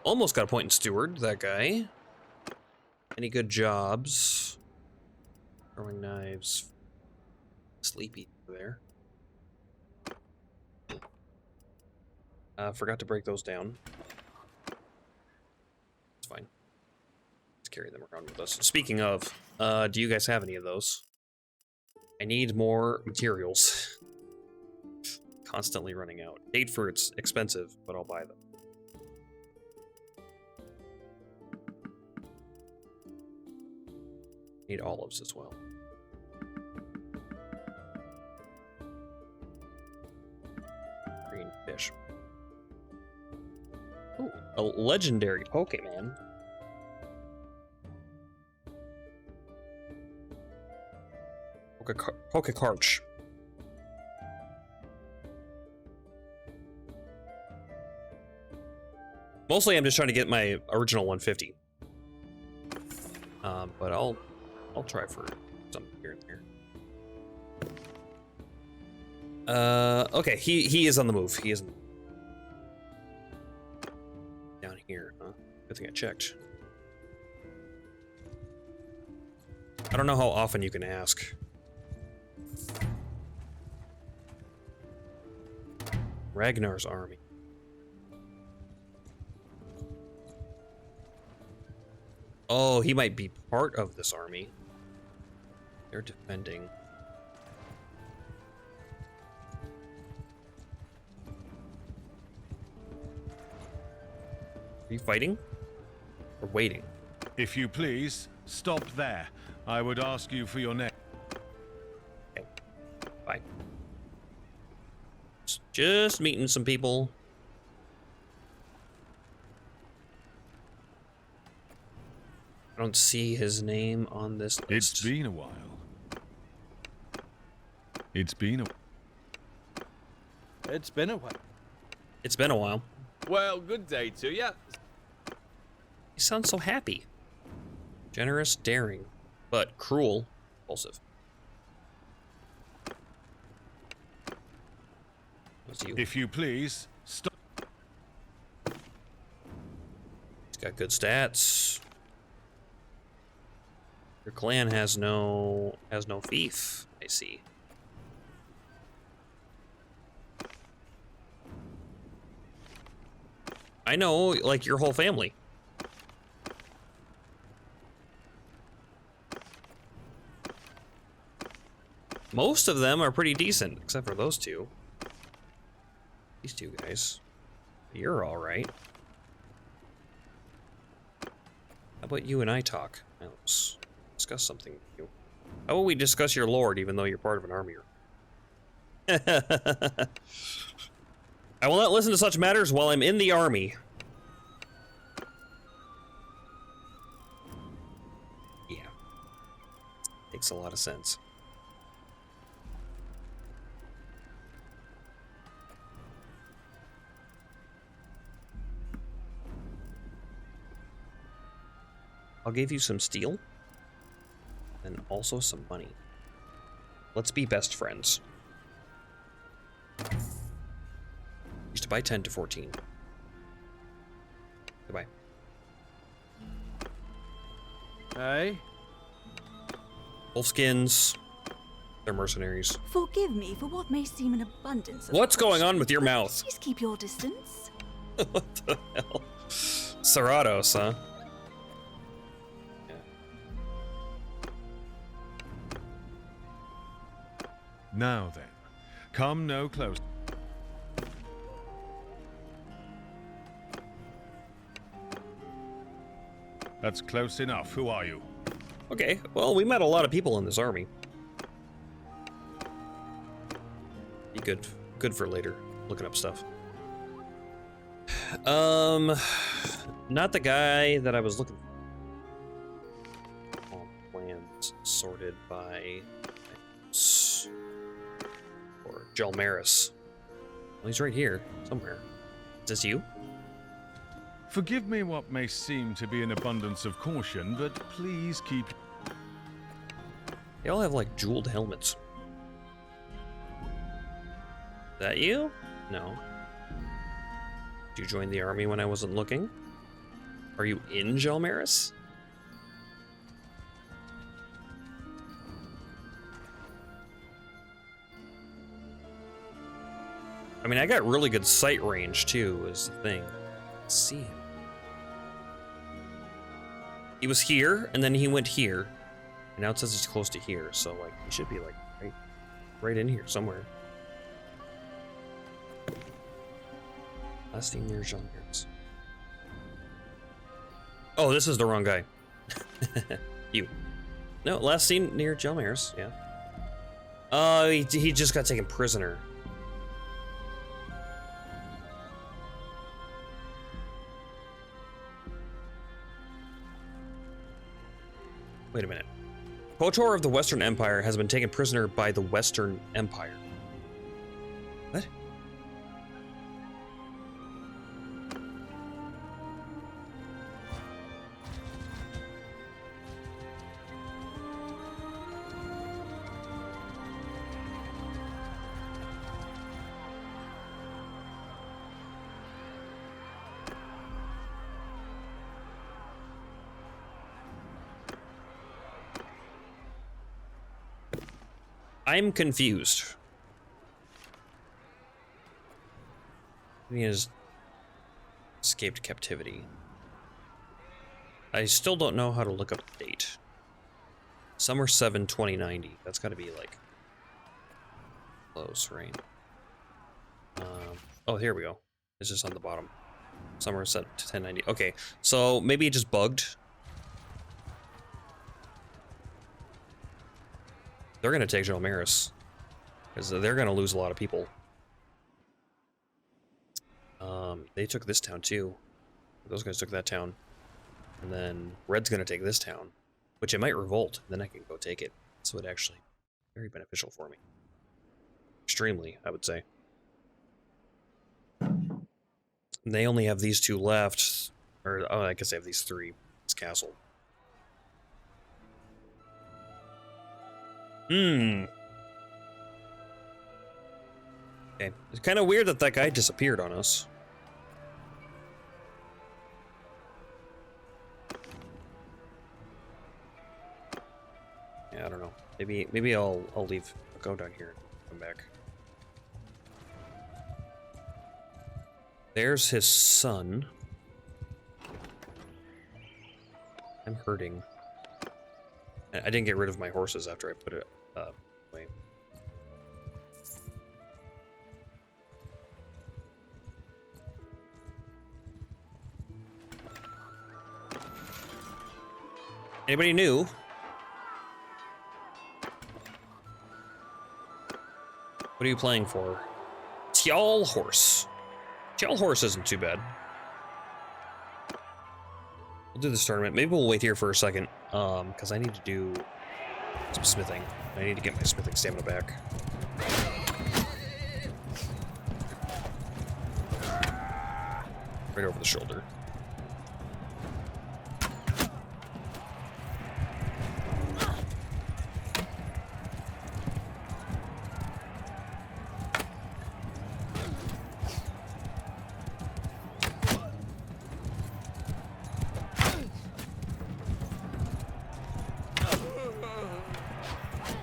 Almost got a point in Steward, that guy. Any good jobs? Throwing knives. Sleepy there. Forgot to break those down. It's fine. Let's carry them around with us. Speaking of, do you guys have any of those? I need more materials. Constantly running out. Date fruits, expensive, but I'll buy them. Need olives as well. Green fish. Ooh, a legendary Pokemon. Pokecarch. Mostly I'm just trying to get my original 150. But I'll try for something here and there. Okay, he is on the move. He is down here, huh? Good thing I checked. I don't know how often you can ask. Ragnar's army. Oh, he might be part of this army. They're defending. Are you fighting? Or waiting? If you please, stop there. I would ask you for your name. Okay. Bye. Just meeting some people. I don't see his name on this list. It's been a while. It's been a while. It's been a while. Well, good day to ya. He sounds so happy. Generous, daring, but cruel, impulsive. What's you? If you please, stop. He's got good stats. Your clan has no fief, I see. I know, like your whole family. Most of them are pretty decent, except for those two. These two guys. You're alright. How about you and I talk? Now, let's discuss something with you. How about we discuss your lord, even though you're part of an army? I will not listen to such matters while I'm in the army. Yeah. Makes a lot of sense. I'll give you some steel. And also some money. Let's be best friends. Used to buy 10 to 14. Goodbye. Hey? Wolfskins. They're mercenaries. Forgive me for what may seem an abundance of What's going caution, on with your but mouth? Please keep your distance. What the hell? Cerrados, huh? Now then, come no closer. That's close enough. Who are you? Okay, well, we met a lot of people in this army. Be good. Good for later. Looking up stuff. Not the guy that I was looking for. All plans sorted by... Or Jalmaris. Well, he's right here, somewhere. Is this you? Forgive me what may seem to be an abundance of caution, but please keep... They all have, like, jeweled helmets. That you? No. Did you join the army when I wasn't looking? Are you in Jalmaris? I mean, I got really good sight range, too, is the thing. Let's see him. He was here, and then he went here. And now it says he's close to here, so, like, he should be, like, right in here somewhere. Last thing near Jalmaris. Oh, this is the wrong guy. You. No, last seen near Jalmaris, yeah. Oh, he just got taken prisoner. Wait a minute. KOTOR of the Western Empire has been taken prisoner by the Western Empire. What? I'm confused. He has escaped captivity. I still don't know how to look up the date. Summer 7, 2090. That's got to be like close, right? Oh, here we go. It's just on the bottom. Summer set to 1090. Okay, so maybe it just bugged. They're going to take Jalmaris, because they're going to lose a lot of people. They took this town too. Those guys took that town. And then Red's going to take this town, which it might revolt. Then I can go take it. So it actually very beneficial for me. Extremely, I would say. And they only have these two left. Or, oh, I guess they have these three. It's castle. Okay. It's kind of weird that that guy disappeared on us. Yeah, I don't know. Maybe I'll leave. I'll go down here and come back. There's his son. I'm hurting. I didn't get rid of my horses after I put it away. Anybody new? What are you playing for? Tjall Horse. Tjall Horse isn't too bad. We'll do this tournament. Maybe we'll wait here for a second, because I need to do some smithing. I need to get my smithing stamina back. Right over the shoulder.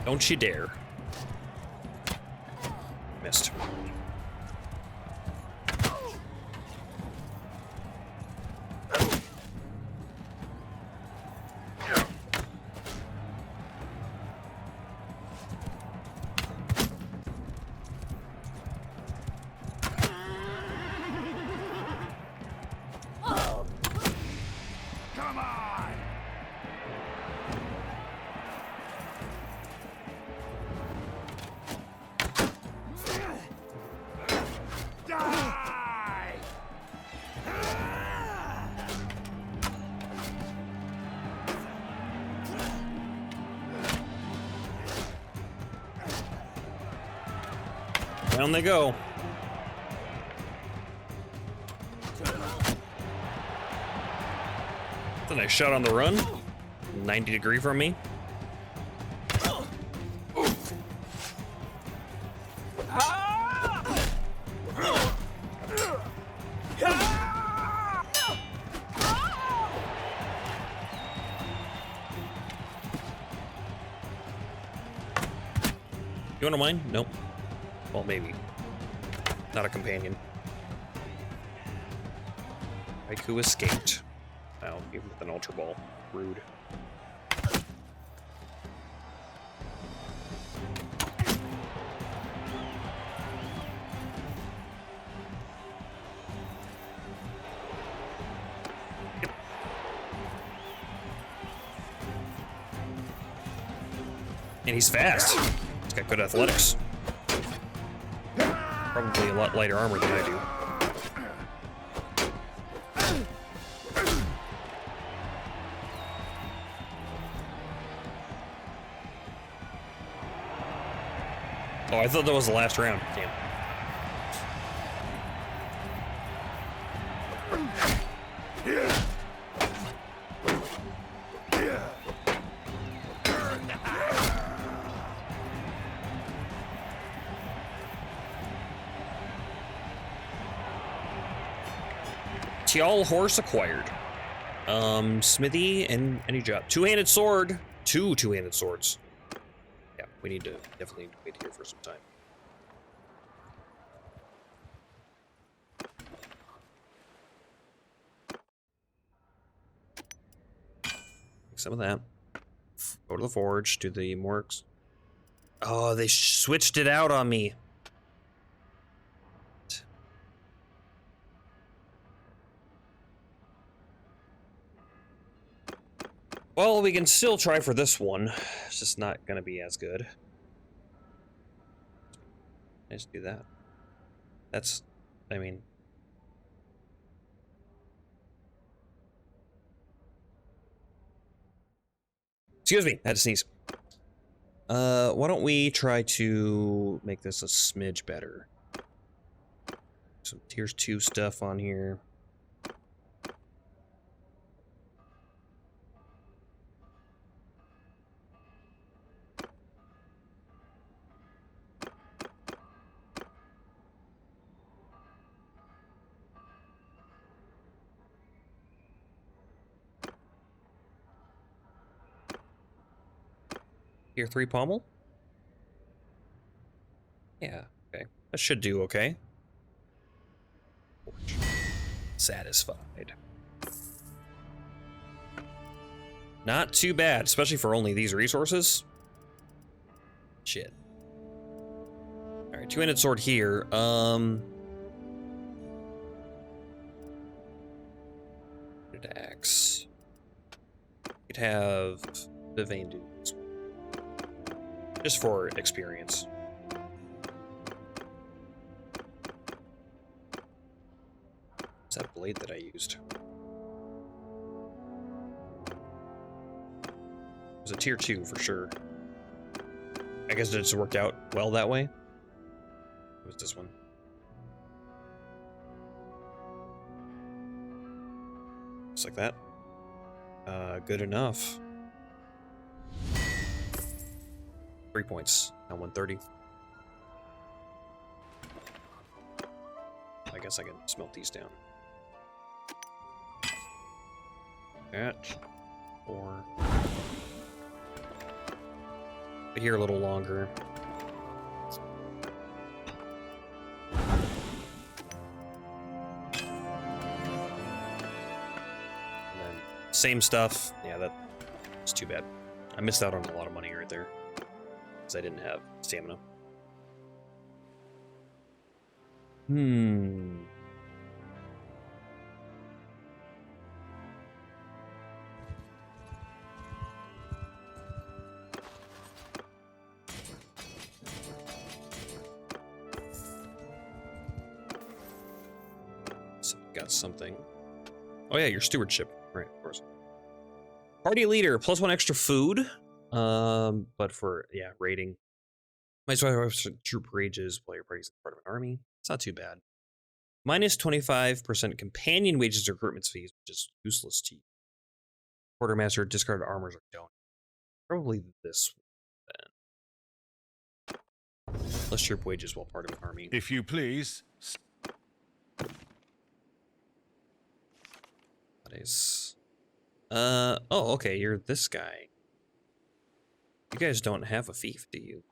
Don't you dare. Missed. Come on! Die! Down they go. That's a nice shot on the run. 90 degree from me. You want to mine? Nope. Well, maybe. Not a companion. Haiku escaped. Wow, even with an Ultra Ball. Rude. Yep. And he's fast. He's got good athletics. Probably a lot lighter armor than I do. Oh, I thought that was the last round. Damn. Tjall Horse acquired. Smithy and any job. Two-handed sword. Two two-handed swords. Yeah, we need to definitely wait here for some time. Make some of that. Go to the forge, do the morks. Oh, they switched it out on me. Well, we can still try for this one. It's just not gonna be as good. I just do that. That's, I mean... Excuse me, I had to sneeze. Why don't we try to make this a smidge better? Some tier 2 stuff on here. Tier 3 pommel? Yeah, okay. That should do okay. Satisfied. Not too bad, especially for only these resources. Shit. Alright, two-handed sword here. Axe. Could have Vivane do this one. Just for experience. What's that blade that I used? It was a tier 2 for sure. I guess it just worked out well that way. It was this one. Just like that. Good enough. 3 points. Now 130. I guess I can smelt these down. That. 4. But here a little longer. Same stuff. Yeah, that's too bad. I missed out on a lot of money right there. Because I didn't have stamina. So, got something. Oh yeah, your stewardship. Right, of course. Party leader, +1 extra food. But for, yeah, raiding. Might as well have troop rages while your party's part of an army. It's not too bad. Minus 25% companion wages recruitment fees, which is useless to you. Quartermaster discarded armors are down. Probably this one then. Less troop wages while part of an army. If you please. Oh, okay, you're this guy. You guys don't have a fief, do you?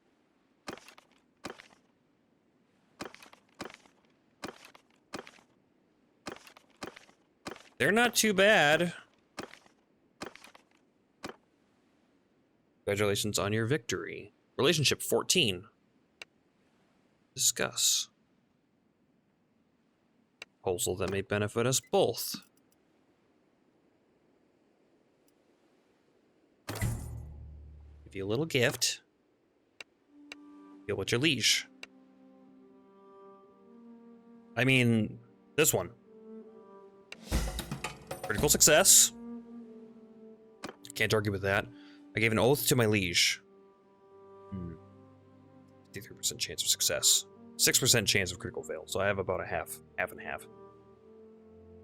They're not too bad. Congratulations on your victory. Relationship 14. Discuss. Proposal that may benefit us both. Give you a little gift. Deal with your liege. I mean, this one. Critical success. Can't argue with that. I gave an oath to my liege. 53% chance of success. 6% chance of critical fail. So I have about a half and half.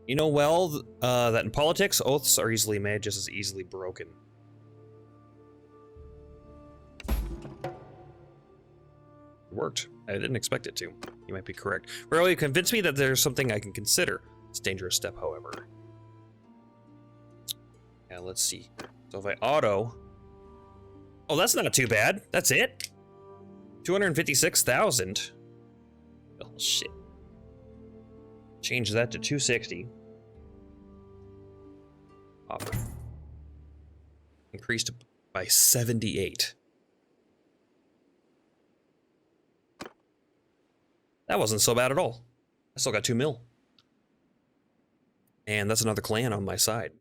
You know well that in politics, oaths are easily made just as easily broken. It worked. I didn't expect it to. You might be correct. Rarely convinced me that there's something I can consider. It's a dangerous step, however. Yeah, let's see. So if I auto... Oh, that's not too bad. That's it? 256,000. Oh, shit. Change that to 260. Offer. Increased by 78. That wasn't so bad at all. I still got 2 mil. And that's another clan on my side.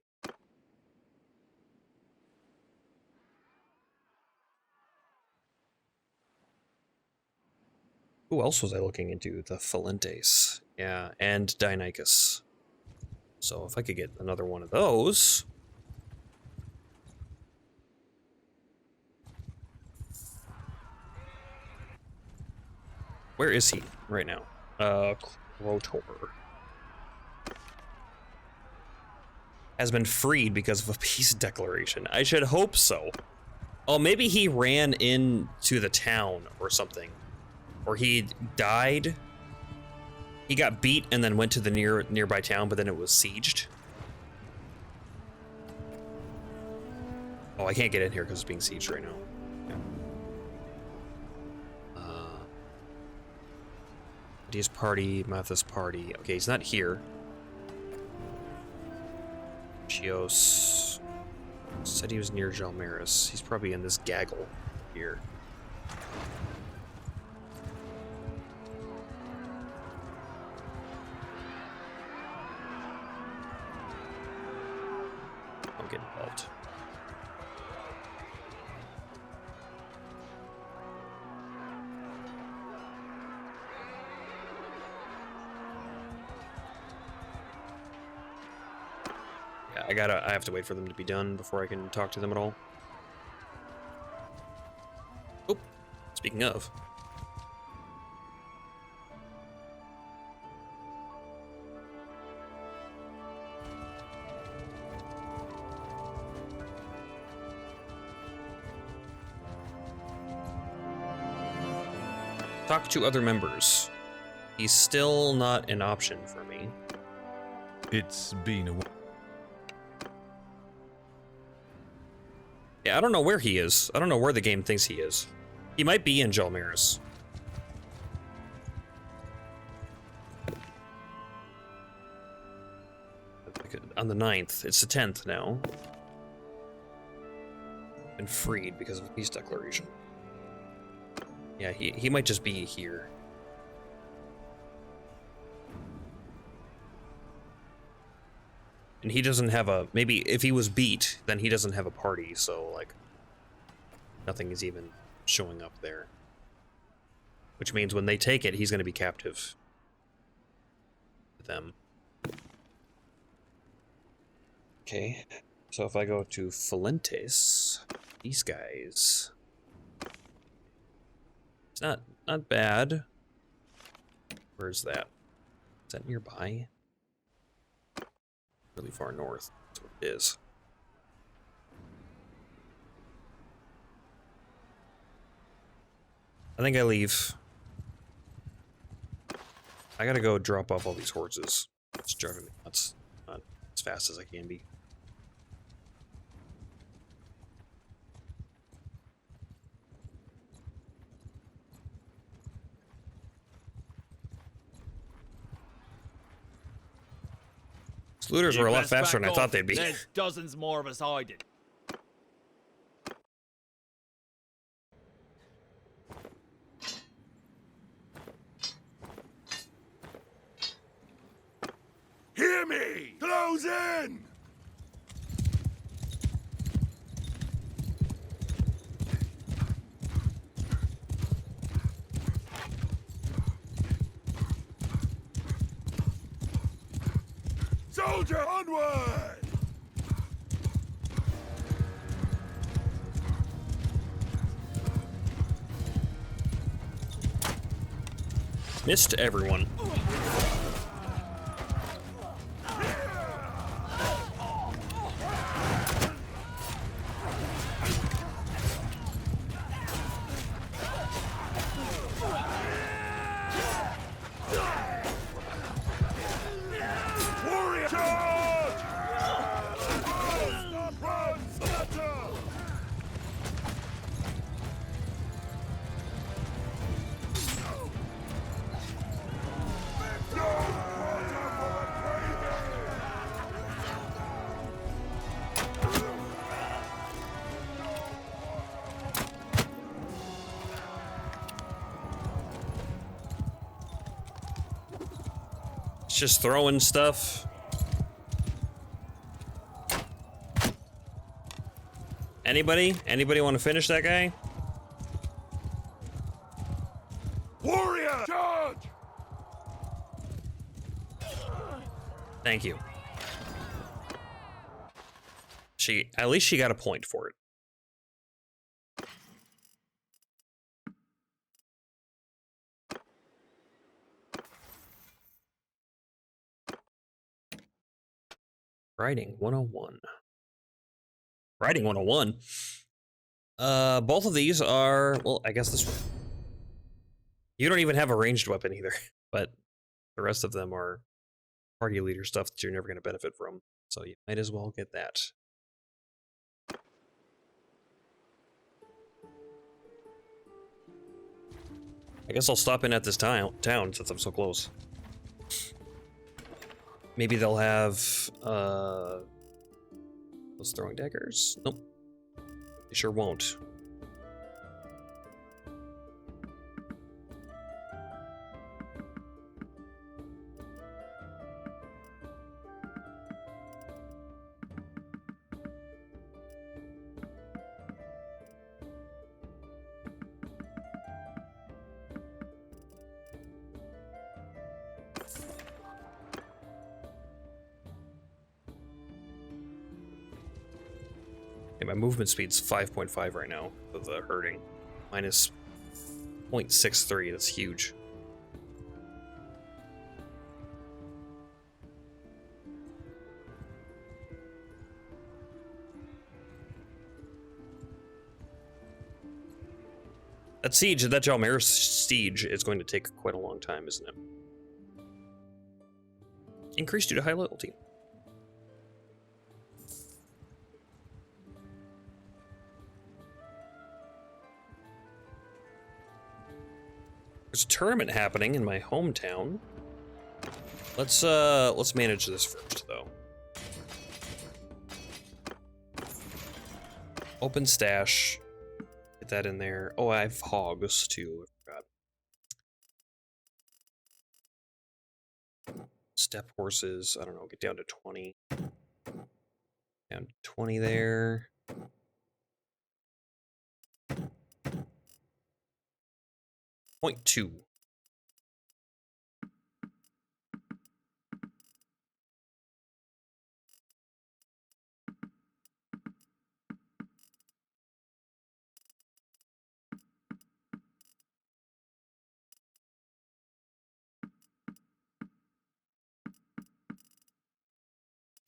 Who else was I looking into? The Phalentes. Yeah, and Deinonychus. So if I could get another one of those... Where is he right now? Krotor. Has been freed because of a peace declaration. I should hope so. Oh, maybe he ran into the town or something. Or he died. He got beat and then went to the nearby town, but then it was sieged. Oh, I can't get in here because it's being sieged right now. Dia's party, Matha's party. Okay, he's not here. Chios said he was near Jalmaris. He's probably in this gaggle here. Don't get involved. I have to wait for them to be done before I can talk to them at all. Oh, speaking of. Talk to other members. He's still not an option for me. It's been a while. Yeah, I don't know where he is. I don't know where the game thinks he is. He might be in Jalmaris. On the 9th. It's the 10th now. Been freed because of a peace declaration. Yeah, he might just be here. And he doesn't have a... Maybe if he was beat, then he doesn't have a party, so, like... Nothing is even showing up there. Which means when they take it, he's going to be captive. With them. Okay. So if I go to Fuentes... These guys... It's not bad. Where's that? Is that nearby? Really far north. That's what it is. I think I leave. I gotta go drop off all these horses. It's driving me nuts. Not as fast as I can be. Looters were a lot faster than I thought they'd be. There's dozens more of us hiding. Hear me! Close in! Soldier, onward! Missed everyone. Warrior, charge! Run, scatter! It's just throwing stuff. Anybody? Anybody want to finish that guy? Warrior, charge! Thank you. At least she got a point for it. Writing 101. Writing 101. Both of these are, well, I guess this one. You don't even have a ranged weapon either, but the rest of them are party leader stuff that you're never going to benefit from. So you might as well get that. I guess I'll stop in at this town since I'm so close. Maybe they'll have those throwing daggers. Nope. They sure won't. Okay, my movement speed's 5.5 right now with the herding. Minus 0.63, that's huge. That siege, that Jalmer's siege is going to take quite a long time, isn't it? Increase due to high loyalty. There's a tournament happening in my hometown. Let's manage this first, though. Open stash. Get that in there. Oh, I have hogs too. I forgot. Step horses. I don't know. Get down to 20. Down to 20 there. Point 2.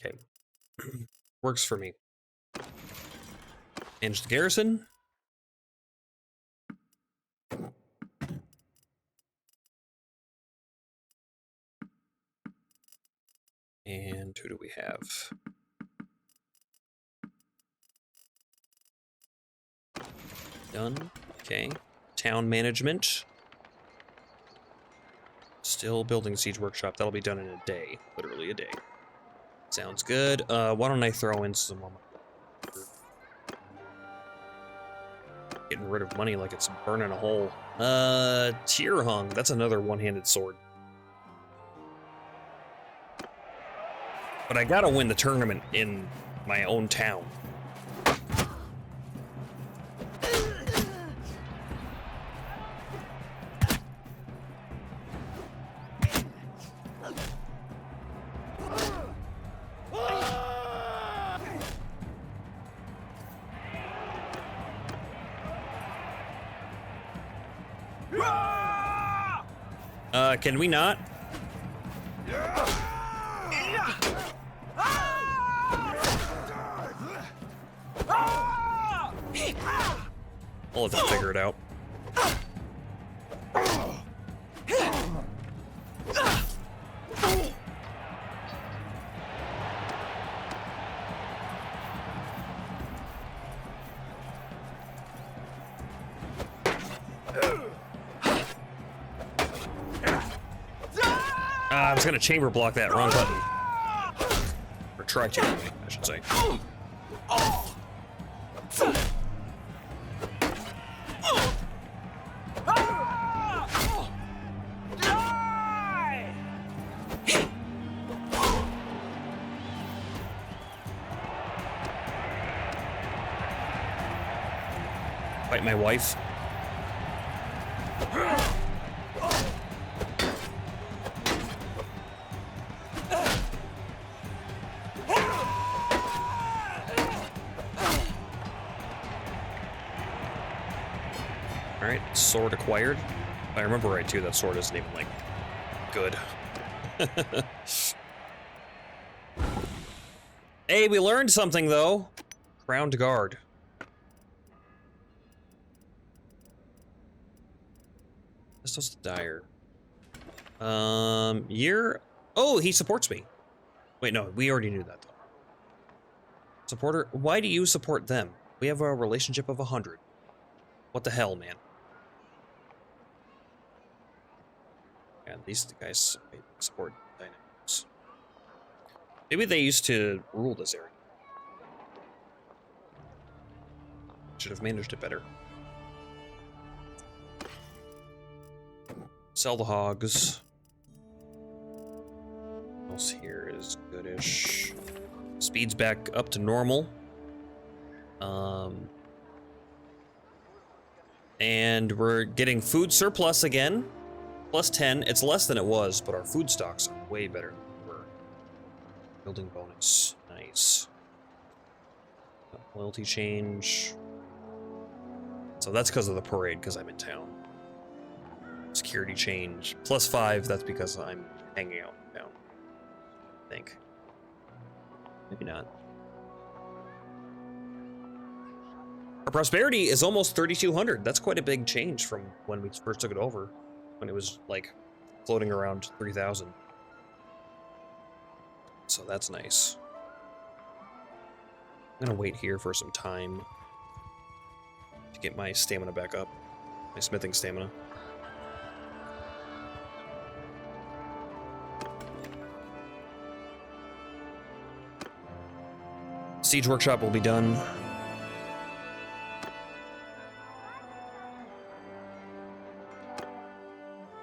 Okay. Works for me. Manage the garrison. And who do we have? Done. Okay. Town management. Still building siege workshop. That'll be done in a day. Literally a day. Sounds good. Why don't I throw in some more? Getting rid of money like it's burning a hole. Tear hung. That's another one-handed sword. But I gotta win the tournament in my own town. Can we not? I'll have to figure it out. I was gonna chamber block that, wrong button. Or try to, I should say. Fight my wife. Alright, sword acquired. If I remember right too, that sword isn't even, like, good. Hey, we learned something though. Crowned guard. Estos the Dire. Year. Oh, he supports me. Wait, no, we already knew that though. Supporter. Why do you support them? We have a relationship of 100. What the hell, man? Yeah, these guys support dynamics. Maybe they used to rule this area. Should have managed it better. Sell the hogs. What else here is goodish. Speed's back up to normal. And we're getting food surplus again. Plus 10. It's less than it was, but our food stocks are way better than they were. Building bonus. Nice. Loyalty change. So that's because of the parade, because I'm in town. Security change. +5, that's because I'm hanging out in town. I think. Maybe not. Our prosperity is almost 3,200. That's quite a big change from when we first took it over. When it was, like, floating around 3,000. So that's nice. I'm gonna wait here for some time to get my stamina back up. My smithing stamina. Siege workshop will be done.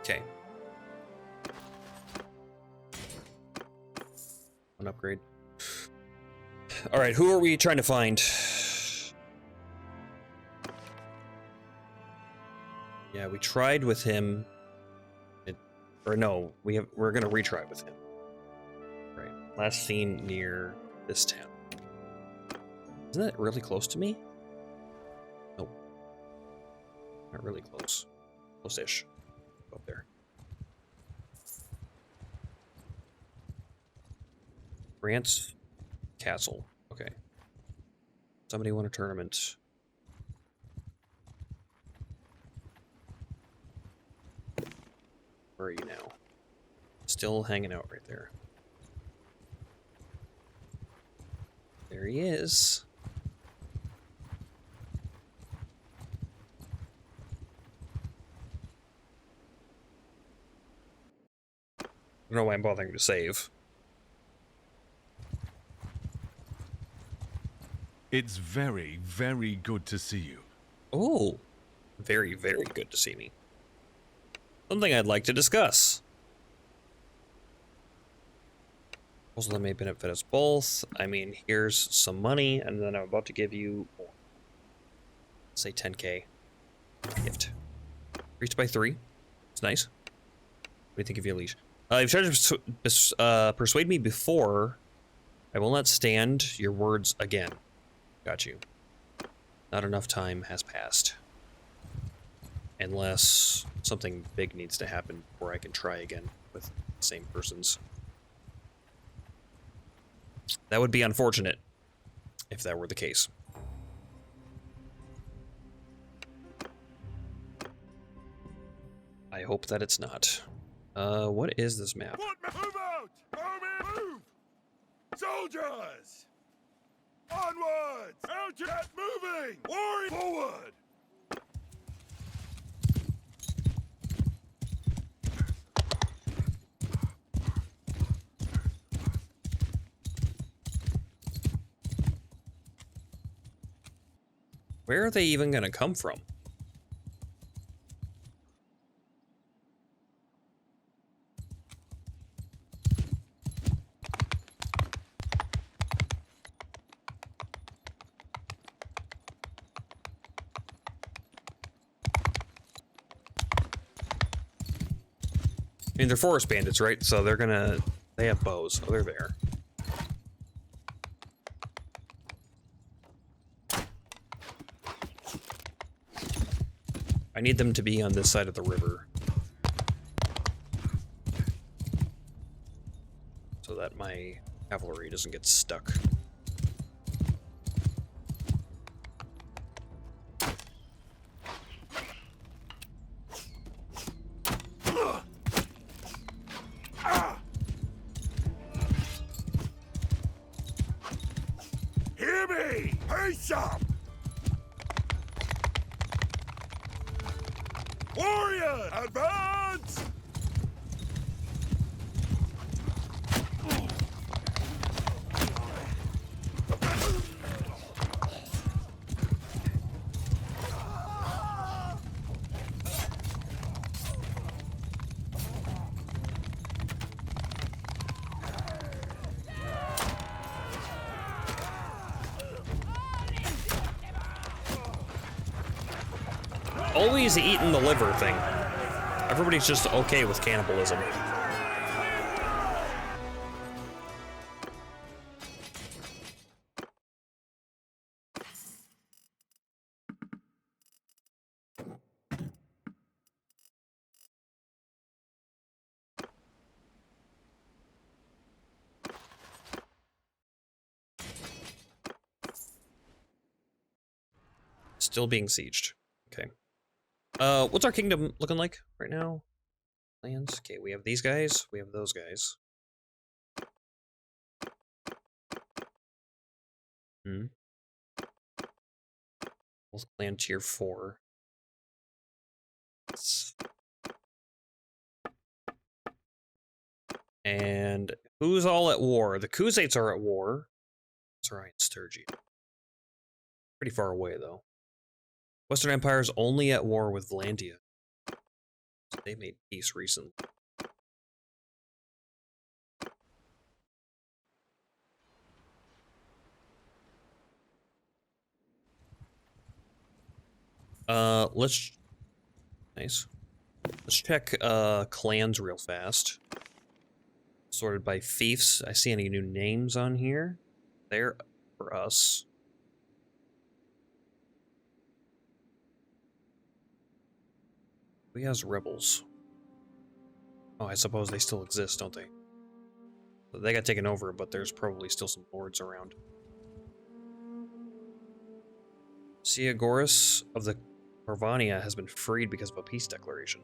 Okay. One upgrade. All right, who are we trying to find? Yeah, we tried with him. We're gonna retry with him. Right. Last seen near this town. Isn't that really close to me? Nope. Not really close. Close-ish. Up there. Grant's Castle. Okay. Somebody won a tournament. Where are you now? Still hanging out right there. There he is. I don't know why I'm bothering to save. It's very, very good to see you. Oh, very, very good to see me. Something I'd like to discuss. Proposal that may benefit us both. I mean, here's some money, and then I'm about to give you, say 10k gift. Reached by 3. It's nice. What do you think of your leash? You've tried to persuade me before. I will not stand your words again. Got you. Not enough time has passed. Unless something big needs to happen before I can try again with the same persons. That would be unfortunate if that were the case. I hope that it's not. What is this map? Move out! Move! Soldiers! Onwards! Out! Get moving! Warrior forward! Where are they even gonna come from? I mean, they're forest bandits, right? So they have bows. Oh, they're there. I need them to be on this side of the river. So that my cavalry doesn't get stuck. Hear me! Pace up! Warrior, advance! Always eating the liver thing. Everybody's just okay with cannibalism. Still being sieged. Okay. What's our kingdom looking like right now? Lands. Okay, we have these guys. We have those guys. Both clan tier 4. And who's all at war? The Khuzaits are at war. Sarai and Sturgi. Pretty far away, though. Western Empire is only at war with Vlandia. They made peace recently. Let's... Nice. Let's check, clans real fast. Sorted by fiefs. I see any new names on here? They're for us. Who has rebels? Oh, I suppose they still exist, don't they? They got taken over, but there's probably still some lords around. Siagoras of the Corvania has been freed because of a peace declaration.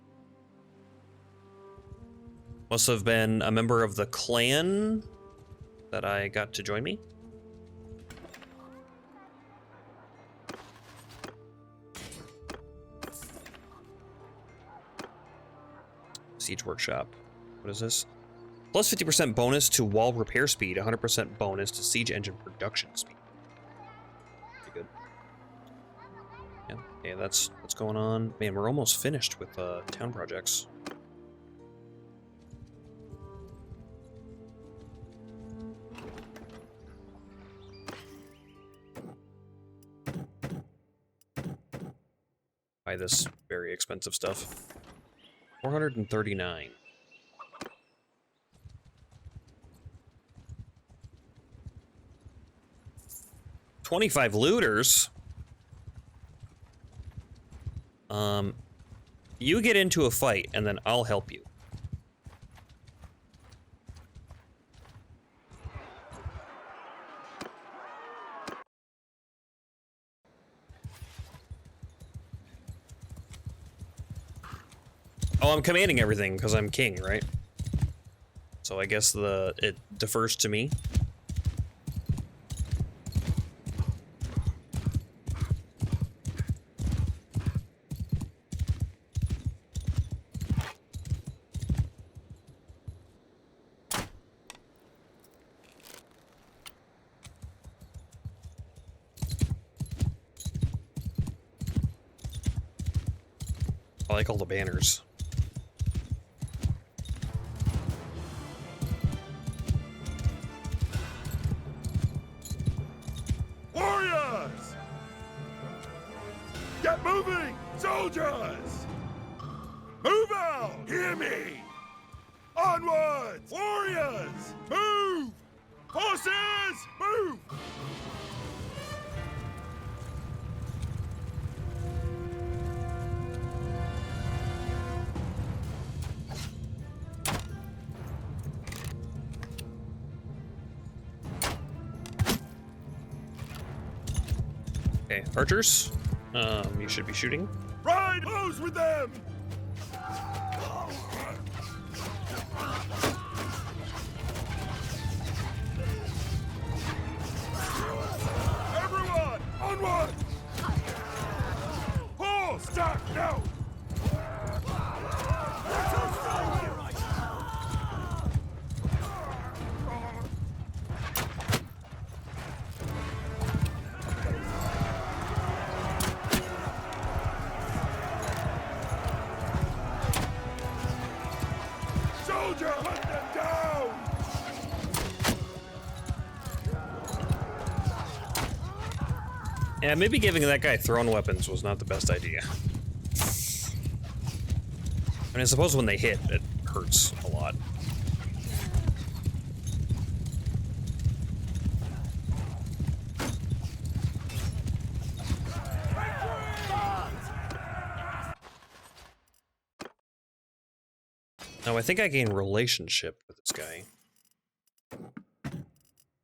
Must have been a member of the clan that I got to join me. Siege Workshop. What is this? Plus 50% bonus to wall repair speed, 100% bonus to siege engine production speed. Pretty good. Yeah, okay, that's what's going on. Man, we're almost finished with town projects. Buy this very expensive stuff. 439. $25 looters. You get into a fight and then I'll help you. Oh, I'm commanding everything because I'm king, right? So I guess it defers to me. I like all the banners. Warriors! Get moving! Soldiers! Move out! Hear me! Onwards! Warriors! Move! Horses! Move! Okay, archers. You should be shooting. Ride close with them! Everyone, onward! Pull! Stop now! Soldier, hunt them down! Yeah, maybe giving that guy thrown weapons was not the best idea. I mean, I suppose when they hit, it hurts a lot. Now, I think I gain relationship with this guy.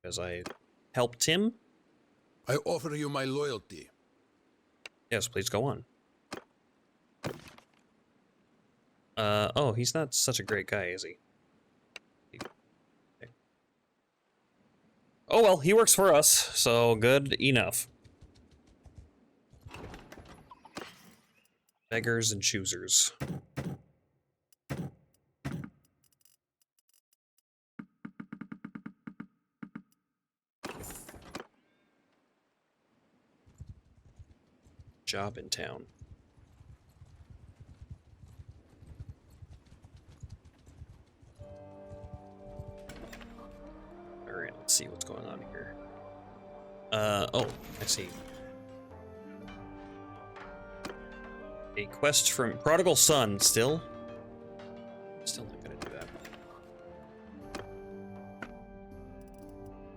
Because I helped him. I offer you my loyalty. Yes, please go on. Oh, he's not such a great guy, is he? Okay. Oh well, he works for us, so good enough. Beggars and choosers. Job in town. Alright, let's see what's going on here. Oh, I see. A quest from Prodigal Son, still? Still not gonna do that.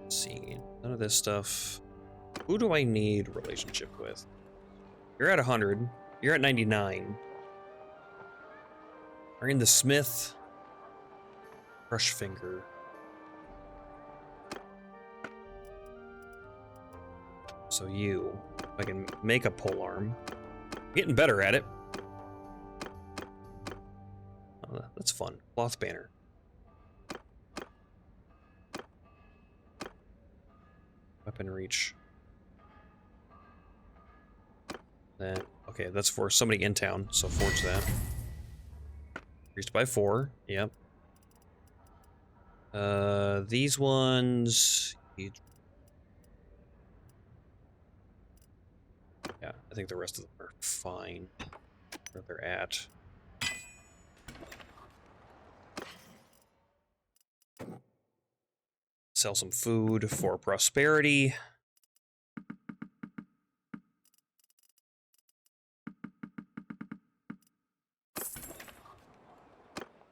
Let's see, none of this stuff. Who do I need a relationship with? You're at 100. You're at 99. Are in the Smith. Crush Finger. So you, if I can make a polearm. Getting better at it. Oh, that's fun. Cloth banner. Weapon reach. Then, okay, that's for somebody in town, so forge that. Increased by 4, yep. These ones... Yeah, I think the rest of them are fine where they're at. Sell some food for prosperity.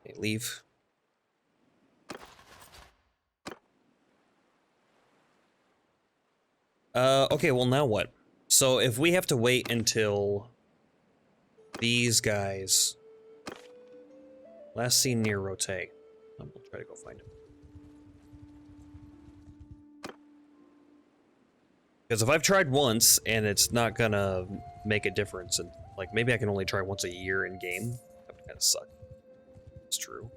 Okay, leave. Okay, well now what? So if we have to wait until these guys last seen near Rote, we'll try to go find him. Because if I've tried once and it's not gonna make a difference, and like maybe I can only try once a year in game, that would kind of suck. It's true.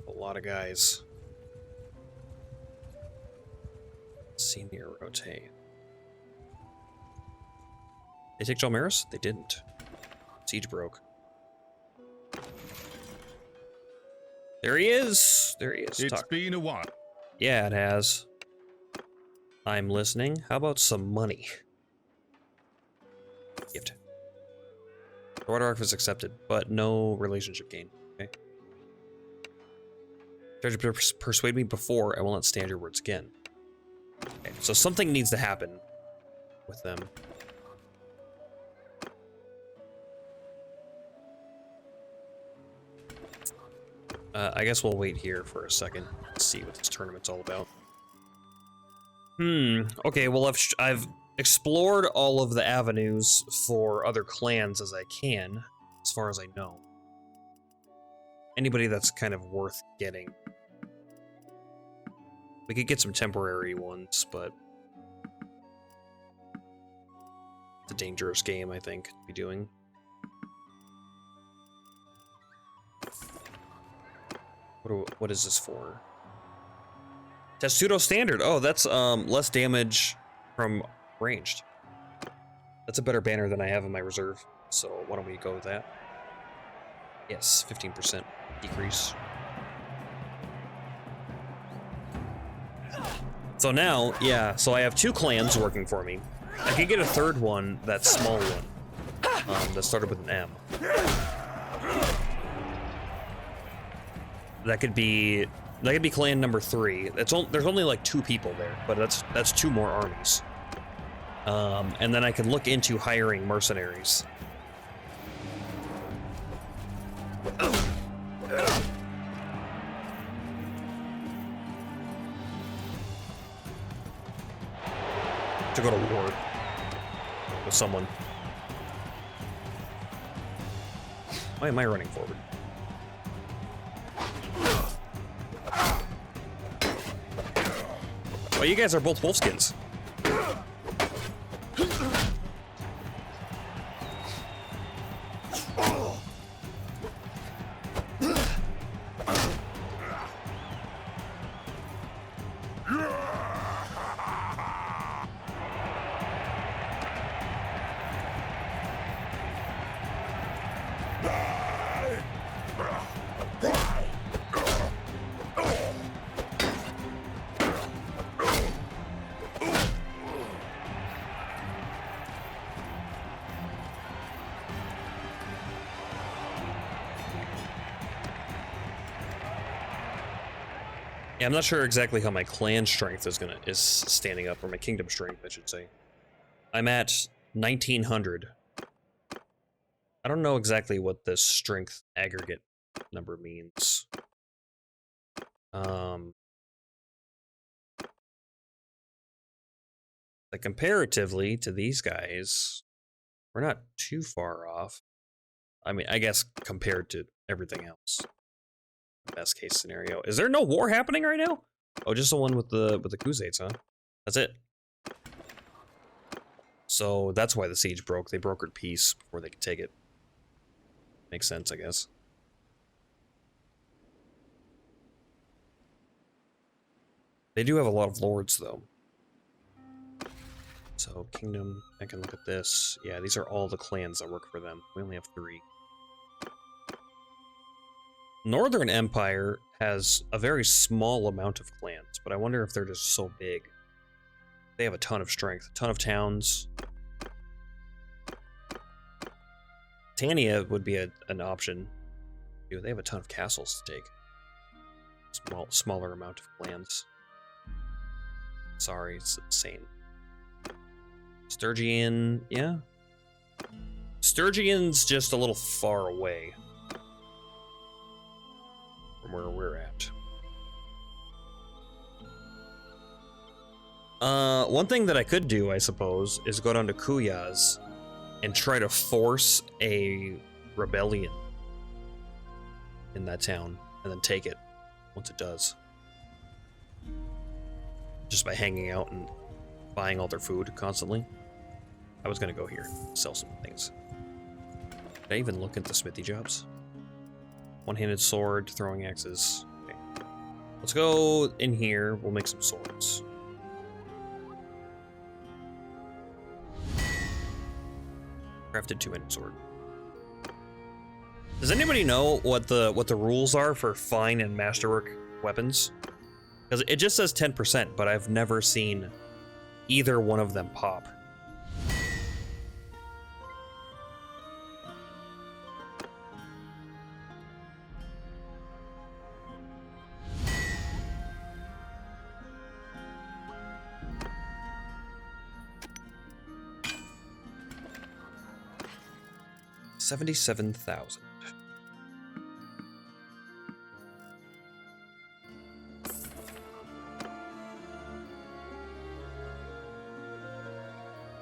A lot of guys. Senior Rote. They take Jalmaris? They didn't. Siege broke. There he is! There he is. It's been a while. Yeah, it has. I'm listening. How about some money? Gift. Water Arc was accepted, but no relationship gain. Okay. Tried to persuade me before, I will not stand your words again. Okay, so something needs to happen with them. I guess we'll wait here for a second and see what this tournament's all about. Okay, well I've explored all of the avenues for other clans as I can, as far as I know. Anybody that's kind of worth getting. We could get some temporary ones, but it's a dangerous game, I think, to be doing. What is this for? Testudo Standard. Oh, that's less damage from ranged. That's a better banner than I have in my reserve. So why don't we go with that? Yes, 15% decrease. So now, yeah, so I have 2 clans working for me. I could get a third one, that small one, that started with an M. That could be clan number 3. There's only like 2 people there, but that's 2 more armies. And then I can look into hiring mercenaries. To go to war with someone. Why am I running forward? Oh, you guys are both wolfskins. Yeah, I'm not sure exactly how my clan strength is standing up, or my kingdom strength, I should say. I'm at 1900. I don't know exactly what this strength aggregate number means. Like comparatively to these guys, we're not too far off. I mean, I guess compared to everything else. Best case scenario. Is there no war happening right now? Oh, just the one with the Khuzaits, huh? That's it. So that's why the siege broke. They brokered peace before they could take it. Makes sense, I guess. They do have a lot of lords, though. So, kingdom, I can look at this. Yeah, these are all the clans that work for them. We only have 3. Northern Empire has a very small amount of clans, but I wonder if they're just so big. They have a ton of strength, a ton of towns. Tania would be an option. Dude, they have a ton of castles to take. Smaller amount of clans. Sorry, it's insane. Sturgian, yeah. Sturgian's just a little far away from where we're at. One thing that I could do, I suppose, is go down to Kuyaz and try to force a rebellion in that town, and then take it once it does. Just by hanging out and buying all their food constantly. I was gonna go here, sell some things. Did I even look at the smithy jobs? One-handed sword, throwing axes. Okay. Let's go in here, we'll make some swords. Crafted two-handed sword. Does anybody know what the rules are for fine and masterwork weapons? Because it just says 10%, but I've never seen either one of them pop. $77,000.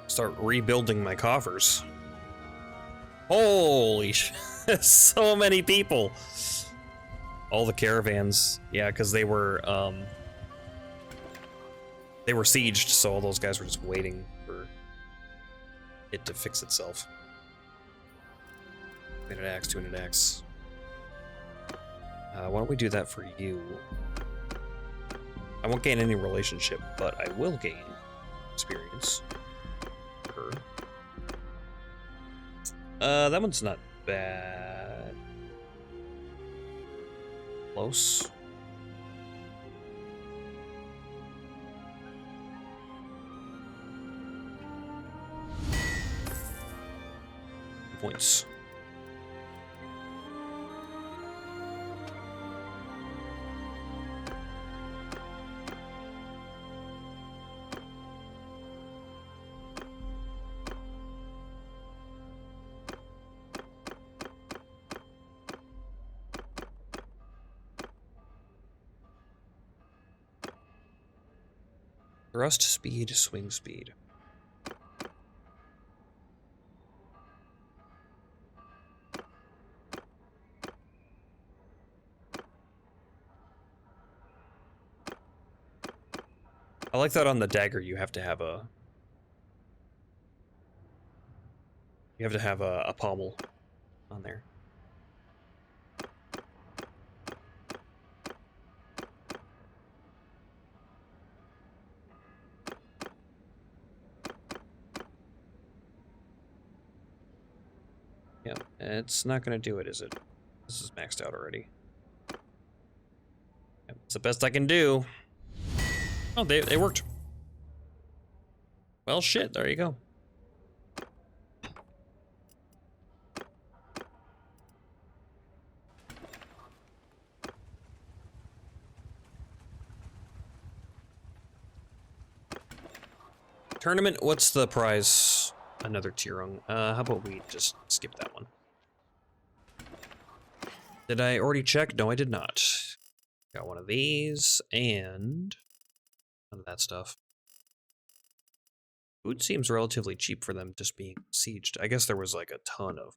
Start rebuilding my coffers. Holy sh! So many people. All the caravans, yeah, because they were sieged, so all those guys were just waiting for it to fix itself. 200 axe, 200 axe. Why don't we do that for you? I won't gain any relationship, but I will gain experience. Her. That one's not bad. Close. Points. Thrust speed, swing speed. I like that on the dagger you have to have a pommel on there. Yeah, it's not gonna do it, is it? This is maxed out already. Yep, it's the best I can do. Oh, they worked. Well, shit, there you go. Tournament, what's the prize? Another Tirung. How about we just skip that one? Did I already check? No, I did not. Got one of these, and none of that stuff. Food seems relatively cheap for them just being sieged. I guess there was like a ton of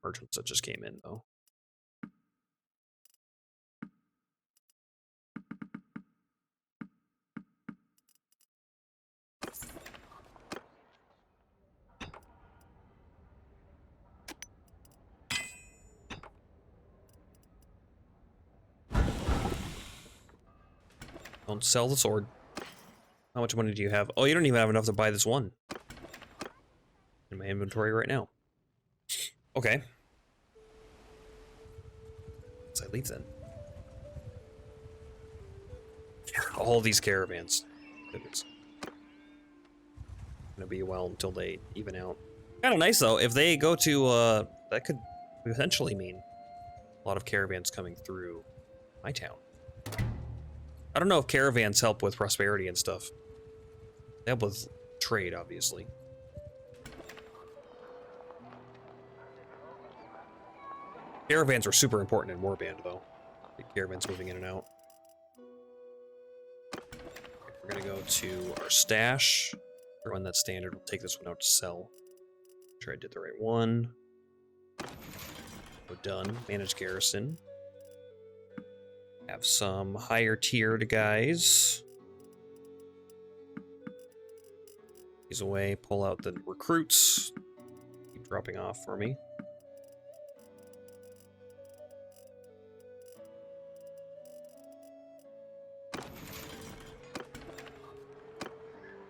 merchants that just came in, though. Don't sell the sword. How much money do you have? Oh, you don't even have enough to buy this one. In my inventory right now. Okay. Let's I leave then. All these caravans. Goodness. Gonna be a while until they even out. Kind of nice though. If they go to, that could potentially mean a lot of caravans coming through my town. I don't know if caravans help with prosperity and stuff. They help with trade, obviously. Caravans were super important in Warband, though. The caravans moving in and out. We're gonna go to our stash. Run that standard. We'll take this one out to sell. Make sure I did the right one. We're done. Manage garrison. Have some higher tiered guys. He's away. Pull out the recruits. Keep dropping off for me.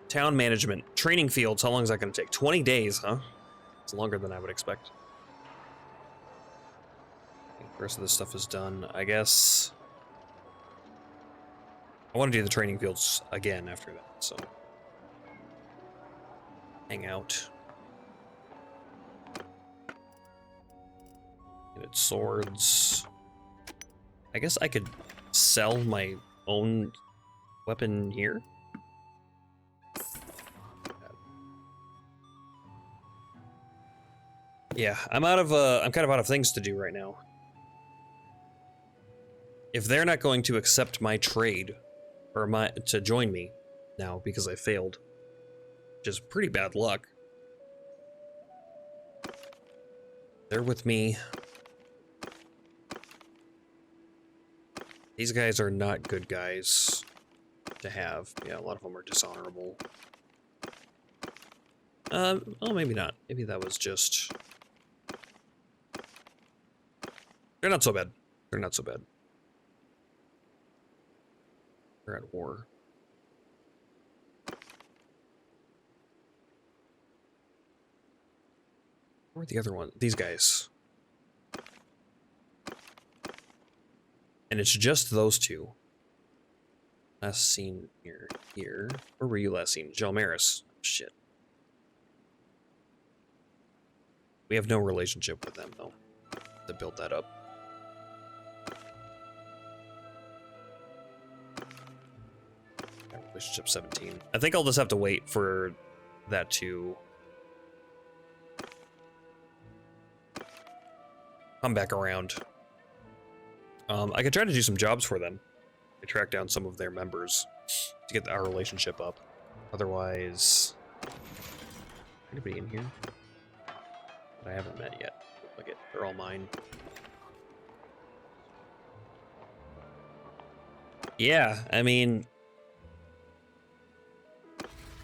Town management. Training fields. How long is that going to take? 20 days, huh? It's longer than I would expect. The rest of this stuff is done. I guess I want to do the training fields again after that, so hang out. Unit swords. I guess I could sell my own weapon here. Yeah, I'm kind of out of things to do right now. If they're not going to accept my trade, or to join me now because I failed, which is pretty bad luck. They're with me. These guys are not good guys to have. Yeah, a lot of them are dishonorable. Oh, maybe not. Maybe that was just... They're not so bad. They're not so bad. They're at war. Where are the other ones? These guys. And it's just those two. Last seen here. Where were you last seen? Jalmaris. Shit. We have no relationship with them, though, to build that up. Relationship 17. I think I'll just have to wait for that to come back around. I could try to do some jobs for them. I track down some of their members to get our relationship up. Otherwise, anybody in here that I haven't met yet? Look it, they're all mine. Yeah, I mean,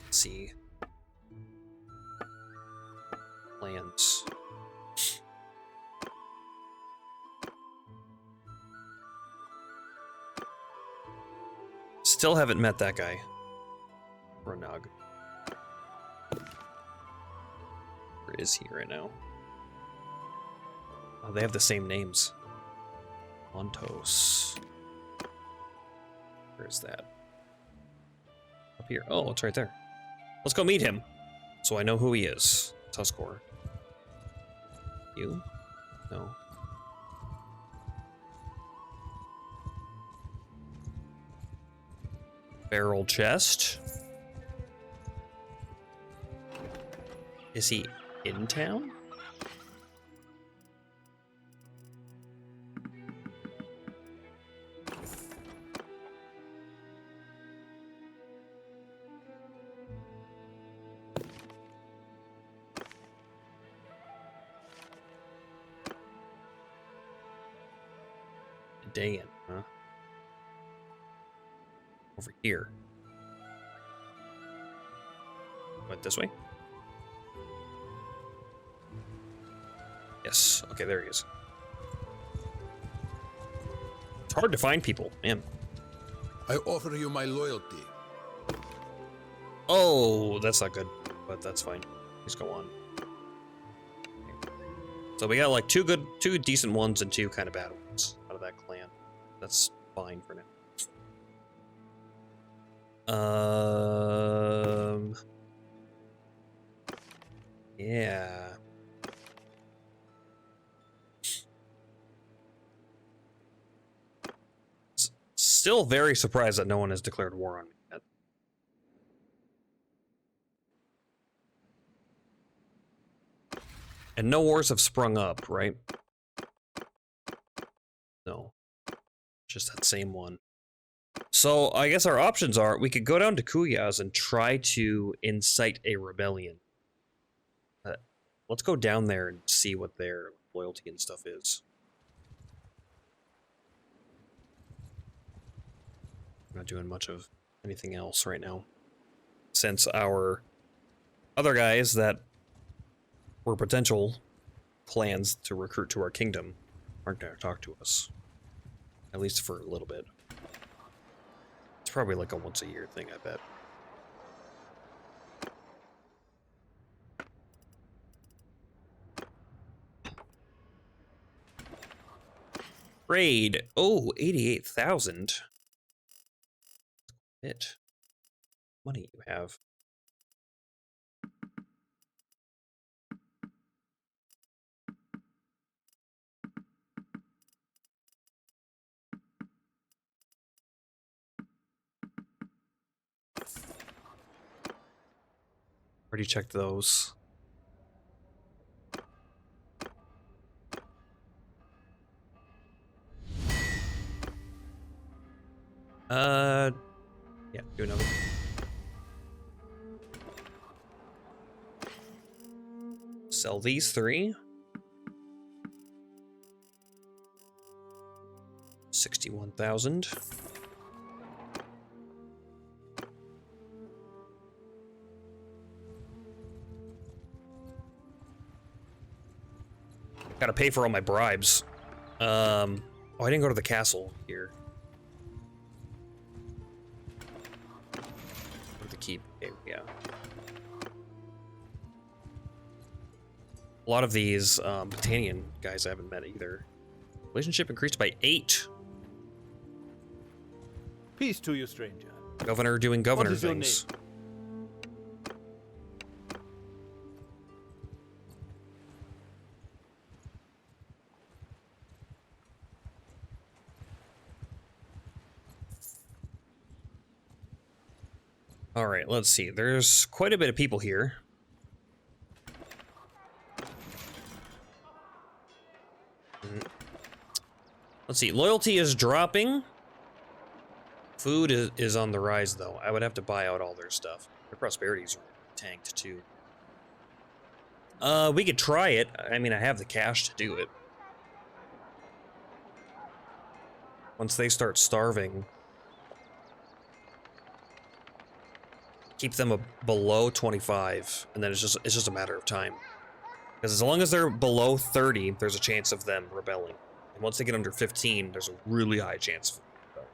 let's see. Plans. Still haven't met that guy. Ronag. Where is he right now? Oh, they have the same names. Montos. Where is that? Up here. Oh, it's right there. Let's go meet him, so I know who he is. Tuskor. You? No. Barrel chest. Is he in town? Day in, huh? Over here. Went this way? Yes. Okay, there he is. It's hard to find people, man. I offer you my loyalty. Oh, that's not good, but that's fine. Please go on. So we got like two decent ones and two kind of bad ones out of that clan. That's fine for now. Yeah. Still very surprised that no one has declared war on me yet. And no wars have sprung up, right? No. Just that same one. So I guess our options are we could go down to Kuyaz and try to incite a rebellion. Let's go down there and see what their loyalty and stuff is. I'm not doing much of anything else right now. Since our other guys that were potential plans to recruit to our kingdom aren't going to talk to us. At least for a little bit. It's probably like a once a year thing, I bet. Raid. Oh, 88,000. Bit. Money you have. Already checked those. Yeah, do another. Sell these 3. 61,000. Gotta pay for all my bribes. Oh, I didn't go to the castle here. Go to the keep. Okay, yeah. A lot of these Britannian guys I haven't met either. Relationship increased by 8. Peace to you, stranger. Governor doing governor What is your things. name? All right, let's see. There's quite a bit of people here. Let's see. Loyalty is dropping. Food is on the rise, though. I would have to buy out all their stuff. Their prosperity's tanked, too. We could try it. I mean, I have the cash to do it. Once they start starving, keep them below 25, and then it's just a matter of time. Because as long as they're below 30, there's a chance of them rebelling. And once they get under 15, there's a really high chance of them rebelling.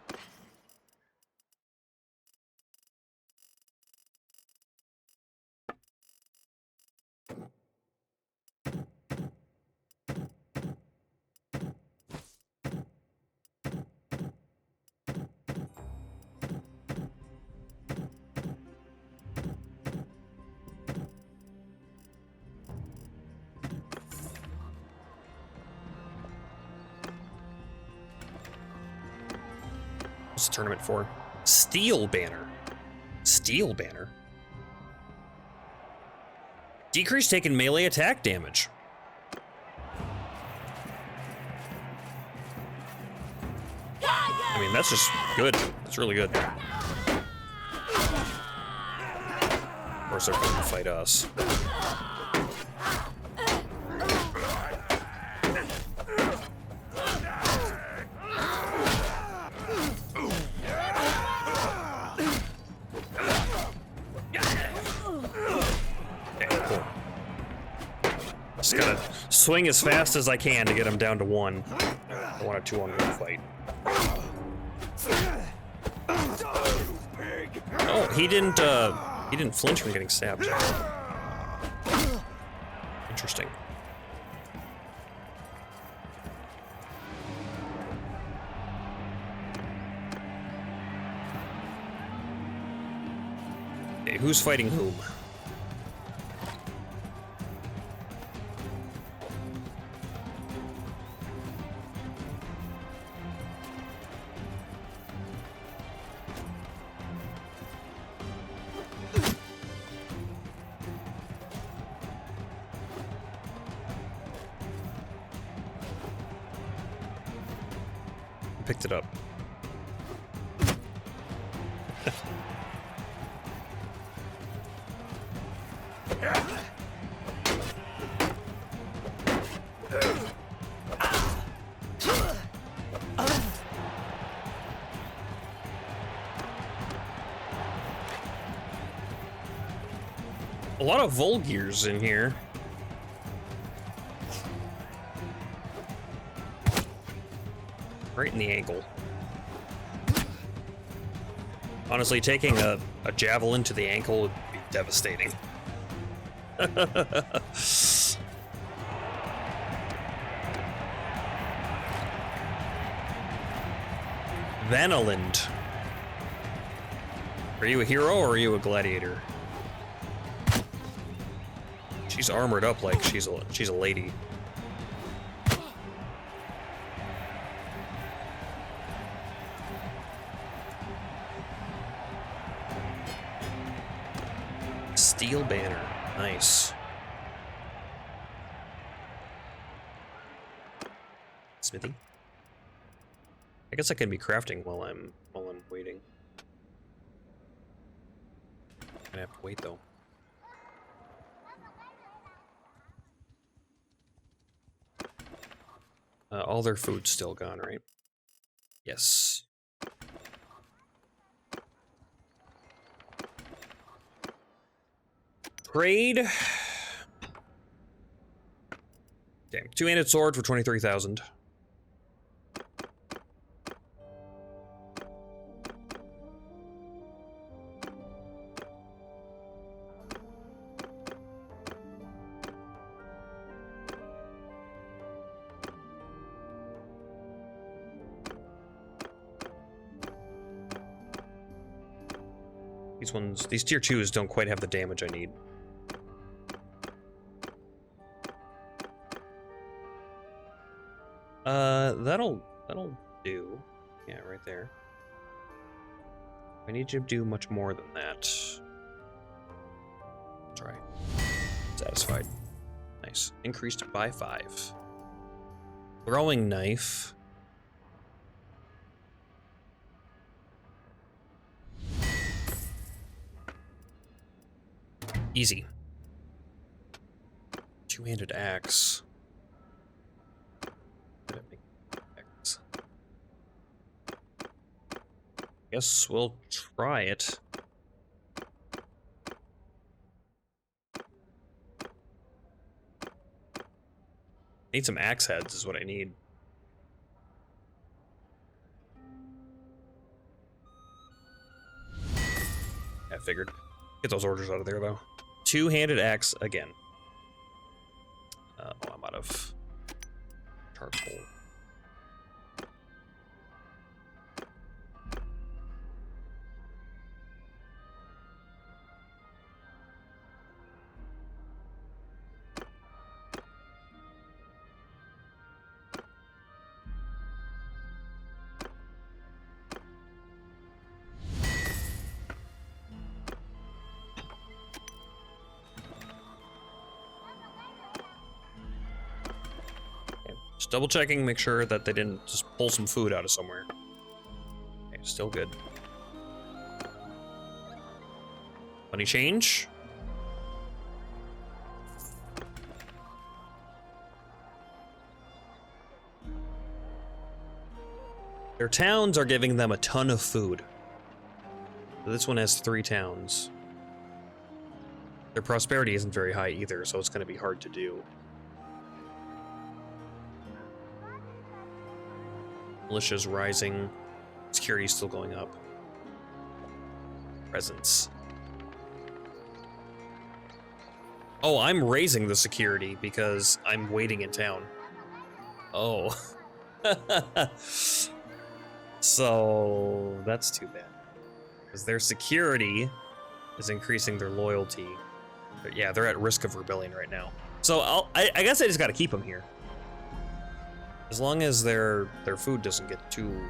What's the tournament for? Steel Banner. Steel Banner? Decrease taken melee attack damage. I mean, that's just good. That's really good. Of course, they're going to fight us. Just gotta swing as fast as I can to get him down to 1. I want a 2-on-1 fight. Oh, he didn't flinch from getting stabbed. Interesting. Okay, who's fighting whom? Picked it up. A lot of Volgears in here. Right in the ankle. Honestly, taking a javelin to the ankle would be devastating. Bannerlord. Are you a hero or are you a gladiator? She's armored up like she's a lady. Steel banner. Nice. Smithy. I guess I can be crafting while I'm waiting. Gonna have to wait though. All their food's still gone, right? Yes. Trade. Okay, 2-handed sword for 23,000. These tier 2s don't quite have the damage I need. That'll do. Yeah, right there. I need you to do much more than that. Try. Satisfied. Nice. Increased by 5. Throwing knife. Easy. 2-handed axe. Guess we'll try it. Need some axe heads is what I need. I figured. Get those orders out of there though. 2-handed axe again. Oh, I'm out of charcoal. Just double checking, make sure that they didn't just pull some food out of somewhere. Okay, still good. Money change. Their towns are giving them a ton of food. So this one has 3 towns. Their prosperity isn't very high either, so it's going to be hard to do. Militia's rising. Security's still going up. Presence. Oh, I'm raising the security because I'm waiting in town. Oh. So that's too bad. Because their security is increasing their loyalty. But yeah, they're at risk of rebellion right now. So I guess I just gotta keep them here. As long as their food doesn't get too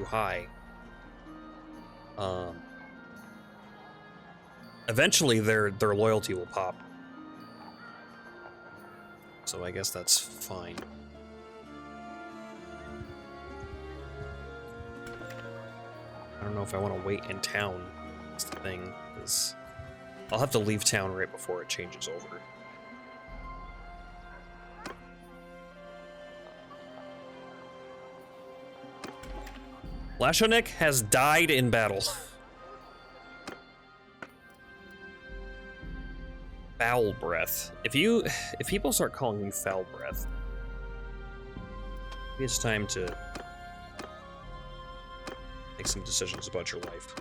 high. Eventually their loyalty will pop. So I guess that's fine. I don't know if I want to wait in town. That's the thing, because I'll have to leave town right before it changes over. Lashonik has died in battle. Foul breath. If people start calling you foul breath, maybe it's time to make some decisions about your life.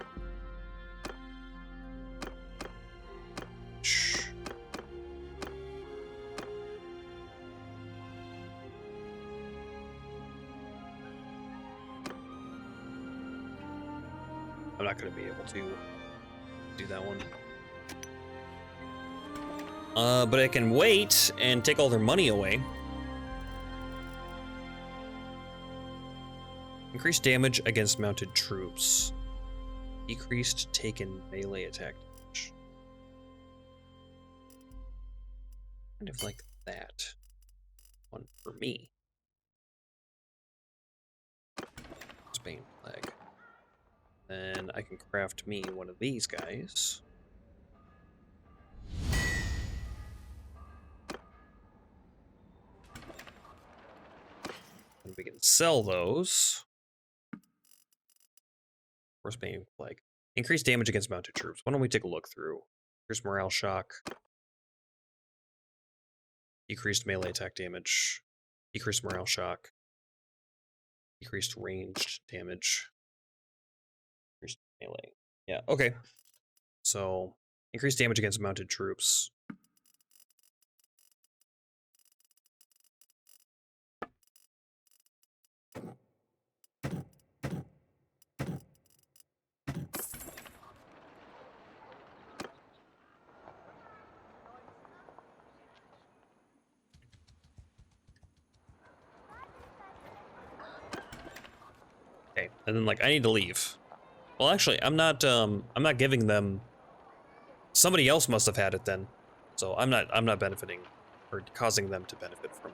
Shh. I'm not going to be able to do that one. But I can wait and take all their money away. Increased damage against mounted troops. Decreased taken melee attack damage. Kind of like that one for me. Spain flag. Then I can craft me one of these guys. And we can sell those. Spain flag. Increased damage against mounted troops. Why don't we take a look through? Here's morale shock. Decreased melee attack damage. Decreased morale shock. Decreased ranged damage. Increased melee. Yeah, okay. So, increased damage against mounted troops. Okay, and then like I need to leave. Well, actually, I'm not giving them. Somebody else must have had it then. So I'm not benefiting or causing them to benefit from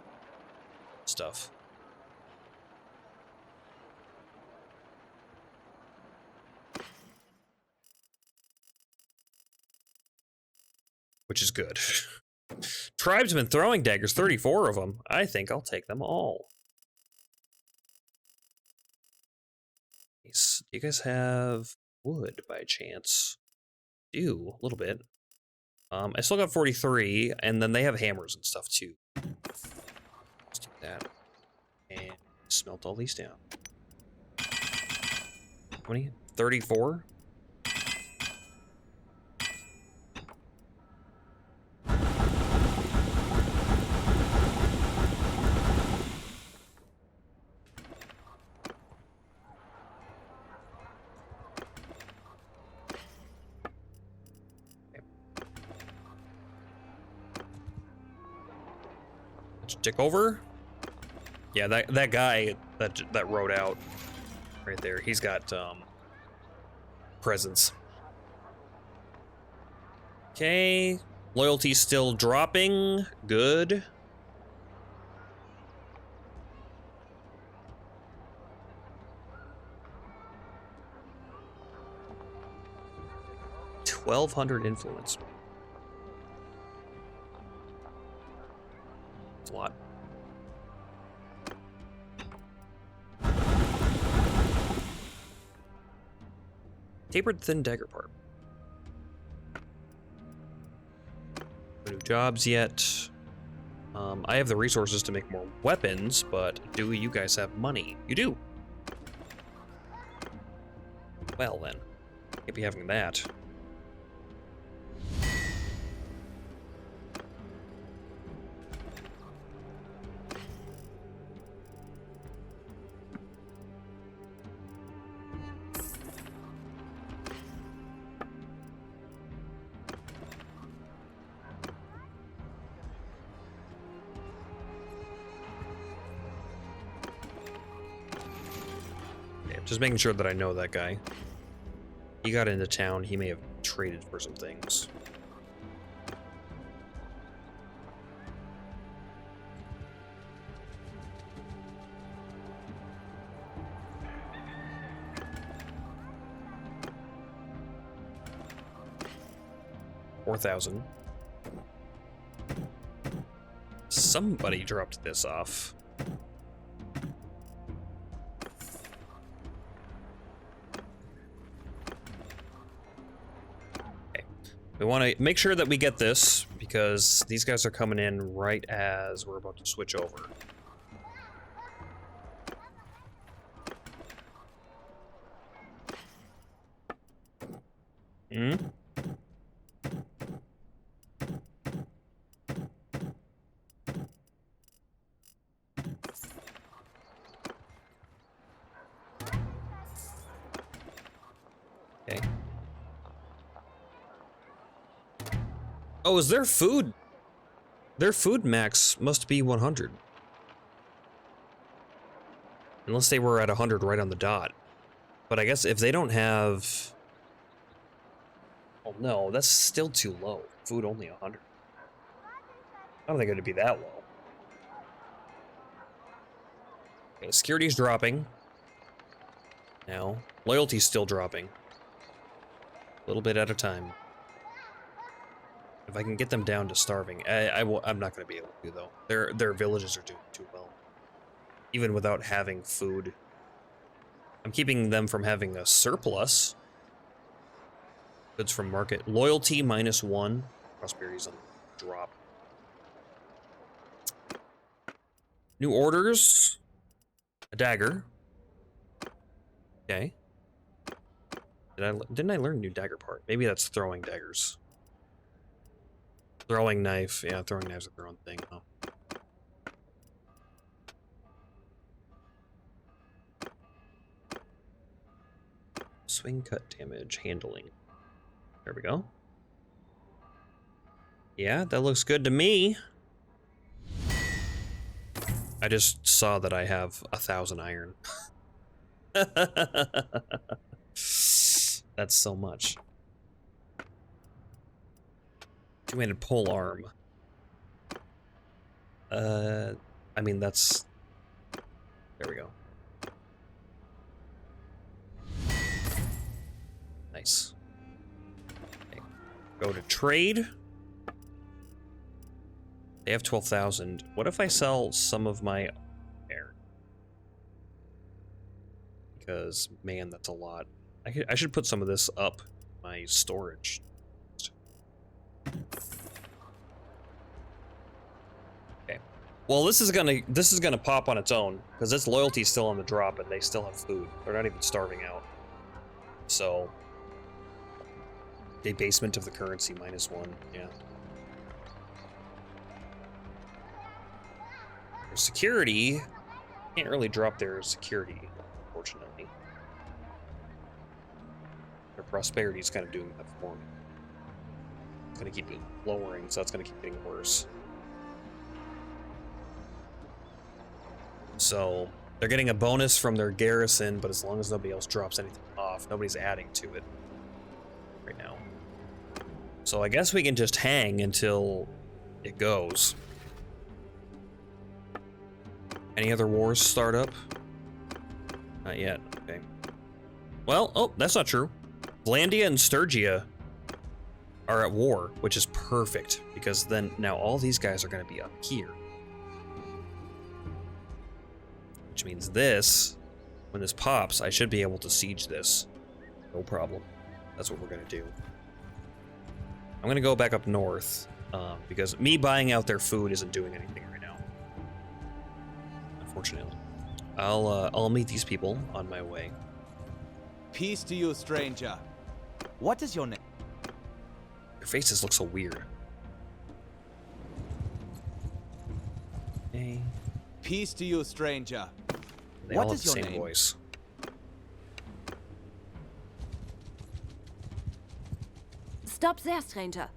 stuff. Which is good. Tribesmen throwing daggers, 34 of them. I think I'll take them all. Nice. Do you guys have wood by chance? Do, a little bit. I still got 43, and then they have hammers and stuff too. Let's do that. And smelt all these down. 20? 34? Tick over. Yeah, that guy that rode out right there, he's got presence. Okay, loyalty's still dropping. Good. 1,200 influence. It's a lot. Tapered thin dagger part. No new jobs yet. I have the resources to make more weapons, but do you guys have money? You do. Well then, can't be having that. Just making sure that I know that guy. He got into town. He may have traded for some things. $4,000. Somebody dropped this off. We want to make sure that we get this, because these guys are coming in right as we're about to switch over. Hmm? Okay. Oh, is their food? Their food max must be 100. Unless they were at 100 right on the dot. But I guess if they don't have... Oh no, that's still too low. Food only 100. I don't think it'd be that low. Okay, security's dropping. Now, loyalty's still dropping. A little bit at a time. If I can get them down to starving, I'm not going to be able to, though. Their villages are doing too well. Even without having food. I'm keeping them from having a surplus. Goods from market. Loyalty -1. Prosperity's on the drop. New orders. A dagger. Okay. Didn't I learn new dagger part? Maybe that's throwing daggers. Throwing knife. Yeah, throwing knives are their own thing. Oh. Swing cut damage. Handling. There we go. Yeah, that looks good to me. I just saw that I have 1,000 iron. That's so much. Two-handed pole arm. I mean, that's... There we go. Nice. Okay. Go to trade. They have 12,000. What if I sell some of my air? Because, man, that's a lot. I should put some of this up my storage. Okay. Well, this is gonna pop on its own because its loyalty's still on the drop and they still have food. They're not even starving out. So, debasement of the currency -1. Yeah. Their security can't really drop their security, unfortunately. Their prosperity is kind of doing that for me. It's gonna keep lowering, so that's gonna keep getting worse. So they're getting a bonus from their garrison, but as long as nobody else drops anything off, nobody's adding to it right now. So I guess we can just hang until it goes. Any other wars start up? Not yet. Okay. Well, oh, that's not true. Vlandia and Sturgia are at war, which is perfect, because then now all these guys are going to be up here. Which means this, when this pops, I should be able to siege this. No problem. That's what we're going to do. I'm going to go back up north, because me buying out their food isn't doing anything right now. Unfortunately. I'll meet these people on my way. Peace to you, stranger. What is your name? Their faces look so weird. Okay. Peace to you, stranger. They What all have is the your same name? voice. Stop there, stranger.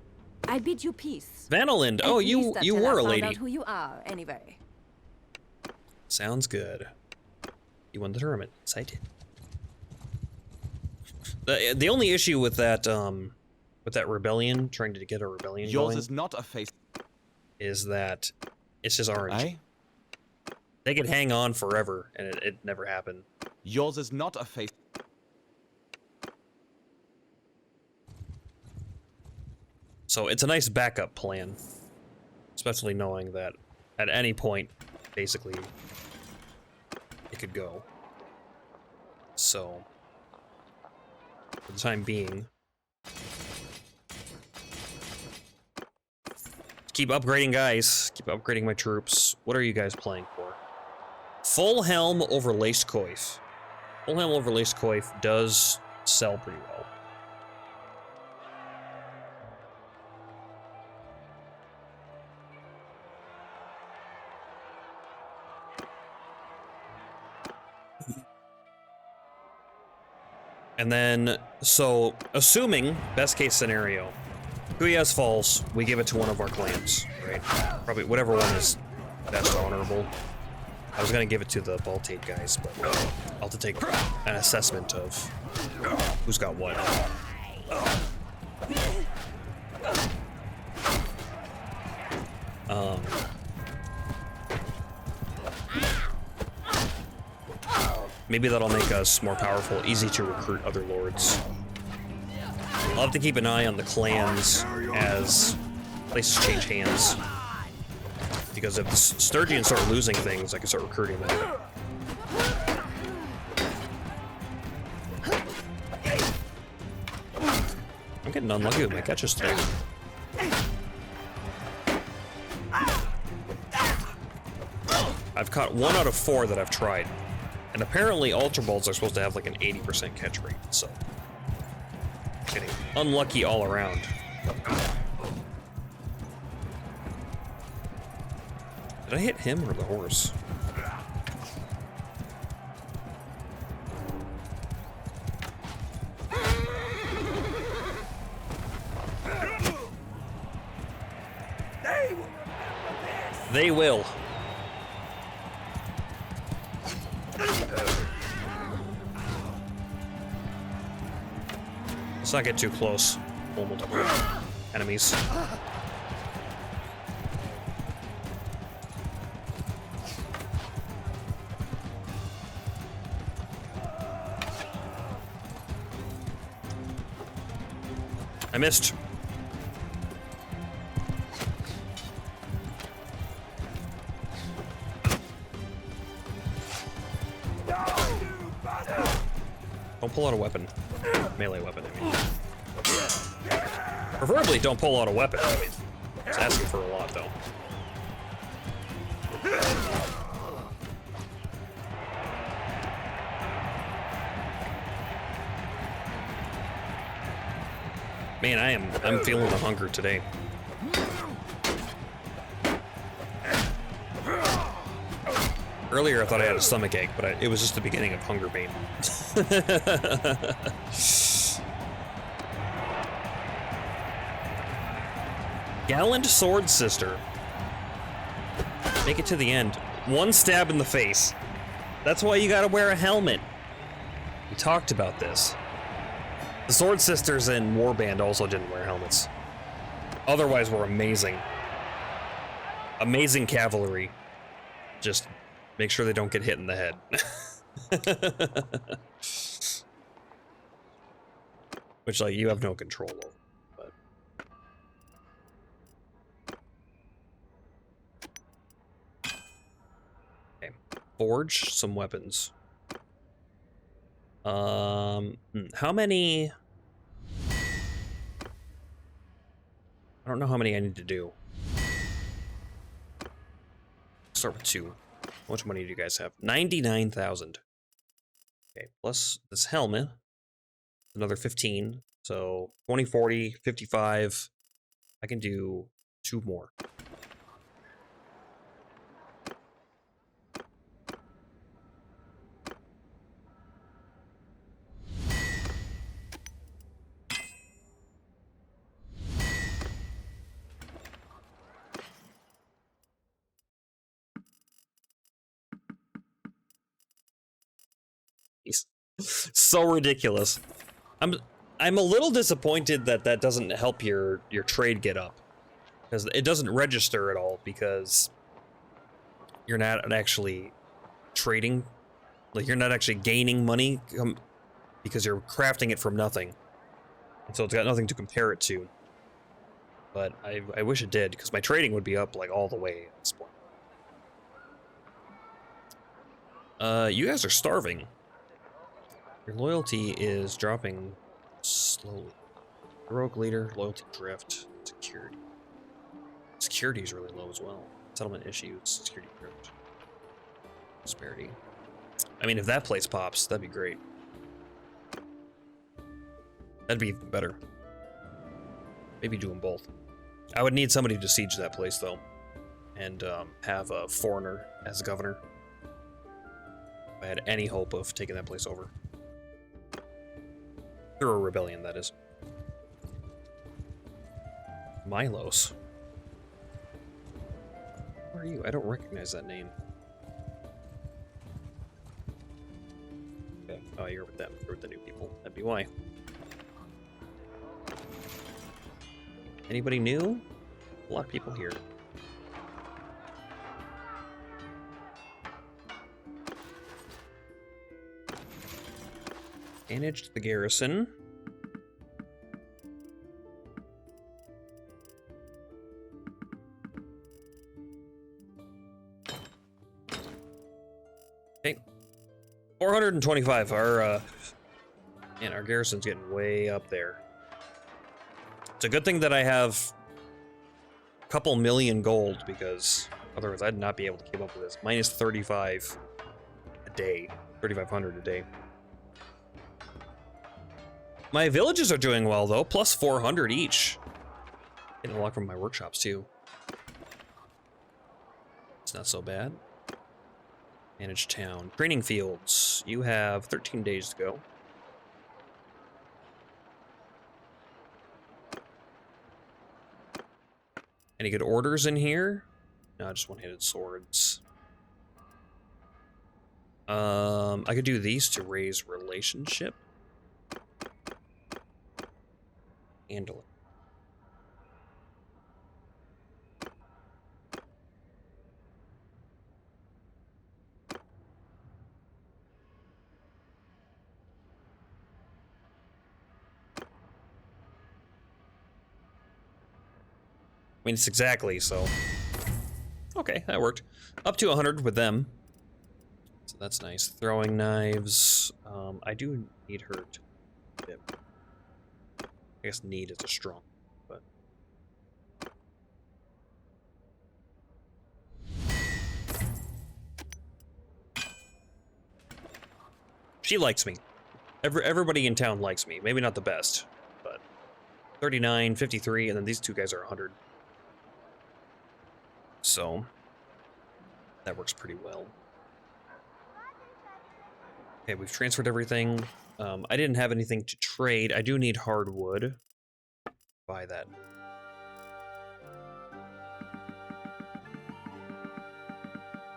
I bid you peace. Vanillin, oh, At least you until I were a found lady. out who you are, anyway. Sounds good. You won the tournament. Yes, I did. The only issue with that rebellion, trying to get a rebellion Yours going, is not a face. is that it's just orange. Eh? They could hang on forever, and it never happened. Yours is not a face. So it's a nice backup plan, especially knowing that at any point, basically, it could go. So, for the time being, keep upgrading, guys. Keep upgrading my troops. What are you guys playing for? Full helm over laced coif. Full helm over laced coif does sell pretty well. And then, so, assuming, best case scenario, Kuyas falls, we give it to one of our clans, right? Probably whatever one is best honorable. I was gonna give it to the Baltate guys, but I'll have to take an assessment of who's got what. Maybe that'll make us more powerful, easy to recruit other lords. I'll have to keep an eye on the clans as places change hands. Because if the Sturgians start losing things, I can start recruiting them. I'm getting unlucky with my catches today. I've caught 1 out of 4 that I've tried. And apparently Ultra Balls are supposed to have like an 80% catch rate, so... Getting unlucky all around. Did I hit him or the horse? They will. Let's not get too close. Multiple enemies. I missed. Don't pull out a weapon. Melee weapon, I mean. Preferably don't pull out a weapon. I mean, it's asking for a lot, though. Man, I'm feeling the hunger today. Earlier I thought I had a stomach ache, but it was just the beginning of hunger pain. Gallant Sword Sister. Make it to the end. 1 stab in the face. That's why you gotta wear a helmet. We talked about this. The Sword Sisters in Warband also didn't wear helmets. Otherwise, we're amazing. Amazing cavalry. Just make sure they don't get hit in the head. Which, like, you have no control over. But forge some weapons. How many? I don't know how many I need to do. Start with 2. How much money do you guys have? 99,000. Okay, plus this helmet, another 15. So 20, 40, 55. I can do 2 more. So ridiculous. I'm a little disappointed that that doesn't help your trade get up, because it doesn't register at all, because you're not actually trading, like you're not actually gaining money because you're crafting it from nothing, and so it's got nothing to compare it to. But I wish it did, because my trading would be up like all the way at this point. You guys are starving. Your loyalty is dropping slowly. Heroic leader, loyalty drift, security. Security is really low as well. Settlement issues, security drift. Prosperity. I mean, if that place pops, that'd be great. That'd be even better. Maybe do them both. I would need somebody to siege that place, though. And have a foreigner as governor. If I had any hope of taking that place over. Through a rebellion, that is. Milos. Who are you? I don't recognize that name. Okay. Oh, you're with them. You're with the new people. That'd be why. Anybody new? A lot of people here. Managed the garrison. Okay. 425. Our garrison's getting way up there. It's a good thing that I have a couple million gold, because otherwise I'd not be able to keep up with this. Minus 35 a day. 3,500 a day. My villages are doing well, though. Plus 400 each. Getting a lot from my workshops, too. It's not so bad. Manage town. Training fields. You have 13 days to go. Any good orders in here? No, just one-handed swords. I could do these to raise relationship. Handle it. I mean, it's exactly, so... Okay, that worked. Up to 100 with them. So that's nice. Throwing knives. I do need her to... I guess need is a strong, but... She likes me. Everybody in town likes me. Maybe not the best, but... 39, 53, and then these two guys are 100. So... that works pretty well. Okay, we've transferred everything. I didn't have anything to trade. I do need hardwood. Buy that.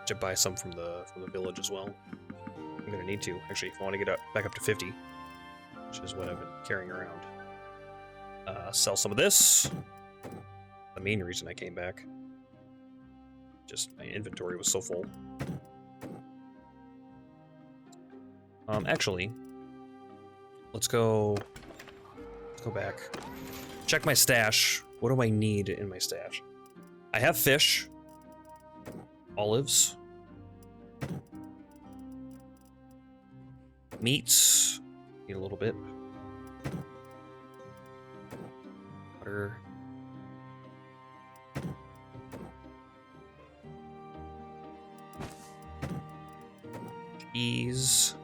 Should buy some from the village as well. I'm gonna need to, actually, if I want to get back up to 50, which is what I've been carrying around. Sell some of this. The main reason I came back. Just my inventory was so full. Actually, let's go back. Check my stash. What do I need in my stash? I have fish, olives, Meats. Need a little bit. Butter. Cheese.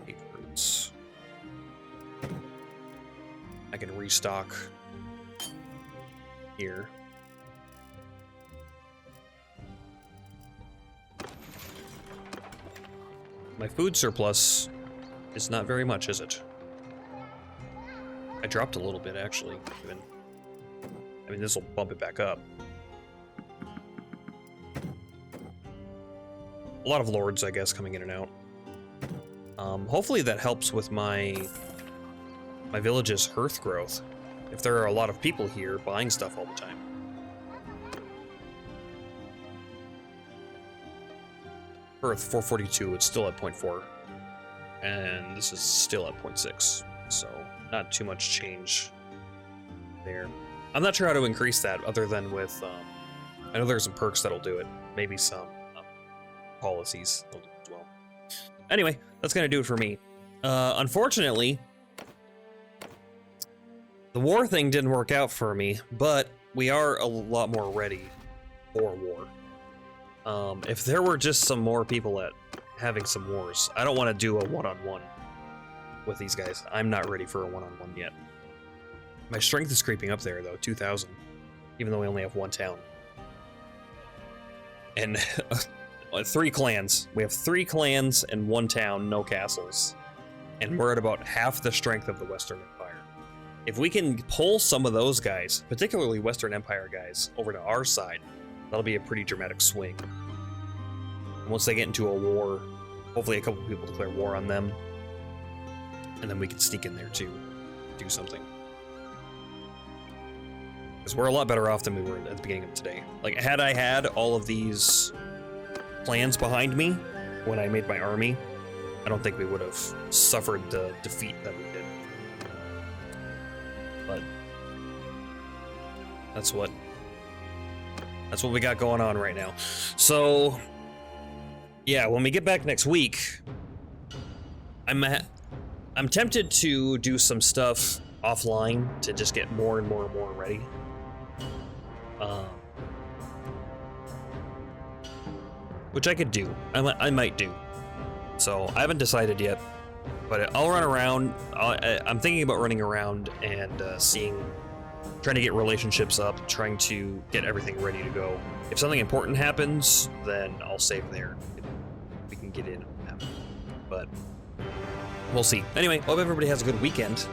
Egg fruits. I can restock here. My food surplus is not very much, is it? I dropped a little bit, actually. Even. I mean, this will bump it back up. A lot of lords, I guess, coming in and out. Hopefully that helps with my village's hearth growth. If there are a lot of people here buying stuff all the time. Hearth 442, it's still at 0.4. And this is still at 0.6. So not too much change there. I'm not sure how to increase that other than with, I know there's some perks that'll do it. Maybe some policies will do it as well. Anyway, that's gonna do it for me. Unfortunately, the war thing didn't work out for me, but we are a lot more ready for war. If there were just some more people at having some wars, I don't want to do a one-on-one with these guys. I'm not ready for a one-on-one yet. My strength is creeping up there, though, 2,000, even though we only have one town. And 3 clans. We have 3 clans and 1 town, no castles. And we're at about half the strength of the Western Empire. If we can pull some of those guys, particularly Western Empire guys, over to our side, that'll be a pretty dramatic swing. And once they get into a war, hopefully a couple people declare war on them. And then we can sneak in there too, do something. Because we're a lot better off than we were at the beginning of today. Like, had I had all of these plans behind me when I made my army, I don't think we would have suffered the defeat that we did. But that's what we got going on right now. So yeah, when we get back next week, I'm tempted to do some stuff offline to just get more and more and more ready. Which I could do. I might do. So I haven't decided yet, but I'll run around. I'm thinking about running around and trying to get relationships up, trying to get everything ready to go. If something important happens, then I'll save there. We can get in on that. But we'll see. Anyway, hope everybody has a good weekend.